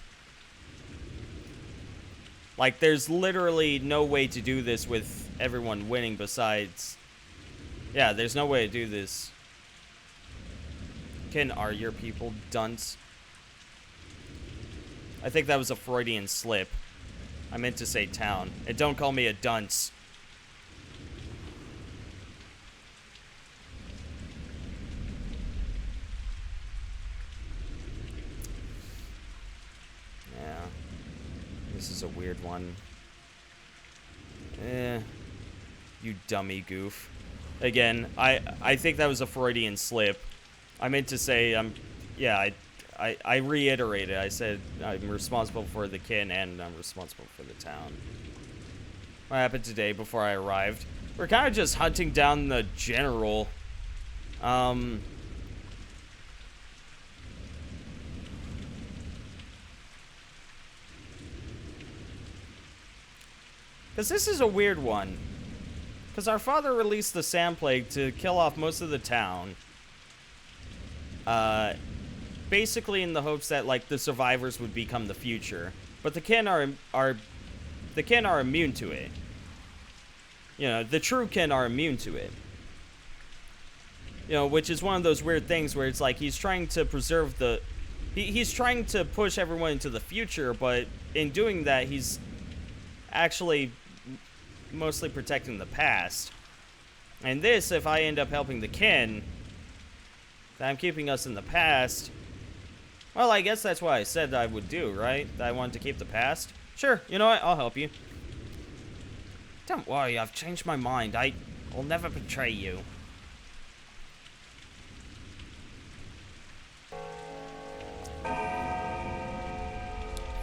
Like, there's literally no way to do this with everyone winning besides... Yeah, there's no way to do this. Kin are your people, dunce. I think that was a Freudian slip. I meant to say town. And don't call me a dunce. Yeah. This is a weird one. You dummy goof. Again, I think that was a Freudian slip. I meant to say, yeah, I reiterated. I said I'm responsible for the kin and I'm responsible for the town. What happened today before I arrived? We're kind of just hunting down the general. Because this is a weird one. Because our father released the Sand Plague to kill off most of the town. Basically in the hopes that, like, the survivors would become the future. But the kin are immune to it. You know, the true kin are immune to it. You know, which is one of those weird things where it's like he's trying to preserve the... He's trying to push everyone into the future, but in doing that, he's actually mostly protecting the past. And this, if I end up helping the kin, that I'm keeping us in the past... Well, I guess that's what I said I would do, right? That I wanted to keep the past? Sure, you know what? I'll help you. Don't worry, I've changed my mind. I'll never betray you.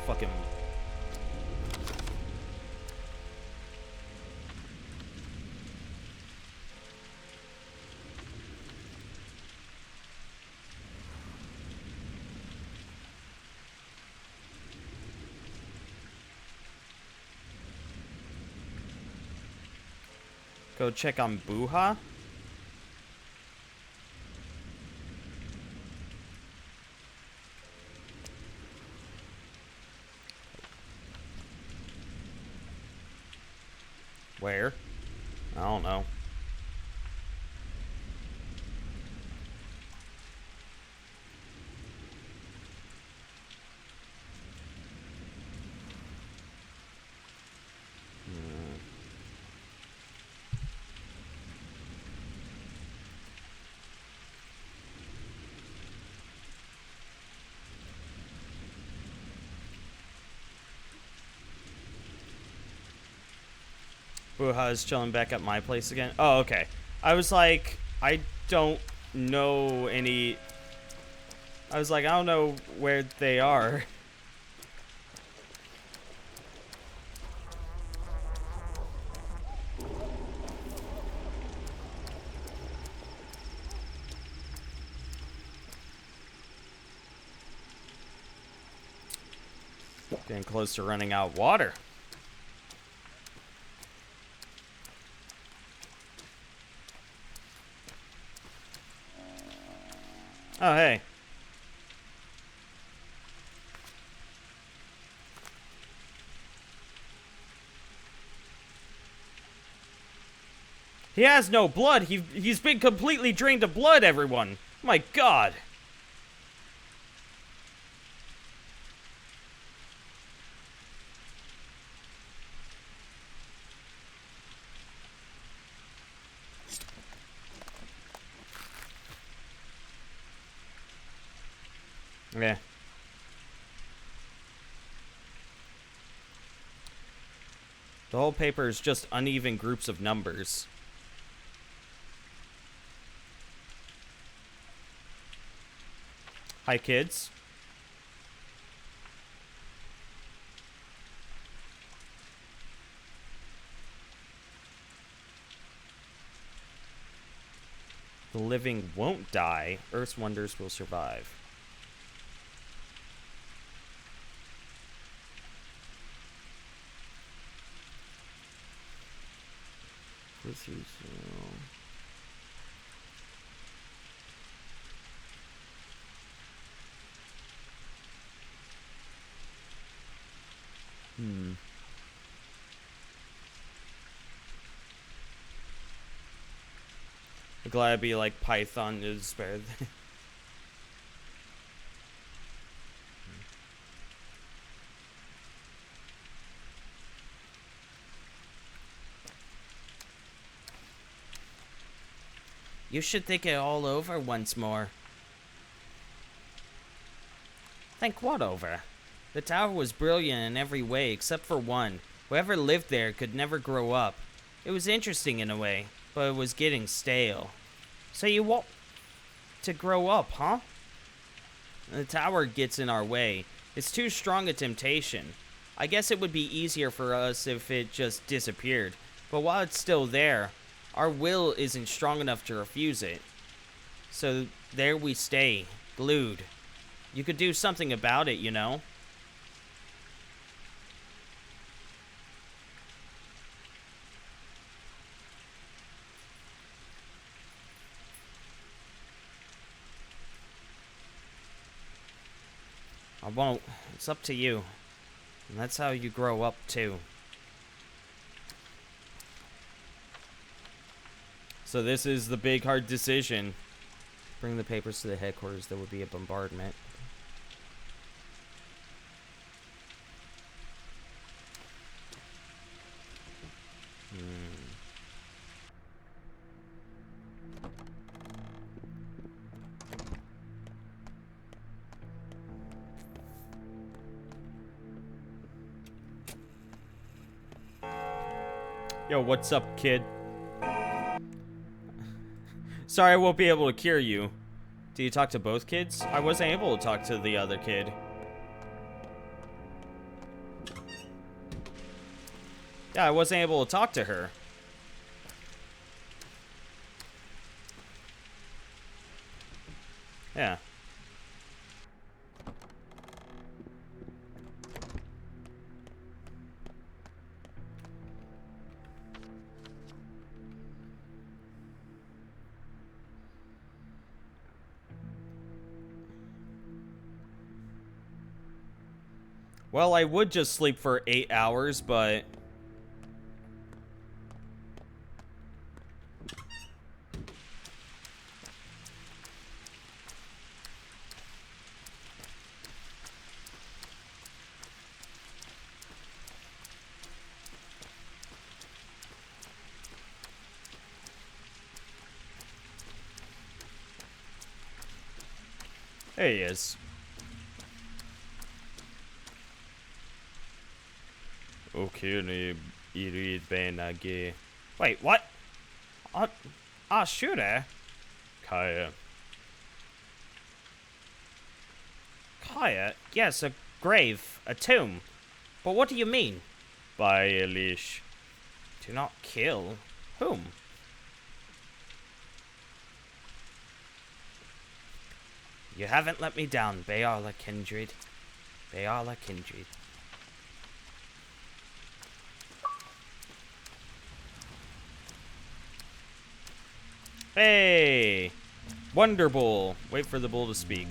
Fucking... Go check on Buha. Where? I don't know. Buha is chilling back at my place again. Oh, okay. I was like, I don't know any... I was like, I don't know where they are. Getting close to running out of water. Oh, hey. He has no blood. He's been completely drained of blood, everyone. My God. Yeah. The whole paper is just uneven groups of numbers. Hi, kids. The living won't die. Earth's wonders will survive. This is... I'm glad I'd be like Python is better than... You should think it all over once more. Think what over? The tower was brilliant in every way except for one. Whoever lived there could never grow up. It was interesting in a way, but it was getting stale. So you want to grow up, huh? The tower gets in our way. It's too strong a temptation. I guess it would be easier for us if it just disappeared. But while it's still there, our will isn't strong enough to refuse it. So there we stay, glued. You could do something about it, you know? I won't. It's up to you. And that's how you grow up, too. So this is the big hard decision. Bring the papers to the headquarters. There would be a bombardment. Yo, what's up, kid? Sorry, I won't be able to cure you. Do you talk to both kids? I wasn't able to talk to the other kid. Yeah, I wasn't able to talk to her. Yeah. Well, I would just sleep for 8 hours, but... There he is. Okay, wait, what? Shooter? Kaya. pyre? Yes, a grave, a tomb. But what do you mean? Baelish. Do not kill. Whom? You haven't let me down, Bayala Kindred. Bayala Kindred. Hey! Wonder Bull. Wait for the bull to speak.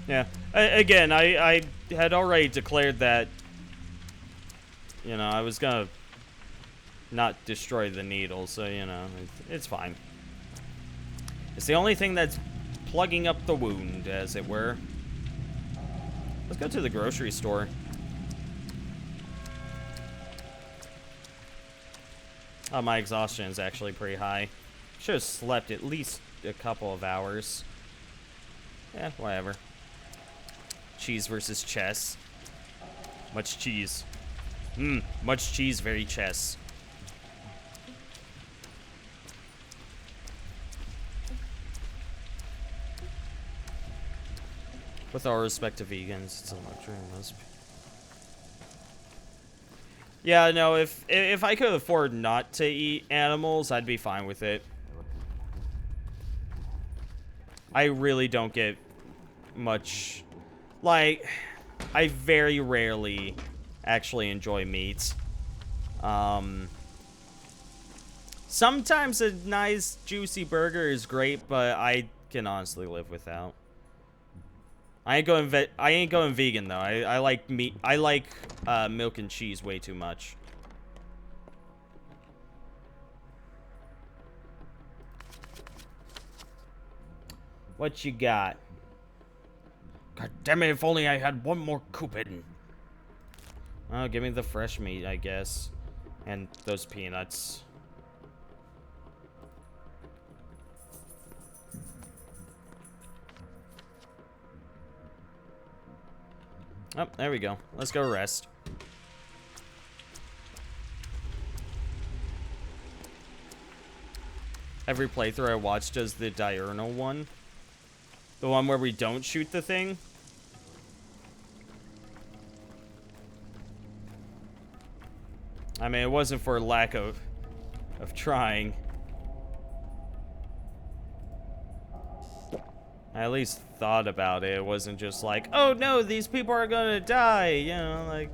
Yeah. Again, I had already declared that, you know, I was gonna not destroy the needle, so, you know, it's fine. It's the only thing that's plugging up the wound, as it were. Let's go to the grocery store. Oh, my exhaustion is actually pretty high. Should have slept at least a couple of hours. Yeah, whatever. Cheese versus chess. Much cheese. Much cheese, very chess. With all respect to vegans, it's a luxury most. Yeah, no, if I could afford not to eat animals, I'd be fine with it. I really don't get much, like, I very rarely actually enjoy meat. Sometimes a nice juicy burger is great, but I can honestly live without. I ain't going vegan though. I like meat. I like milk and cheese way too much. What you got? God damn it, if only I had one more coupon. Oh, give me the fresh meat, I guess. And those peanuts. Oh, there we go. Let's go rest. Every playthrough I watch does the diurnal one. The one where we don't shoot the thing. I mean, it wasn't for lack of trying. I at least thought about it. It wasn't just like, oh no, these people are gonna die, you know, like.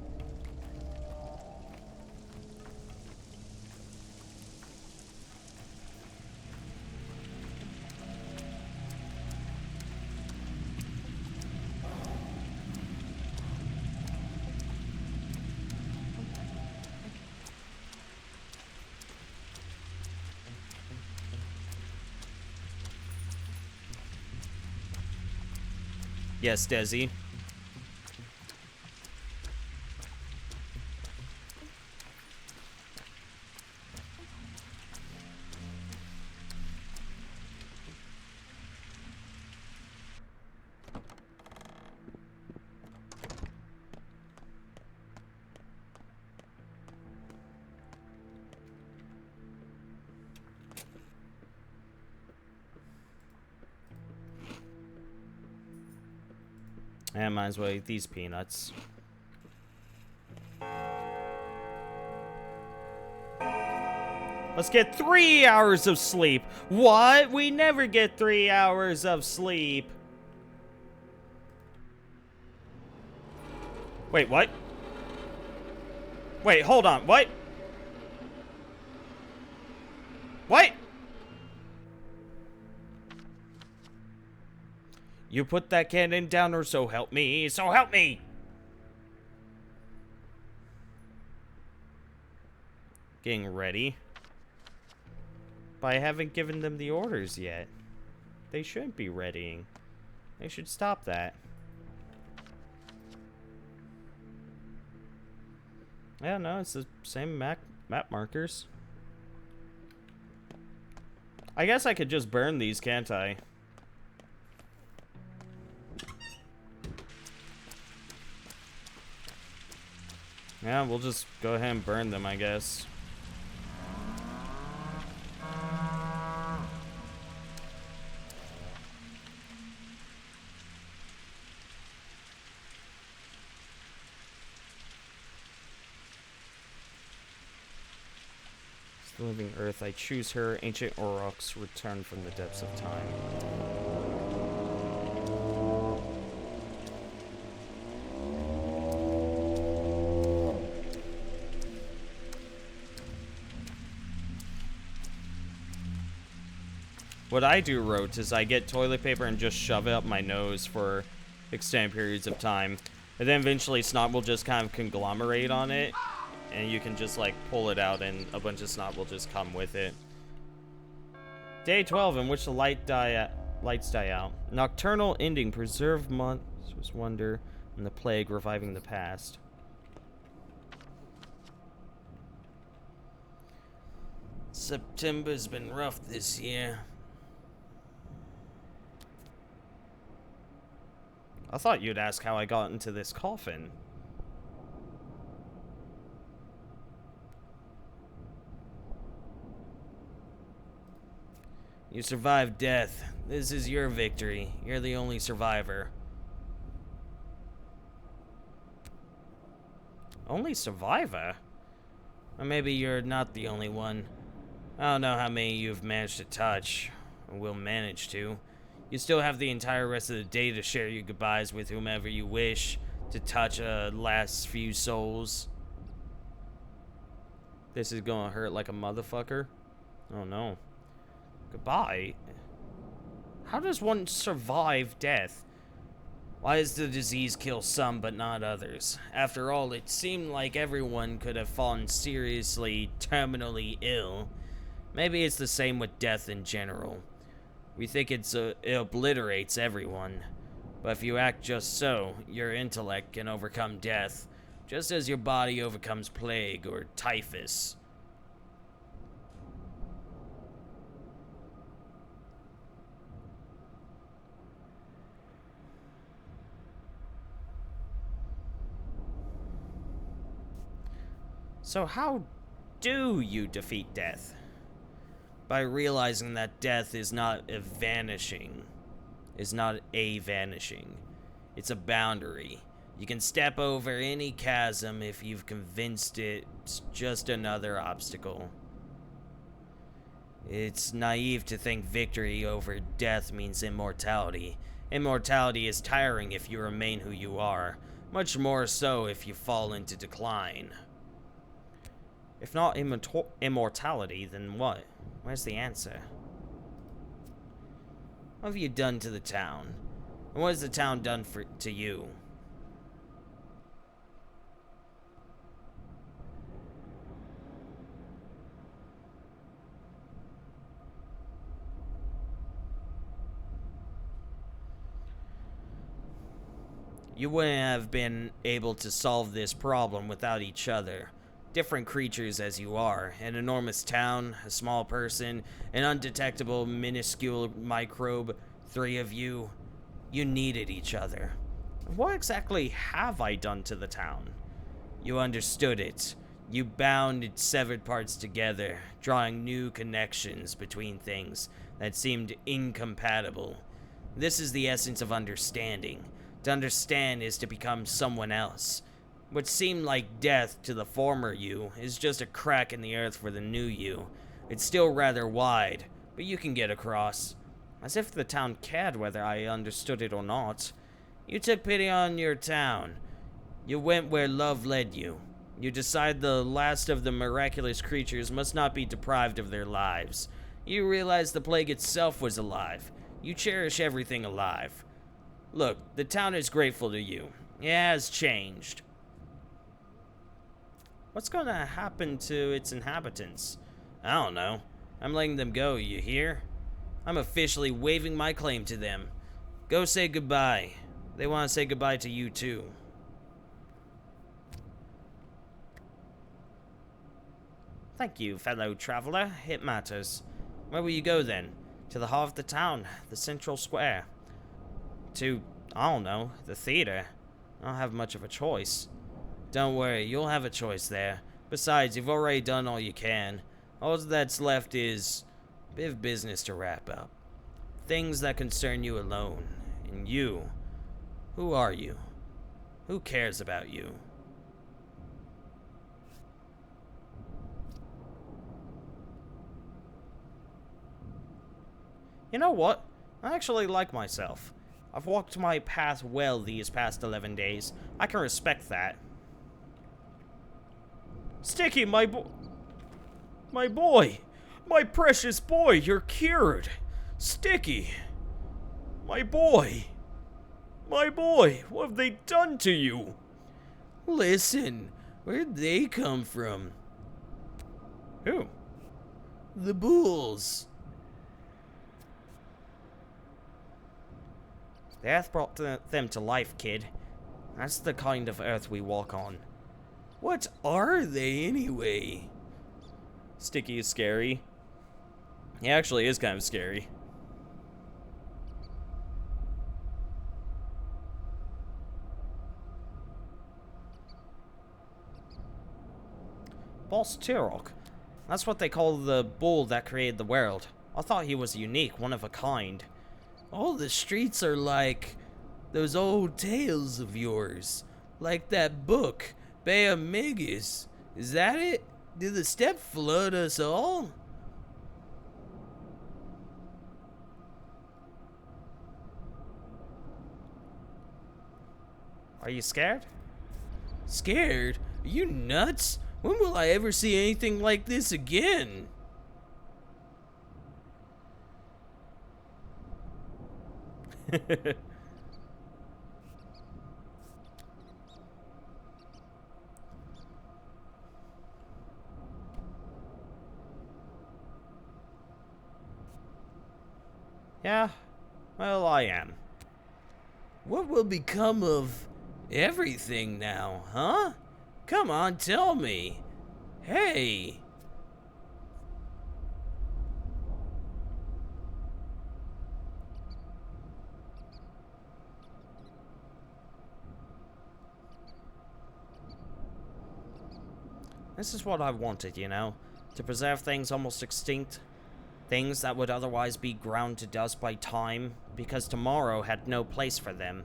Yes, Desi. I might as well eat these peanuts. Let's get 3 hours of sleep. What? We never get 3 hours of sleep. Wait, what? Wait, hold on. What? What? You put that cannon down, or so help me. So help me! Getting ready. But I haven't given them the orders yet. They shouldn't be readying. They should stop that. Yeah, no, it's the same map markers. I guess I could just burn these, can't I? Yeah, we'll just go ahead and burn them, I guess. The living earth, I choose her. Ancient Aurochs return from the depths of time. What I do, Rote, is I get toilet paper and just shove it up my nose for extended periods of time. And then eventually snot will just kind of conglomerate on it. And you can just, like, pull it out and a bunch of snot will just come with it. Day 12, in which the lights die out. Nocturnal ending. Preserve month's wonder and the plague reviving the past. September's been rough this year. I thought you'd ask how I got into this coffin. You survived death. This is your victory. You're the only survivor. Only survivor? Or maybe you're not the only one. I don't know how many you've managed to touch, or will manage to. You still have the entire rest of the day to share your goodbyes with whomever you wish, to touch last few souls. This is gonna hurt like a motherfucker. Oh no. Goodbye? How does one survive death? Why does the disease kill some but not others? After all, it seemed like everyone could have fallen seriously, terminally ill. Maybe it's the same with death in general. We think it obliterates everyone. But if you act just so, your intellect can overcome death, just as your body overcomes plague or typhus. So how do you defeat death? By realizing that death is not a vanishing. It's a boundary. You can step over any chasm if you've convinced it's just another obstacle. It's naive to think victory over death means immortality. Immortality is tiring if you remain who you are, much more so if you fall into decline. If not immortality, then what? Where's the answer? What have you done to the town? And what has the town done to you? You wouldn't have been able to solve this problem without each other. Different creatures as you are, an enormous town, a small person, an undetectable, minuscule microbe, three of you. You needed each other. What exactly have I done to the town? You understood it. You bound its severed parts together, drawing new connections between things that seemed incompatible. This is the essence of understanding. To understand is to become someone else. What seemed like death to the former you is just a crack in the earth for the new you. It's still rather wide, but you can get across. As if the town cared whether I understood it or not. You took pity on your town. You went where love led you. You decided the last of the miraculous creatures must not be deprived of their lives. You realized the plague itself was alive. You cherish everything alive. Look, the town is grateful to you. It has changed. What's gonna happen to its inhabitants? I don't know. I'm letting them go, you hear? I'm officially waiving my claim to them. Go say goodbye. They want to say goodbye to you too. Thank you, fellow traveler. It matters. Where will you go then? To the heart of the town, the central square. To, I don't know, the theater. I don't have much of a choice. Don't worry, you'll have a choice there. Besides, you've already done all you can. All that's left is a bit of business to wrap up. Things that concern you alone. And you. Who are you? Who cares about you? You know what? I actually like myself. I've walked my path well these past 11 days. I can respect that. Sticky, my boy! My precious boy, you're cured! Sticky! My boy! My boy, what have they done to you? Listen, where'd they come from? Who? The Bulls. The Earth brought them to life, kid. That's the kind of Earth we walk on. What are they, anyway? Sticky is scary. He actually is kind of scary. Boss Turok. That's what they call the bull that created the world. I thought he was unique, one of a kind. All the streets are like those old tales of yours. Like that book, Bea Migas. Is that it? Did the steppe flood us all? Are you scared? Scared? Are you nuts? When will I ever see anything like this again? Yeah, well, I am. What will become of everything now, huh? Come on, tell me. Hey. This is what I wanted, you know? To preserve things almost extinct. Things that would otherwise be ground to dust by time, because tomorrow had no place for them.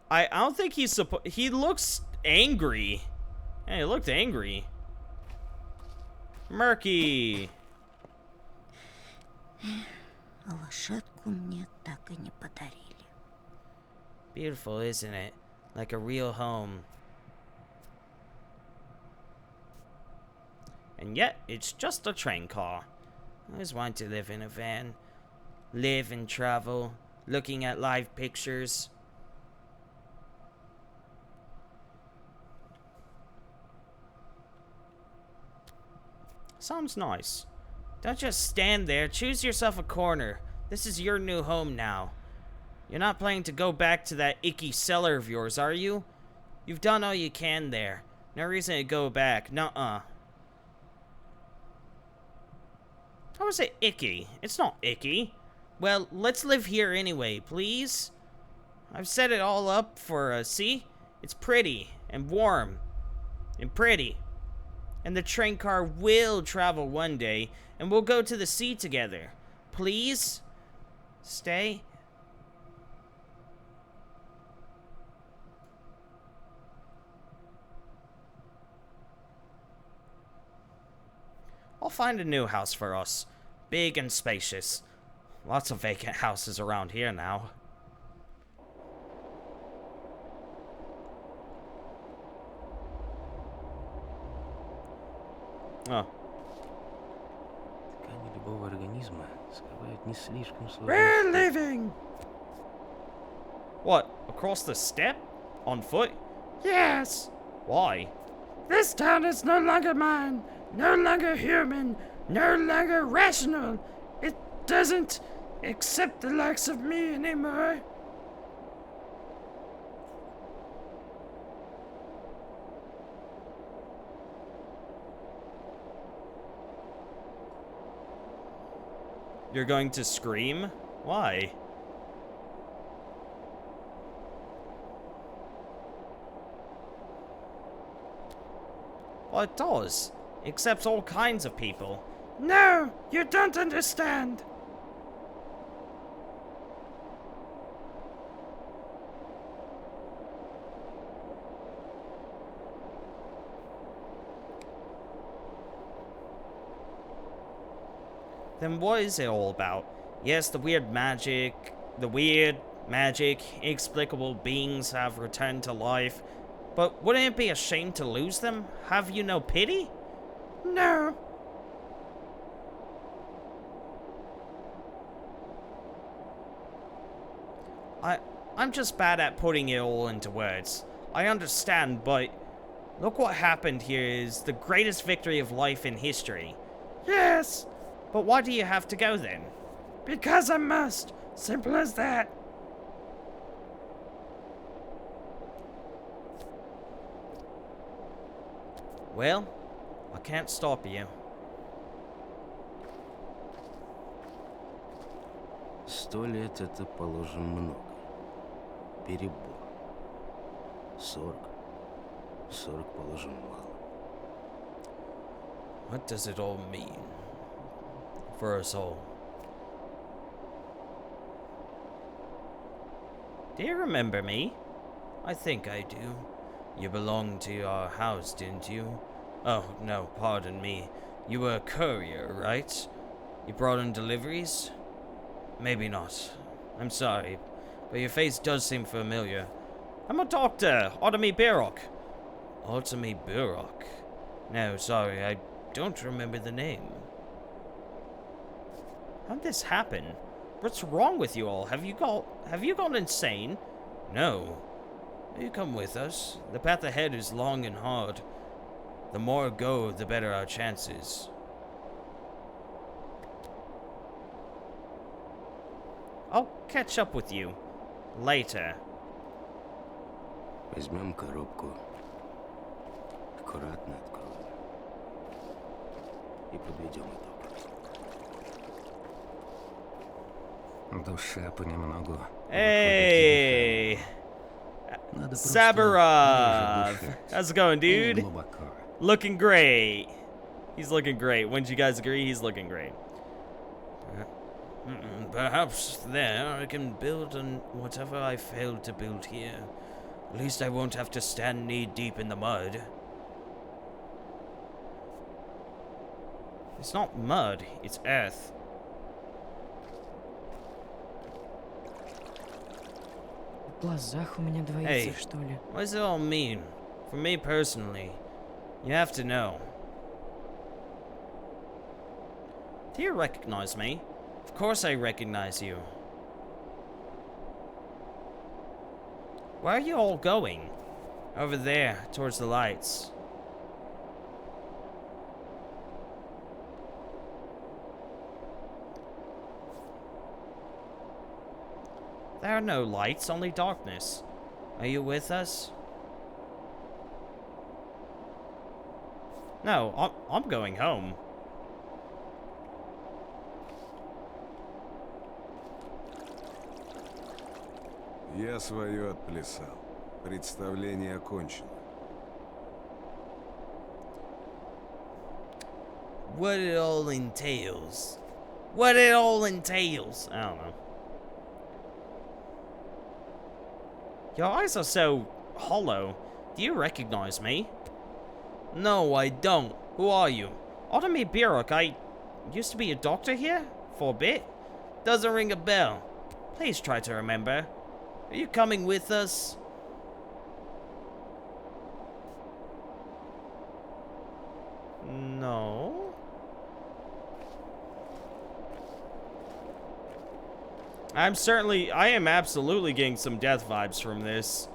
I don't think he's he looks angry. Yeah, he looked angry. Murky. Лошадку мне так и не подарили. Beautiful, isn't it? Like a real home. And yet, it's just a train car. I always wanted to live in a van. Live and travel, looking at live pictures. Sounds nice. Don't just stand there. Choose yourself a corner. This is your new home now. You're not planning to go back to that icky cellar of yours, are you? You've done all you can there. No reason to go back. Nuh-uh. How is it icky? It's not icky. Well, let's live here anyway, please. I've set it all up for see? It's pretty and warm and pretty. And the train car will travel one day, and we'll go to the sea together. Please? Stay? I'll find a new house for us. Big and spacious. Lots of vacant houses around here now. Oh. Ткани любого организма скрывают не слишком сложные... We're leaving! What? Across the steppe? On foot? Yes. Why? This town is no longer mine, no longer human, no longer rational. It doesn't accept the likes of me anymore. You're going to scream? Why? Well, it does. It accepts all kinds of people. No, you don't understand. Then what is it all about? Yes, the weird magic, inexplicable beings have returned to life. But wouldn't it be a shame to lose them? Have you no pity? No. I'm just bad at putting it all into words. I understand, but look what happened here is the greatest victory of life in history. Yes. But why do you have to go then? Because I must. Simple as that. Well, I can't stop you. 100 лет это, положим, много. Перебор. 40. 40, положим, мало. What does it all mean? For us all. Do you remember me? I think I do. You belonged to our house, didn't you? Oh, no, pardon me. You were a courier, right? You brought in deliveries? Maybe not. I'm sorry, but your face does seem familiar. I'm a doctor, Ottomy Birok. Ottomy Birok? No, sorry, I don't remember the name. How'd this happen? What's wrong with you all? Have you gone insane? No. You come with us. The path ahead is long and hard. The more go, the better our chances. I'll catch up with you later. Возьмем коробку. Аккуратно откроем. И подведем итог. Душа понемногу. Hey! Saburov! How's it going, dude? Looking great. He's looking great. Wouldn't you guys agree? He's looking great. Perhaps there I can build on whatever I failed to build here. At least I won't have to stand knee-deep in the mud. It's not mud, it's earth. В глазах у меня двоится, Hey, что ли? what does it all mean? For me personally, you have to know. Do you recognize me? Of course I recognize you. Where are you all going? Over there, towards the lights. There are no lights, only darkness. Are you with us? No, I'm going home. Я свое отплясал. Представление окончено. What it all entails. What it all entails. I don't know. Your eyes are so hollow. Do you recognize me? No, I don't. Who are you? Ottomy Birok, I used to be a doctor here for a bit. Doesn't ring a bell. Please try to remember. Are you coming with us? No. I am absolutely getting some death vibes from this.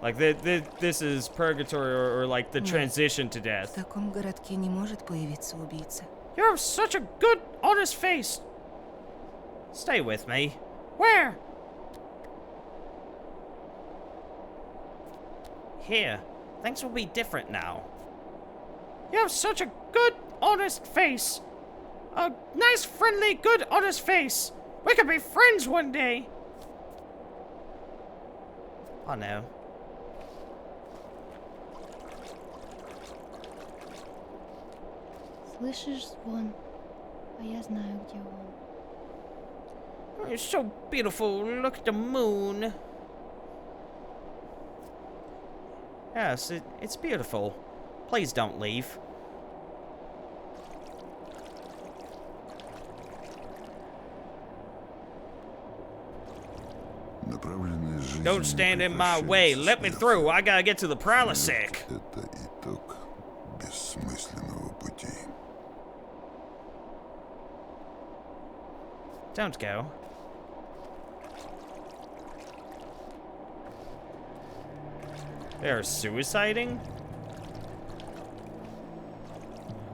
Like, this is purgatory or like the transition to В death. таком городке не может появиться убийца. You have such a good, honest face. Stay with me. Where? Here. Things will be different now. You have such a good, honest face. A nice, friendly, good, honest face. We could be friends one day. Oh no. Слышишь звон? А я знаю, где он. Oh, it's so beautiful. Look at the moon. Yes, it's beautiful. Please don't leave. Направленность жизни Don't stand in my way. Let me through. I gotta get to the Pralisec. Это итог бессмысленного пути. Don't go. They're suiciding?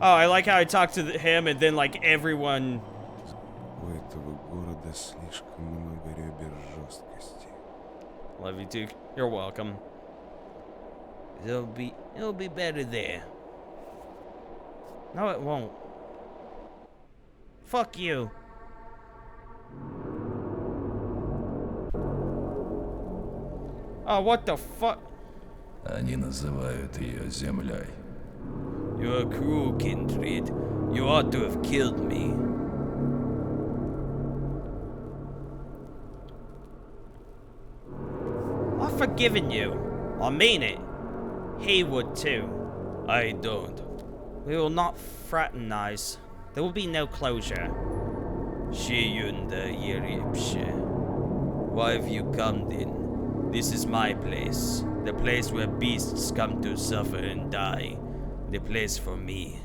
Oh, I like how I talked to him and then, like, everyone... У этого города слишком много ребер жесткости. Love you, Duke. You're welcome. It'll be better there. No, it won't. Fuck you. Oh, what the fuck? Они называют ее землей. You're cruel, Kindred. You ought to have killed me. I've forgiven you. I mean it. He would too. I don't. We will not fraternize. There will be no closure. Shiyunda Yeripshe. Why have you come then? This is my place. The place where beasts come to suffer and die. The place for me.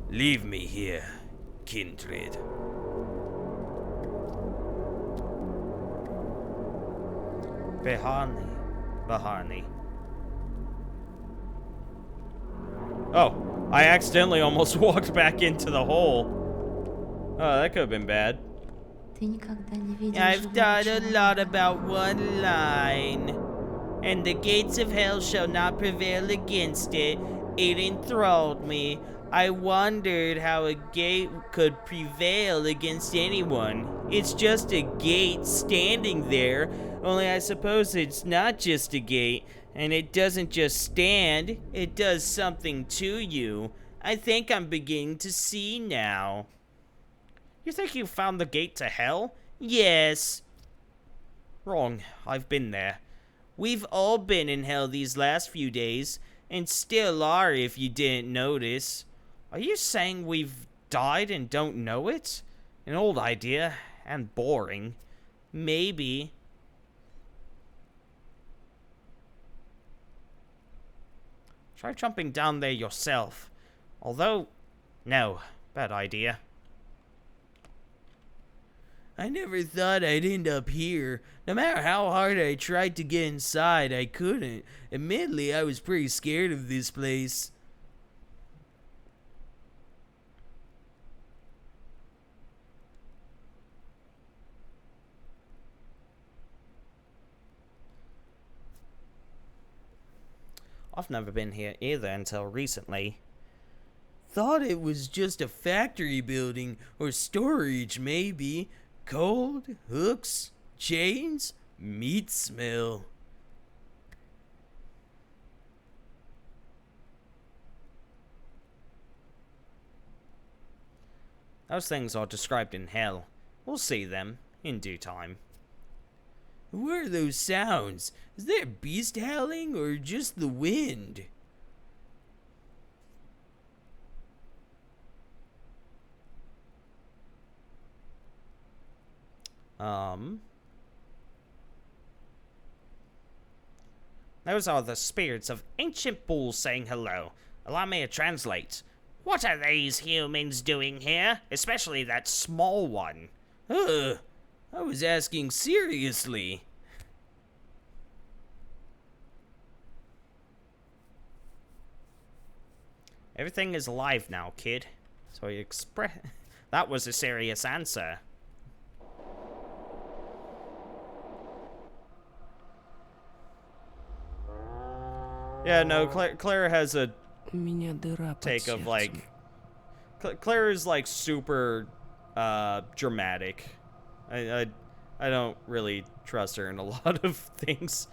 Leave me here, Kindred. Bahani. Oh, I accidentally almost walked back into the hole. Oh, that could have been bad. Ты никогда не видел I've живого thought a человека. lot about one line. And the gates of hell shall not prevail against it. It enthralled me. I wondered how a gate could prevail against anyone. It's just a gate standing there, only I suppose it's not just a gate, and it doesn't just stand, it does something to you. I think I'm beginning to see now. You think you found the gate to hell? Yes. Wrong. I've been there. We've all been in hell these last few days, and still are if you didn't notice. Are you saying we've died and don't know it? An old idea, and boring. Maybe. Try jumping down there yourself. Although, no, bad idea. I never thought I'd end up here. No matter how hard I tried to get inside, I couldn't. Admittedly, I was pretty scared of this place. I've never been here either until recently. Thought it was just a factory building or storage, maybe. Cold, hooks, chains, meat smell. Those things are described in hell. We'll see them in due time. What are those sounds? Is there a beast howling or just the wind? Those are the spirits of ancient bulls saying hello. Allow me to translate. What are these humans doing here? Especially that small one. I was asking seriously. Everything is alive now, kid. So you express... That was a serious answer. Yeah, no, Claire has a У меня дыра под take of сердцем. like... Claire is like super dramatic. I don't really trust her in a lot of things.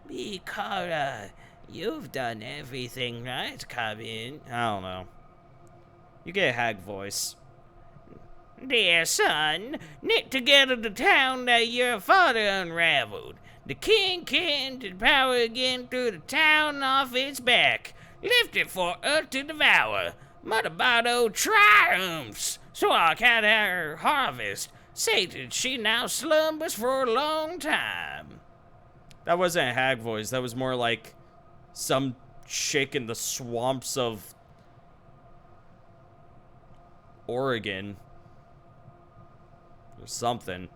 Mikara, you've done everything right, come in. I don't know. You get a hag voice. Dear son, knit together the town that your father unraveled. The king can to power again through the town off its back. Lift it for us to devour. Mother Bado triumphs, so I count her harvest. Satan, she now slumbers for a long time. That wasn't a hag voice. That was more like some chick in the swamps of Oregon. Or something.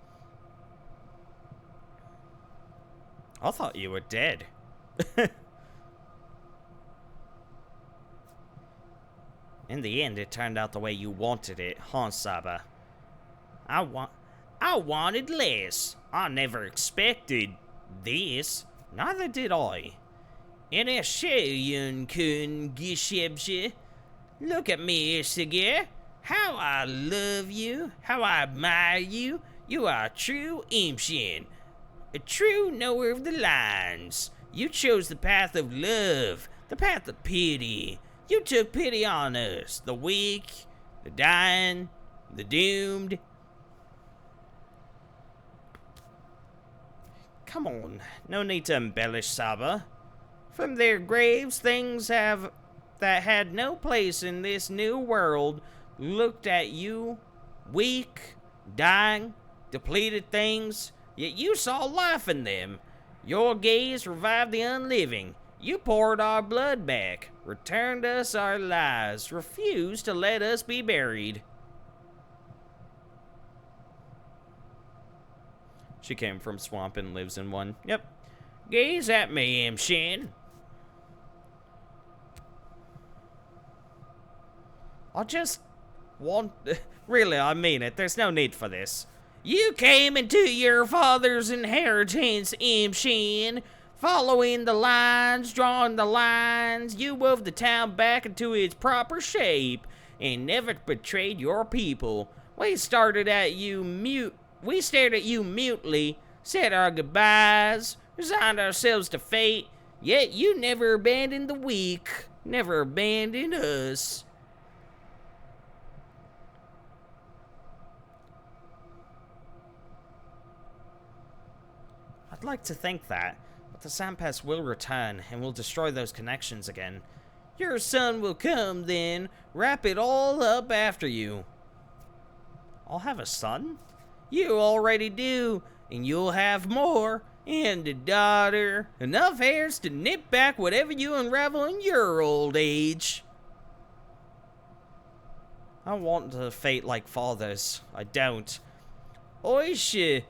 I thought you were dead. In the end, it turned out the way you wanted it, huh, Saba? I wanted less. I never expected this. Neither did I. And I show you, Kun Gishebje. Look at me, Isagir. How I love you, how I admire you. You are a true Imshin, a true knower of the lines. You chose the path of love, the path of pity. You took pity on us, the weak, the dying, the doomed. Come on, no need to embellish, Saba. From their graves, things that had no place in this new world looked at you, weak, dying, depleted things, yet you saw life in them. Your gaze revived the unliving. You poured our blood back, returned us our lives, refused to let us be buried. She came from swamp and lives in one. Yep. Gaze at me, Imshin. I just want... Really, I mean it. There's no need for this. You came into your father's inheritance, Imshin. Following the lines, drawing the lines, you wove the town back into its proper shape and never betrayed your people. We stared at you mutely, said our goodbyes, resigned ourselves to fate, yet you never abandoned the weak, never abandoned us. I'd like to think that, but the Sampass will return and will destroy those connections again. Your son will come then, wrap it all up after you. I'll have a son? You already do, and you'll have more, and a daughter. Enough heirs to nip back whatever you unravel in your old age. I want a fate like father's. I don't. Oish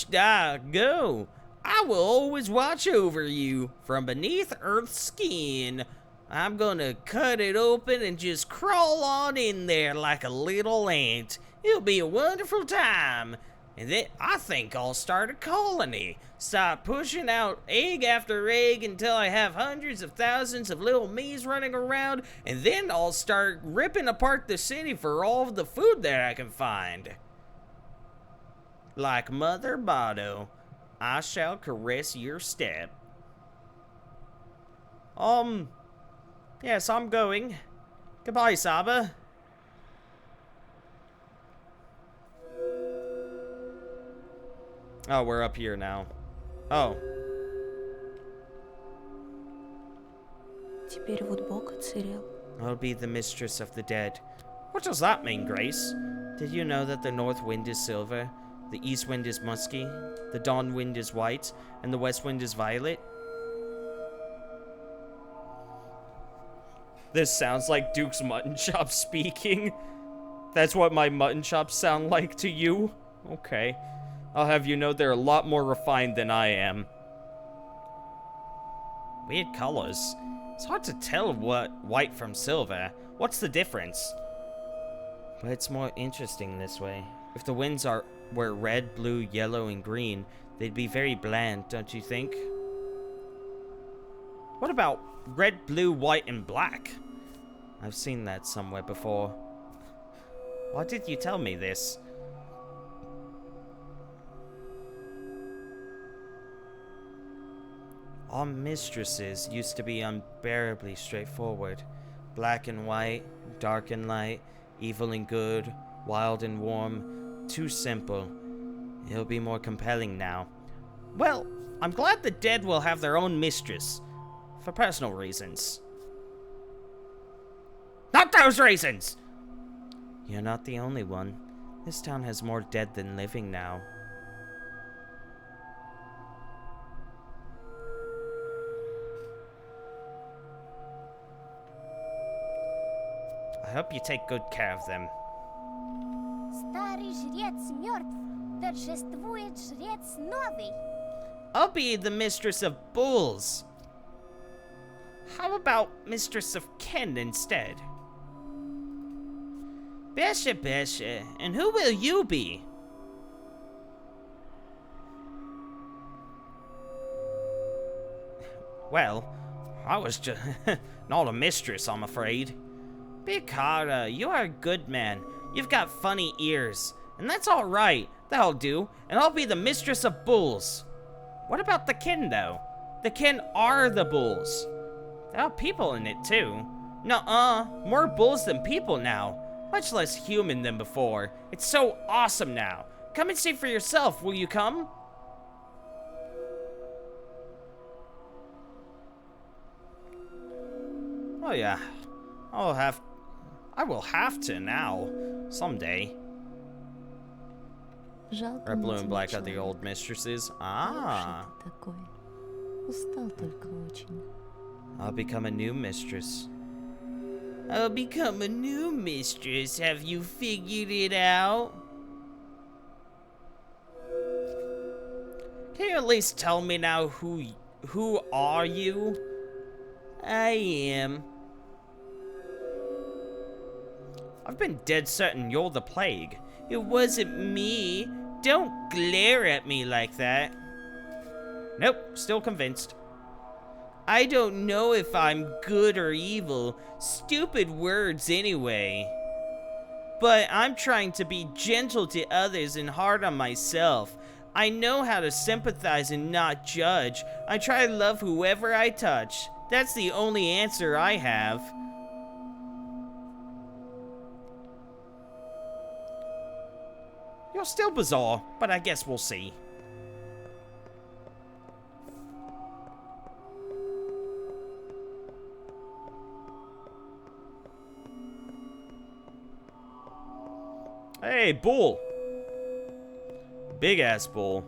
da, go. I will always watch over you from beneath Earth's skin. I'm gonna cut it open and just crawl on in there like a little ant. It'll be a wonderful time. And then I think I'll start a colony. Start pushing out egg after egg until I have hundreds of thousands of little me's running around. And then I'll start ripping apart the city for all of the food that I can find. Like Mother Bado, I shall caress your step. Yes, I'm going. Goodbye, Saba. Oh, we're up here now. Oh. Теперь вот Бог отсырел. I'll be the mistress of the dead. What does that mean, Grace? Did you know that the north wind is silver, the east wind is musky, the dawn wind is white, and the west wind is violet? This sounds like Duke's mutton chop speaking. That's what my mutton chops sound like to you? Okay. I'll have you know they're a lot more refined than I am. Weird colors. It's hard to tell what white from silver. What's the difference? But it's more interesting this way. If the winds were red, blue, yellow, and green, they'd be very bland, don't you think? What about red, blue, white, and black? I've seen that somewhere before. Why did you tell me this? Our mistresses used to be unbearably straightforward. Black and white, dark and light, evil and good, wild and warm. Too simple. It'll be more compelling now. Well, I'm glad the dead will have their own mistress. For personal reasons. Not those reasons! You're not the only one. This town has more dead than living now. I hope you take good care of them. Старый жрец мертв. Торжествует жрец новый. I'll be the mistress of bulls. How about mistress of Ken instead? Besha Besha, and who will you be? Well, I was just not a mistress, I'm afraid. Bikara, you are a good man. You've got funny ears, and that's all right. That'll do, and I'll be the mistress of bulls. What about the kin, though? The kin are the bulls. There are people in it, too. Nuh-uh, more bulls than people now. Much less human than before. It's so awesome now. Come and see for yourself, will you come? Oh yeah, I will have to now, someday. Red, blue, and black are the old mistresses. Ah. Устал только очень. I'll become a new mistress. I'll become a new mistress. Have you figured it out? Can you at least tell me now who are you? I am. I've been dead certain you're the plague. It wasn't me. Don't glare at me like that. Nope, still convinced. I don't know if I'm good or evil. Stupid words anyway. But I'm trying to be gentle to others and hard on myself. I know how to sympathize and not judge. I try to love whoever I touch. That's the only answer I have. You're still bizarre, but I guess we'll see. Hey, bull. Big ass bull.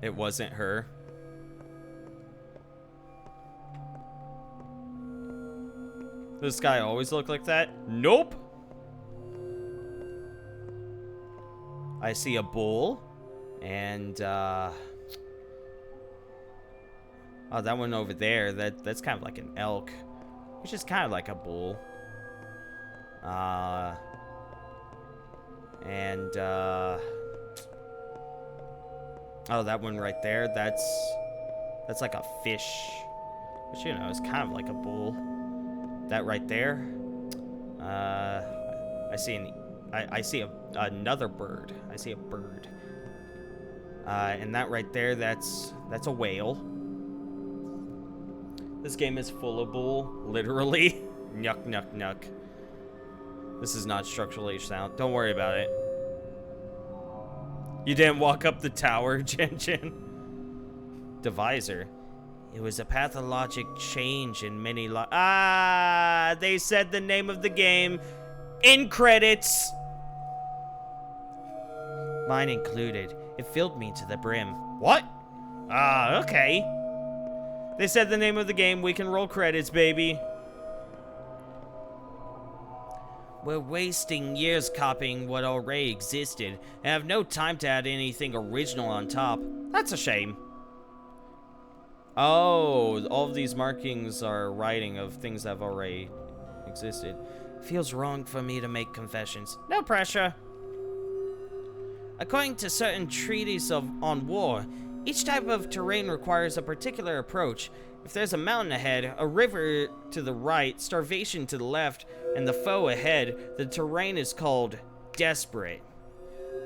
It wasn't her. Does this guy always look like that? Nope. I see a bull. And, oh, that one over there, that's kind of like an elk. Which is kind of like a bull. Oh, that one right there, that's like a fish. Which, you know, is kind of like a bull. That right there, I see another bird. I see a bird. And that right there, that's a whale. This game is full of bull, literally. Nyuk, nyuk, nyuk. This is not structural H sound. Don't worry about it. You didn't walk up the tower, Jen Jen. Divisor. It was a pathologic change in many they said the name of the game in credits. Mine included. It filled me to the brim. What? Okay. They said the name of the game. We can roll credits, baby. We're wasting years copying what already existed and have no time to add anything original on top. That's a shame. Oh, all of these markings are writing of things that have already existed. Feels wrong for me to make confessions. No pressure. According to certain treaties on war, each type of terrain requires a particular approach. If there's a mountain ahead, a river to the right, starvation to the left, and the foe ahead, the terrain is called desperate.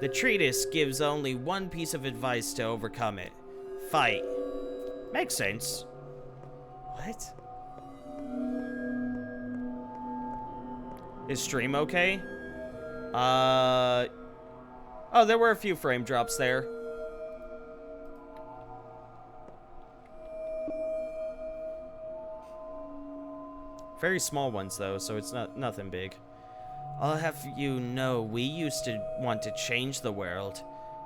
The treatise gives only one piece of advice to overcome it. Fight. Makes sense. What? Is stream okay? Oh, there were a few frame drops there. Very small ones though, so it's nothing big. I'll have you know, we used to want to change the world,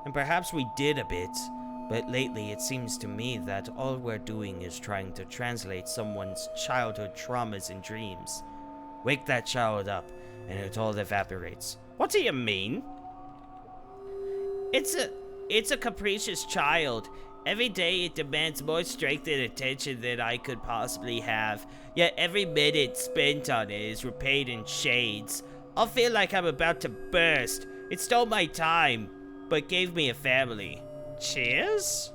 and perhaps we did a bit, but lately it seems to me that all we're doing is trying to translate someone's childhood traumas and dreams. Wake that child up, and it all evaporates. What do you mean? It's a capricious child. Every day it demands more strength and attention than I could possibly have, yet every minute spent on it is repaid in shades. I'll feel like I'm about to burst. It stole my time, but gave me a family. Cheers?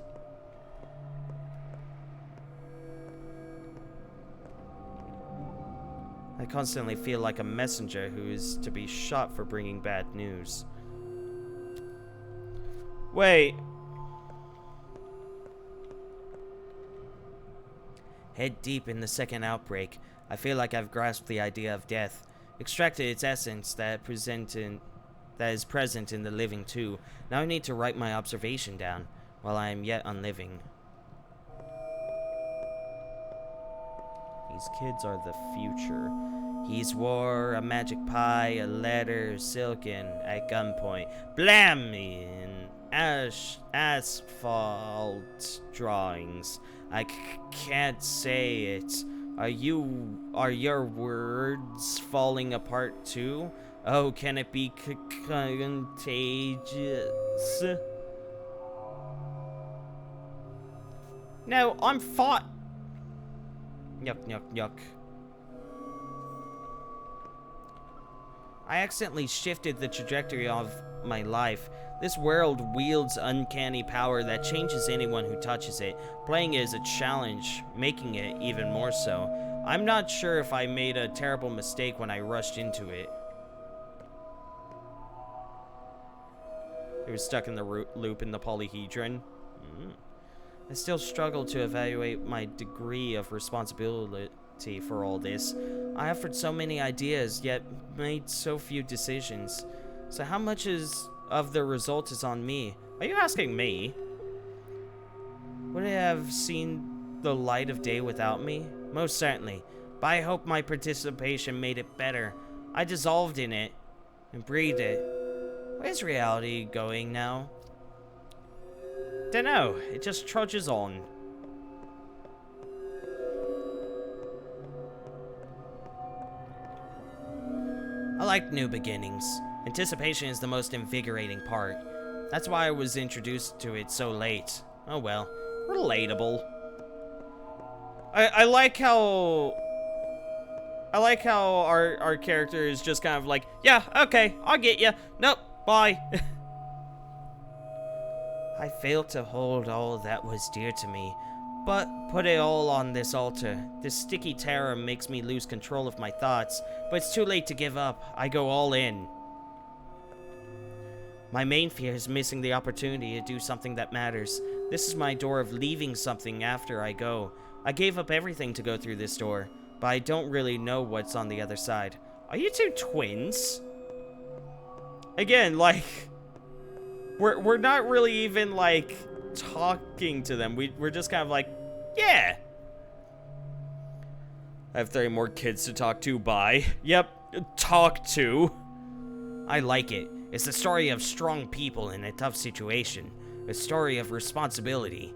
I constantly feel like a messenger who is to be shot for bringing bad news. Wait. Head deep in the second outbreak. I feel like I've grasped the idea of death, extracted its essence that is present in the living too. Now I need to write my observation down while I am yet unliving. These kids are the future. He's wore a magic pie, a letter, silken at gunpoint. Blam! In asphalt drawings. I can't say it. Are your words falling apart too? Oh, can it be contagious? No, I'm fought. Yuck, yuck, yuck. I accidentally shifted the trajectory of my life. This world wields uncanny power that changes anyone who touches it. Playing it is a challenge, making it even more so. I'm not sure if I made a terrible mistake when I rushed into it. It was stuck in the loop in the polyhedron. I still struggle to evaluate my degree of responsibility for all this. I offered so many ideas, yet made so few decisions. So how much of the result is on me? Are you asking me? Would it have seen the light of day without me? Most certainly. But I hope my participation made it better. I dissolved in it and breathed it. Where's reality going now? Dunno, it just trudges on. I like new beginnings. Anticipation is the most invigorating part. That's why I was introduced to it so late. Oh well, relatable. I like how our character is just kind of like, yeah, okay, I'll get you. Nope, bye. I failed to hold all that was dear to me, but put it all on this altar. This sticky terror makes me lose control of my thoughts, but it's too late to give up. I go all in. My main fear is missing the opportunity to do something that matters. This is my door of leaving something after I go. I gave up everything to go through this door, but I don't really know what's on the other side. Are you two twins? Again, like, we're not really even, like, talking to them. We're just kind of like, yeah. I have 3 more kids to talk to, bye. Yep, talk to. I like it. It's the story of strong people in a tough situation. A story of responsibility.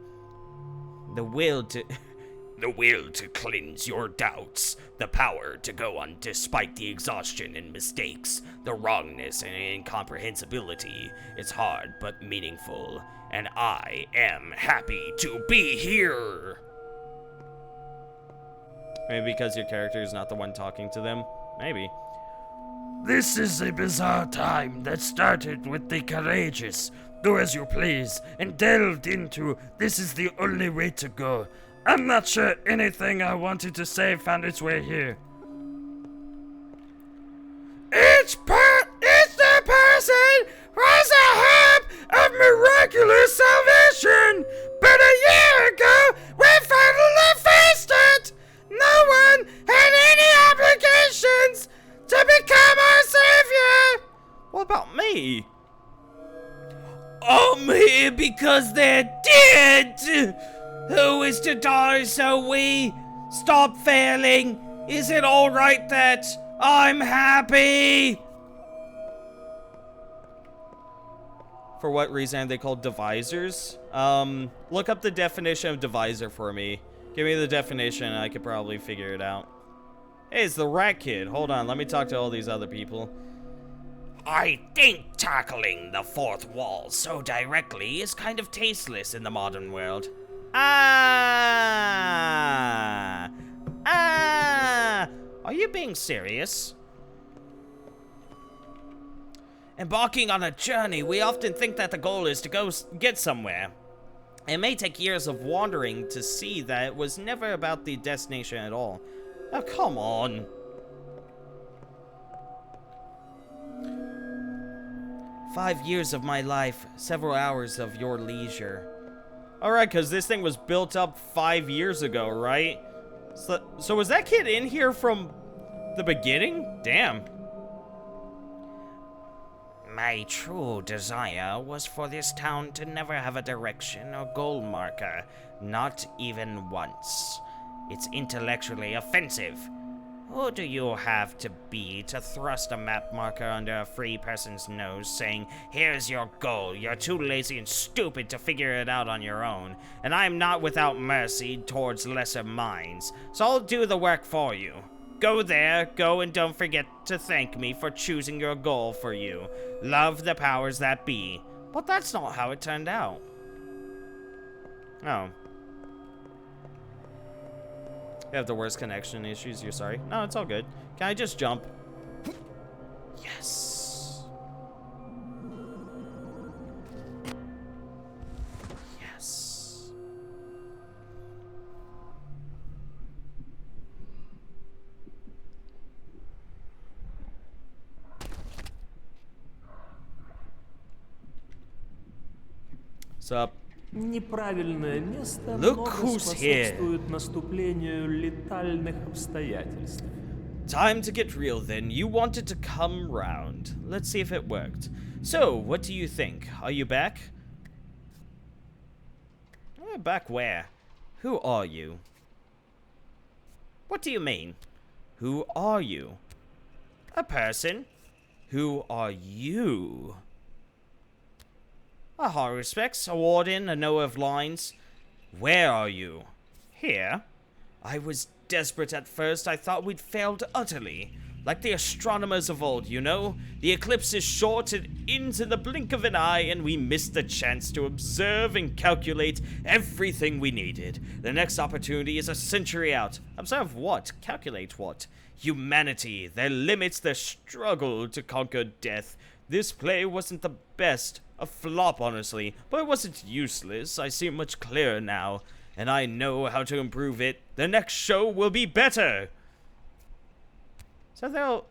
The will to cleanse your doubts. The power to go on despite the exhaustion and mistakes. The wrongness and incomprehensibility. It's hard but meaningful. And I am happy to be here. Maybe because your character is not the one talking to them? Maybe. This is a bizarre time that started with the courageous, do as you please, and delved into this is the only way to go. I'm not sure anything I wanted to say found its way here. Each the person was a hope of miraculous salvation, but a year ago we finally faced it. No one had any obligations to become our savior. What about me? I'm here because they're dead. Who is to die so we stop failing? Is it alright that I'm happy? For what reason are they called devisers? Look up the definition of deviser for me. Give me the definition and I could probably figure it out. Hey, it's the rat kid. Hold on, let me talk to all these other people. I think tackling the fourth wall so directly is kind of tasteless in the modern world. Are you being serious? Embarking on a journey, we often think that the goal is to go get somewhere. It may take years of wandering to see that it was never about the destination at all. Oh, come on. "5 years of my life, several hours of your leisure." Alright, because this thing was built up 5 years ago, right? So was that kid in here from the beginning? Damn. My true desire was for this town to never have a direction or goal marker, not even once. It's intellectually offensive. Who do you have to be to thrust a map marker under a free person's nose saying, here's your goal, you're too lazy and stupid to figure it out on your own, and I'm not without mercy towards lesser minds, so I'll do the work for you. Go there, go and don't forget to thank me for choosing your goal for you. Love the powers that be. But that's not how it turned out. Oh. You have the worst connection issues, you're sorry? No, it's all good. Can I just jump? Yes. Yes. What's up? Неправильное место Look много who's here. способствует наступлению летальных обстоятельств. Time to get real then. You wanted to come round. Let's see if it worked. So, what do you think? Are you back? Back where? Who are you? What do you mean? Who are you? A person? Who are you? A high respects, a warden, a knower of lines. Where are you? Here? I was desperate at first. I thought we'd failed utterly. Like the astronomers of old, you know? The eclipse is short, it ends in the blink of an eye, and we missed the chance to observe and calculate everything we needed. The next opportunity is a century out. Observe what? Calculate what? Humanity, their limits, their struggle to conquer death. This play wasn't the best. A flop, honestly, but it wasn't useless. I see much clearer now, and I know how to improve it. The next show will be better. So there'll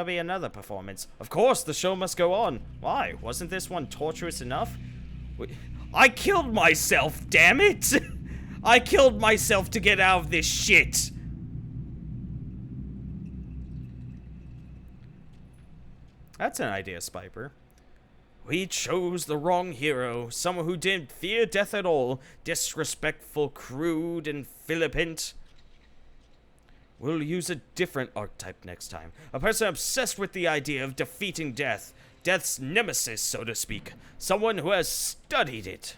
be another performance. Of course, the show must go on. Why? Wasn't this one torturous enough? I killed myself, damn it! I killed myself to get out of this shit. That's an idea, Spiper. We chose the wrong hero, someone who didn't fear death at all, disrespectful, crude, and flippant. We'll use a different archetype next time. A person obsessed with the idea of defeating death. Death's nemesis, so to speak. Someone who has studied it.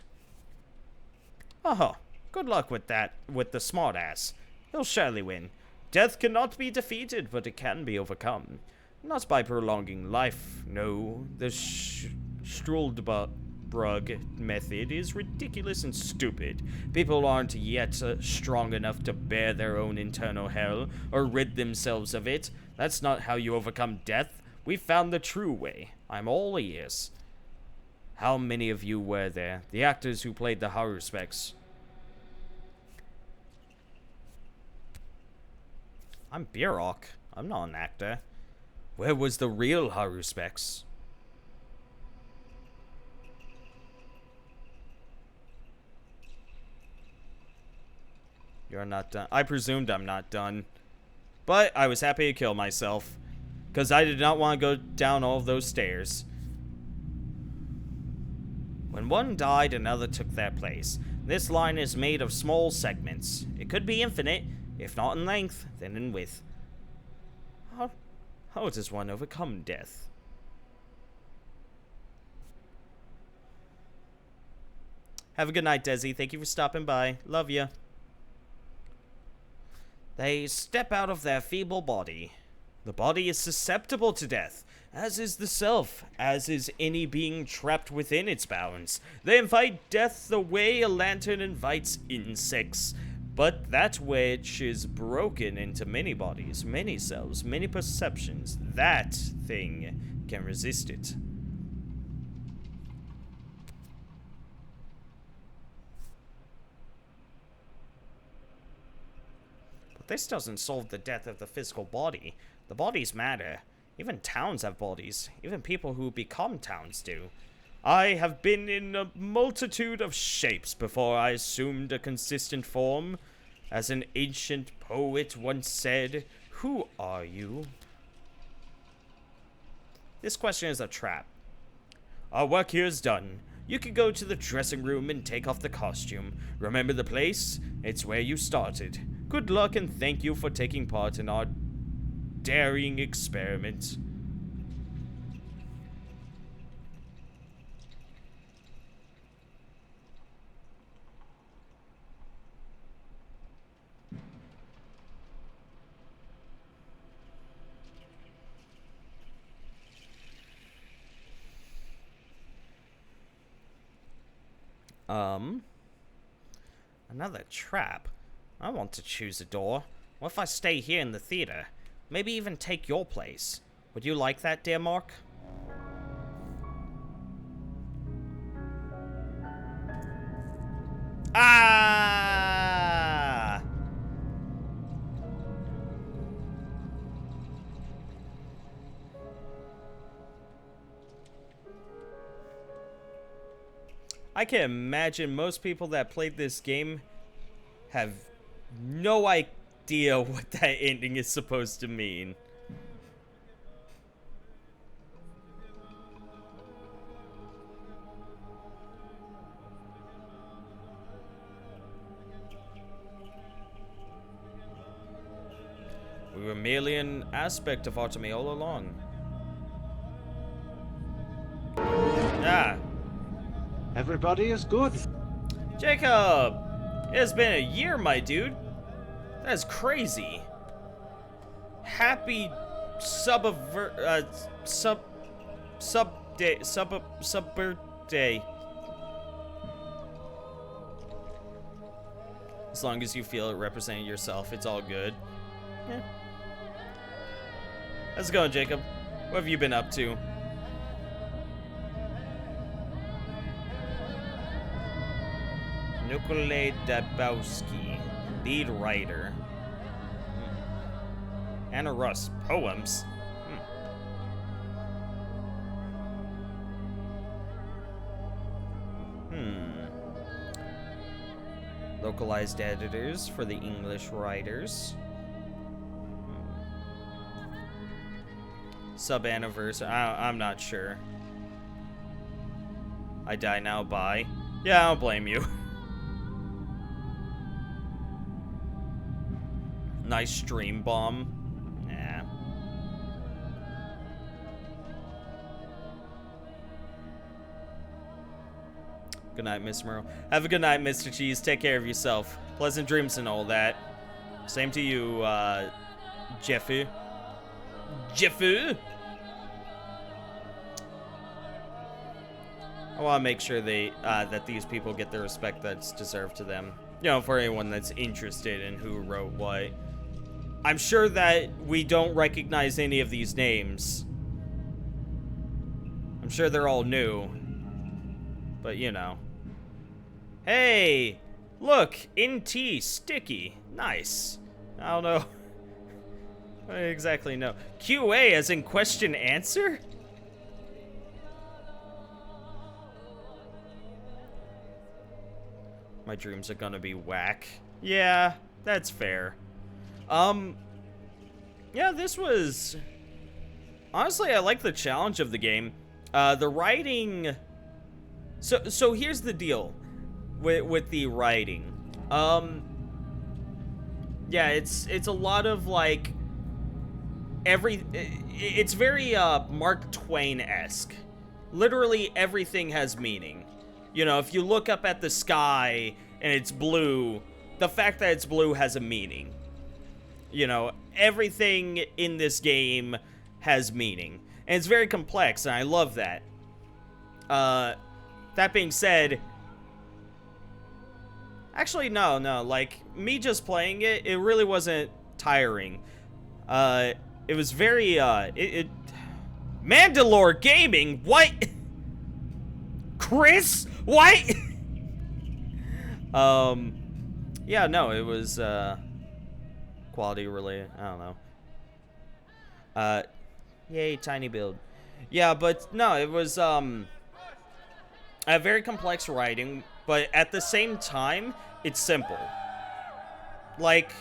Uh-huh. Good luck with that, with the smartass. He'll surely win. Death cannot be defeated, but it can be overcome. Not by prolonging life, no. The Struldbrug method is ridiculous and stupid. People aren't yet strong enough to bear their own internal hell or rid themselves of it. That's not how you overcome death. We found the true way. I'm all ears. How many of you were there? The actors who played the Haruspecs. I'm Bierok. I'm not an actor. Where was the real Haruspecs? You're not done. I presumed I'm not done. But I was happy to kill myself. Because I did not want to go down all of those stairs. When one died, another took their place. This line is made of small segments. It could be infinite, if not in length, then in width. How does one overcome death? Have a good night, Desi. Thank you for stopping by. Love ya. They step out of their feeble body. The body is susceptible to death, as is the self, as is any being trapped within its bounds. They invite death the way a lantern invites insects. But that which is broken into many bodies, many selves, many perceptions, that thing can resist it. But this doesn't solve the death of the physical body. The bodies matter. Even towns have bodies. Even people who become towns do. I have been in a multitude of shapes before I assumed a consistent form. As an ancient poet once said, who are you? This question is a trap. Our work here is done. You can go to the dressing room and take off the costume. Remember the place? It's where you started. Good luck and thank you for taking part in our daring experiment. Another trap? I want to choose a door. What if I stay here in the theater? Maybe even take your place. Would you like that, dear Mark? Ah! I can imagine most people that played this game have no idea what that ending is supposed to mean. We were merely an aspect of Artemi all along. Ah. Everybody is good. Jacob! It has been a year, my dude. That is crazy. Happy sub birthday. As long as you feel it representing yourself, it's all good. Yeah. How's it going, Jacob? What have you been up to? Nikolai Dabowski, lead writer. Anna Russ, poems. Localized editors for the English writers. Sub-anniversary, I'm not sure. I die now, bye. Yeah, I don't blame you. Nice stream bomb. Nah. Good night, Miss Merle. Have a good night, Mr. Cheese. Take care of yourself. Pleasant dreams and all that. Same to you, Jeffy. Jeffy? I want to make sure they that these people get the respect that's deserved to them. You know, for anyone that's interested in who wrote what. I'm sure that we don't recognize any of these names. I'm sure they're all new. but you know. Hey, look, NT sticky. Nice. I don't know. I don't exactly know. QA as in question answer? My dreams are gonna be whack. Yeah, that's fair. Yeah, this was... Honestly, I like the challenge of the game. The writing... So here's the deal with the writing. Yeah, it's a lot of, like... It's very, Mark Twain-esque. Literally everything has meaning. You know, if you look up at the sky and it's blue, the fact that it's blue has a meaning. You know, everything in this game has meaning. And it's very complex, and I love that. That being said... Actually, no, like, me just playing it, it really wasn't tiring. It was very, Mandalore Gaming? What? Chris? What? Yeah, no, it was, quality related. I don't know. Yay, tiny build. Yeah, but no, it was, a very complex writing, but at the same time, it's simple. Like...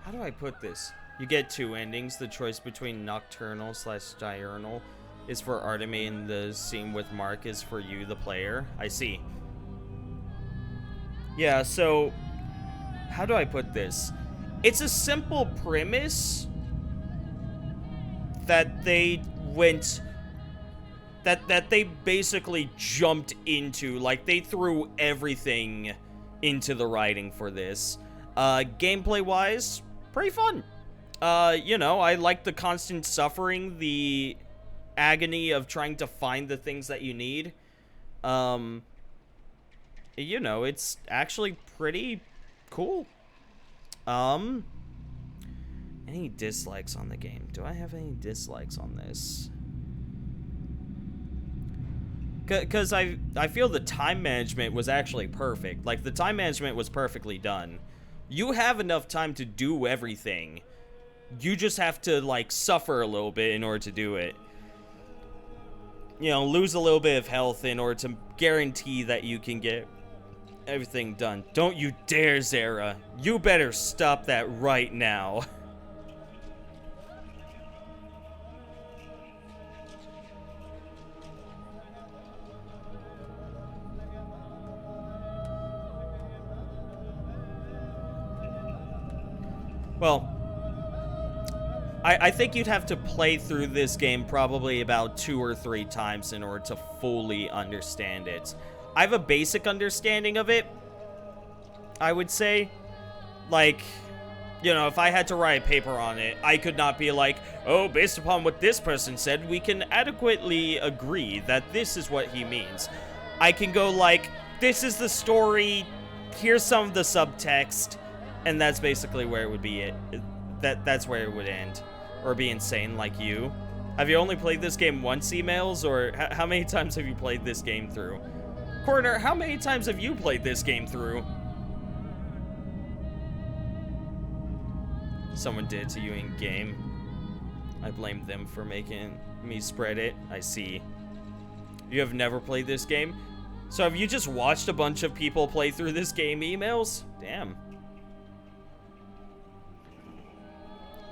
How do I put this? You get two endings. The choice between nocturnal/diurnal is for Artemis, and the scene with Mark is for you, the player. I see. Yeah, so... How do I put this? It's a simple premise that they went... That they basically jumped into. Like, they threw everything into the writing for this. Gameplay-wise, pretty fun. You know, I like the constant suffering, the agony of trying to find the things that you need. You know, it's actually pretty cool. Any dislikes on the game? Do I have any dislikes on this? Because I feel the time management was actually perfect. Like, the time management was perfectly done. You have enough time to do everything. You just have to, like, suffer a little bit in order to do it. You know, lose a little bit of health in order to guarantee that you can get everything done. Don't you dare, Zara. You better stop that right now. Well, I think you'd have to play through this game probably about 2 or 3 times in order to fully understand it. I have a basic understanding of it, I would say. Like, you know, if I had to write a paper on it, I could not be like, oh, based upon what this person said, we can adequately agree that this is what he means. I can go like, this is the story, here's some of the subtext, and that's basically where it would be it. That's where it would end. Or be insane like you. Have you only played this game once, emails? Or how many times have you played this game through? Corner, how many times have you played this game through? Someone did to you in game. I blame them for making me spread it. I see. You have never played this game? So have you just watched a bunch of people play through this game, emails? Damn.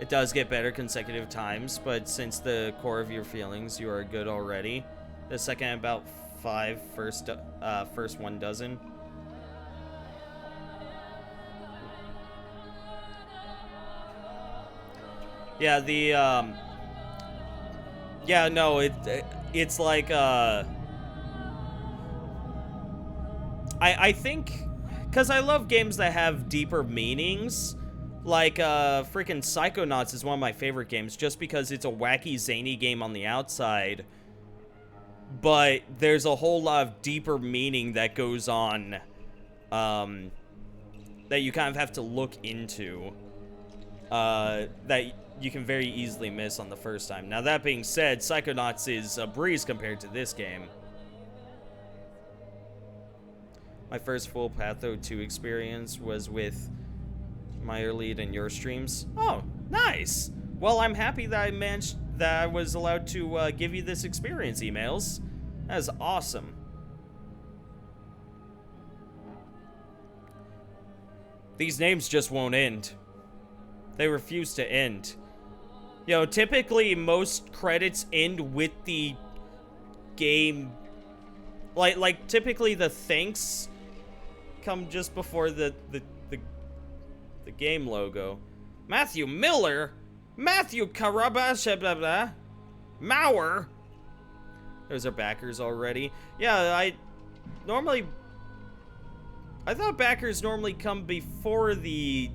It does get better consecutive times, but since the core of your feelings, you are good already. The second about 5, first one doesn't. Yeah, the, yeah, no, it's like, I think, because I love games that have deeper meanings. Like, freaking Psychonauts is one of my favorite games just because it's a wacky, zany game on the outside. But there's a whole lot of deeper meaning that goes on, that you kind of have to look into. That you can very easily miss on the first time. Now, that being said, Psychonauts is a breeze compared to this game. My first full Patho 2 experience was with Meyerlead and your streams. Oh, nice! Well, I'm happy that I was allowed to give you this experience, Emails. That is awesome. These names just won't end. They refuse to end. You know, typically most credits end with the game. Like typically the thanks come just before the game logo. Matthew Miller? Matthew Karabasha Mauer? Those are backers already. Yeah, I thought backers normally come before the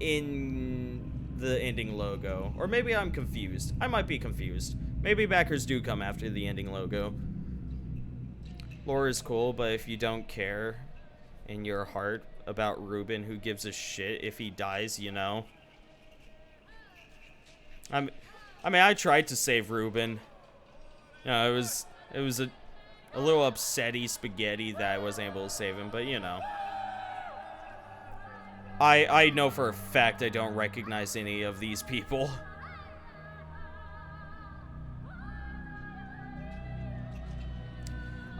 ending logo. Or maybe I'm confused. I might be confused. Maybe backers do come after the ending logo. Lore is cool, but if you don't care in your heart about Ruben, who gives a shit if he dies, you know? I mean, I tried to save Ruben. You know, it was a little upsetty spaghetti that I wasn't able to save him, but you know. I know for a fact I don't recognize any of these people.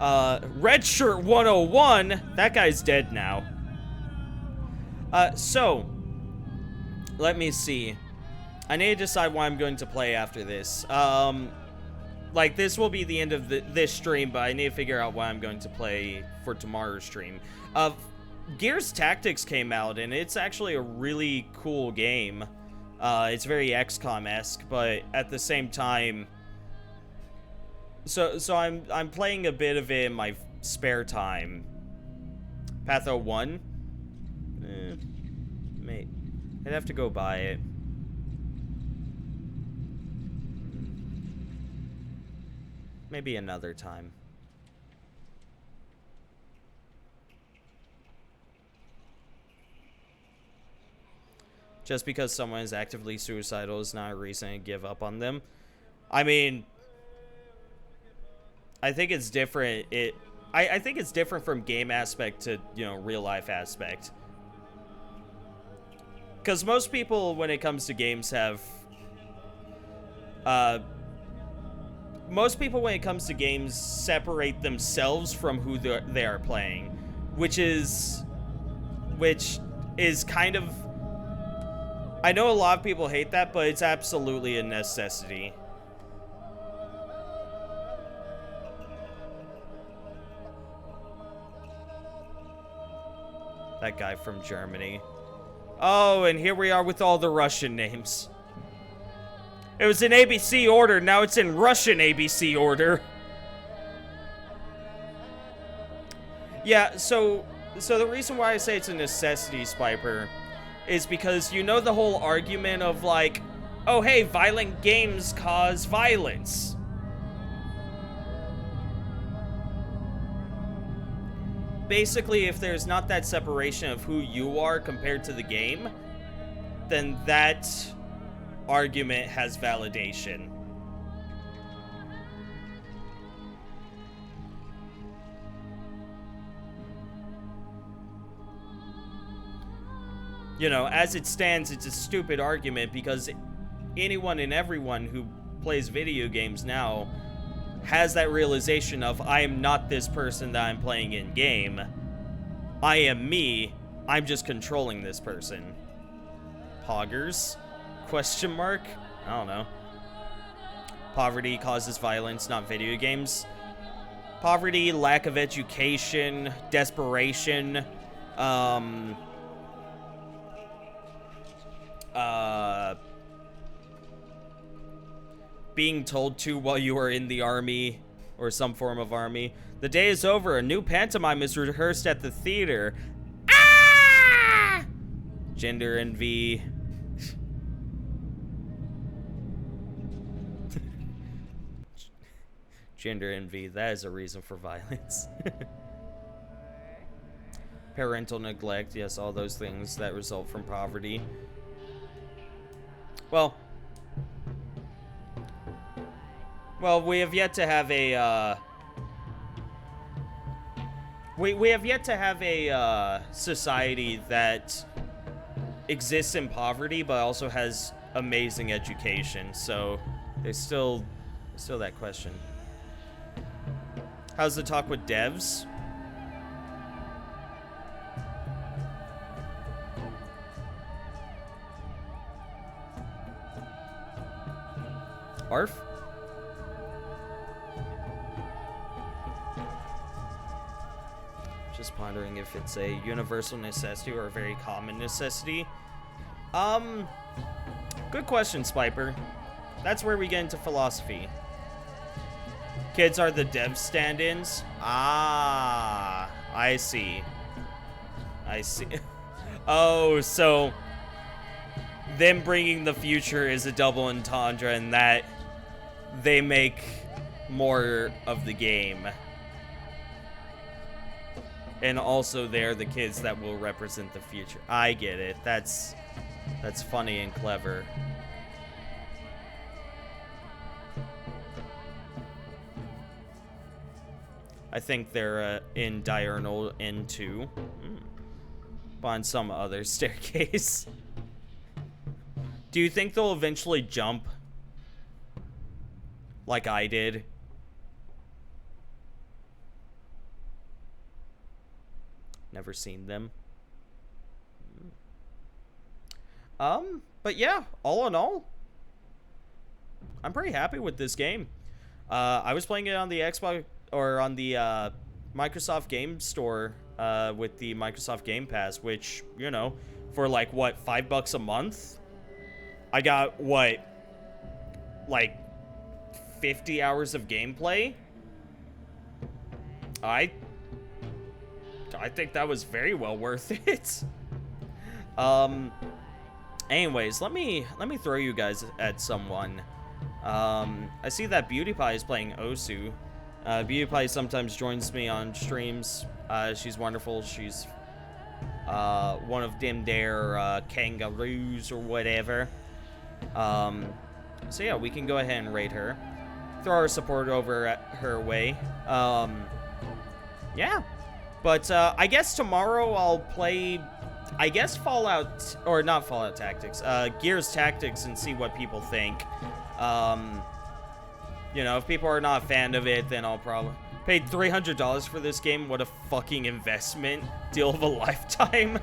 Red Shirt 101, that guy's dead now. So, let me see. I need to decide what I'm going to play after this. Like, this will be the end of this stream, but I need to figure out what I'm going to play for tomorrow's stream. Gears Tactics came out, and it's actually a really cool game. It's very XCOM-esque, but at the same time... So I'm playing a bit of it in my spare time. Patho 1? Mate, I'd have to go buy it. Maybe another time. Just because someone is actively suicidal is not a reason to give up on them. I mean, I think it's different. I think it's different from game aspect to, you know, real life aspect. Because most people, when it comes to games, have... most people, when it comes to games, separate themselves from who they are playing. Which is kind of... I know a lot of people hate that, but it's absolutely a necessity. That guy from Germany. Oh, and here we are with all the Russian names. It was in ABC order, now it's in Russian ABC order. Yeah, so the reason why I say it's a necessity, Spiper, is because you know the whole argument of like, oh hey, violent games cause violence. Basically, if there's not that separation of who you are compared to the game, then that argument has validation. You know, as it stands, it's a stupid argument because anyone and everyone who plays video games now has that realization of, I am not this person that I'm playing in game. I am me. I'm just controlling this person. Poggers? Question mark? I don't know. Poverty causes violence, not video games. Poverty, lack of education, desperation, being told to while you are in the army or some form of army. The day is over. A new pantomime is rehearsed at the theater. Ah! Gender envy. Gender envy. That is a reason for violence. Parental neglect. Yes, all those things that result from poverty. Well, Well, we have yet to have a, we have yet to have a, society that exists in poverty, but also has amazing education, so there's still that question. How's the talk with devs? Arf? Just pondering if it's a universal necessity or a very common necessity. Good question, Spiper. That's where we get into philosophy. Kids are the dev stand-ins? Ah, I see. I see. Oh, so them bringing the future is a double entendre in that they make more of the game. And also they're the kids that will represent the future. I get it. That's funny and clever. I think they're in Diurnal N2. On some other staircase. Do you think they'll eventually jump? Like I did? Never seen them. But yeah, all in all, I'm pretty happy with this game. I was playing it on the Xbox, or on the Microsoft Game Store with the Microsoft Game Pass, which, you know, for like, what, $5 a month? I got, what, like 50 hours of gameplay? I think that was very well worth it. Anyways, let me throw you guys at someone. I see that Beauty Pie is playing Osu. Beauty Pie sometimes joins me on streams. She's wonderful. She's one of them there kangaroos or whatever. So yeah, we can go ahead and raid her. Throw our support over at her way. Yeah. But I guess tomorrow I'll play, I guess, Fallout, or not Fallout Tactics, Gears Tactics, and see what people think. You know, if people are not a fan of it, then I'll probably... Paid $300 for this game. What a fucking investment. Deal of a lifetime.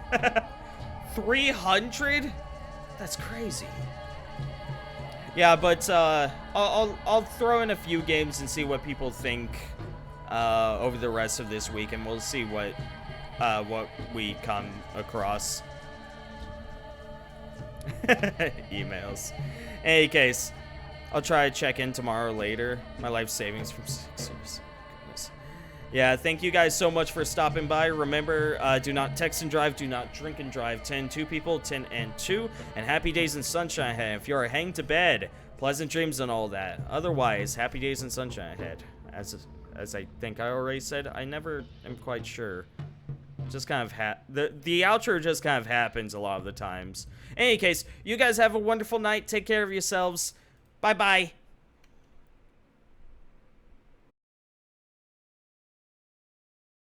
300? That's crazy. Yeah, but I'll throw in a few games and see what people think over the rest of this week, and we'll see what we come across. Emails. In any case, I'll try to check in tomorrow later. My life savings from 6 years. Goodness. Yeah, thank you guys so much for stopping by. Remember, do not text and drive, do not drink and drive. 10-2 people, 10 and 2, and happy days and sunshine ahead. If you are heading to bed, pleasant dreams and all that. Otherwise, happy days and sunshine ahead. As I think I already said, I never am quite sure. Just kind of the outro just kind of happens a lot of the times. In any case, you guys have a wonderful night. Take care of yourselves. Bye-bye.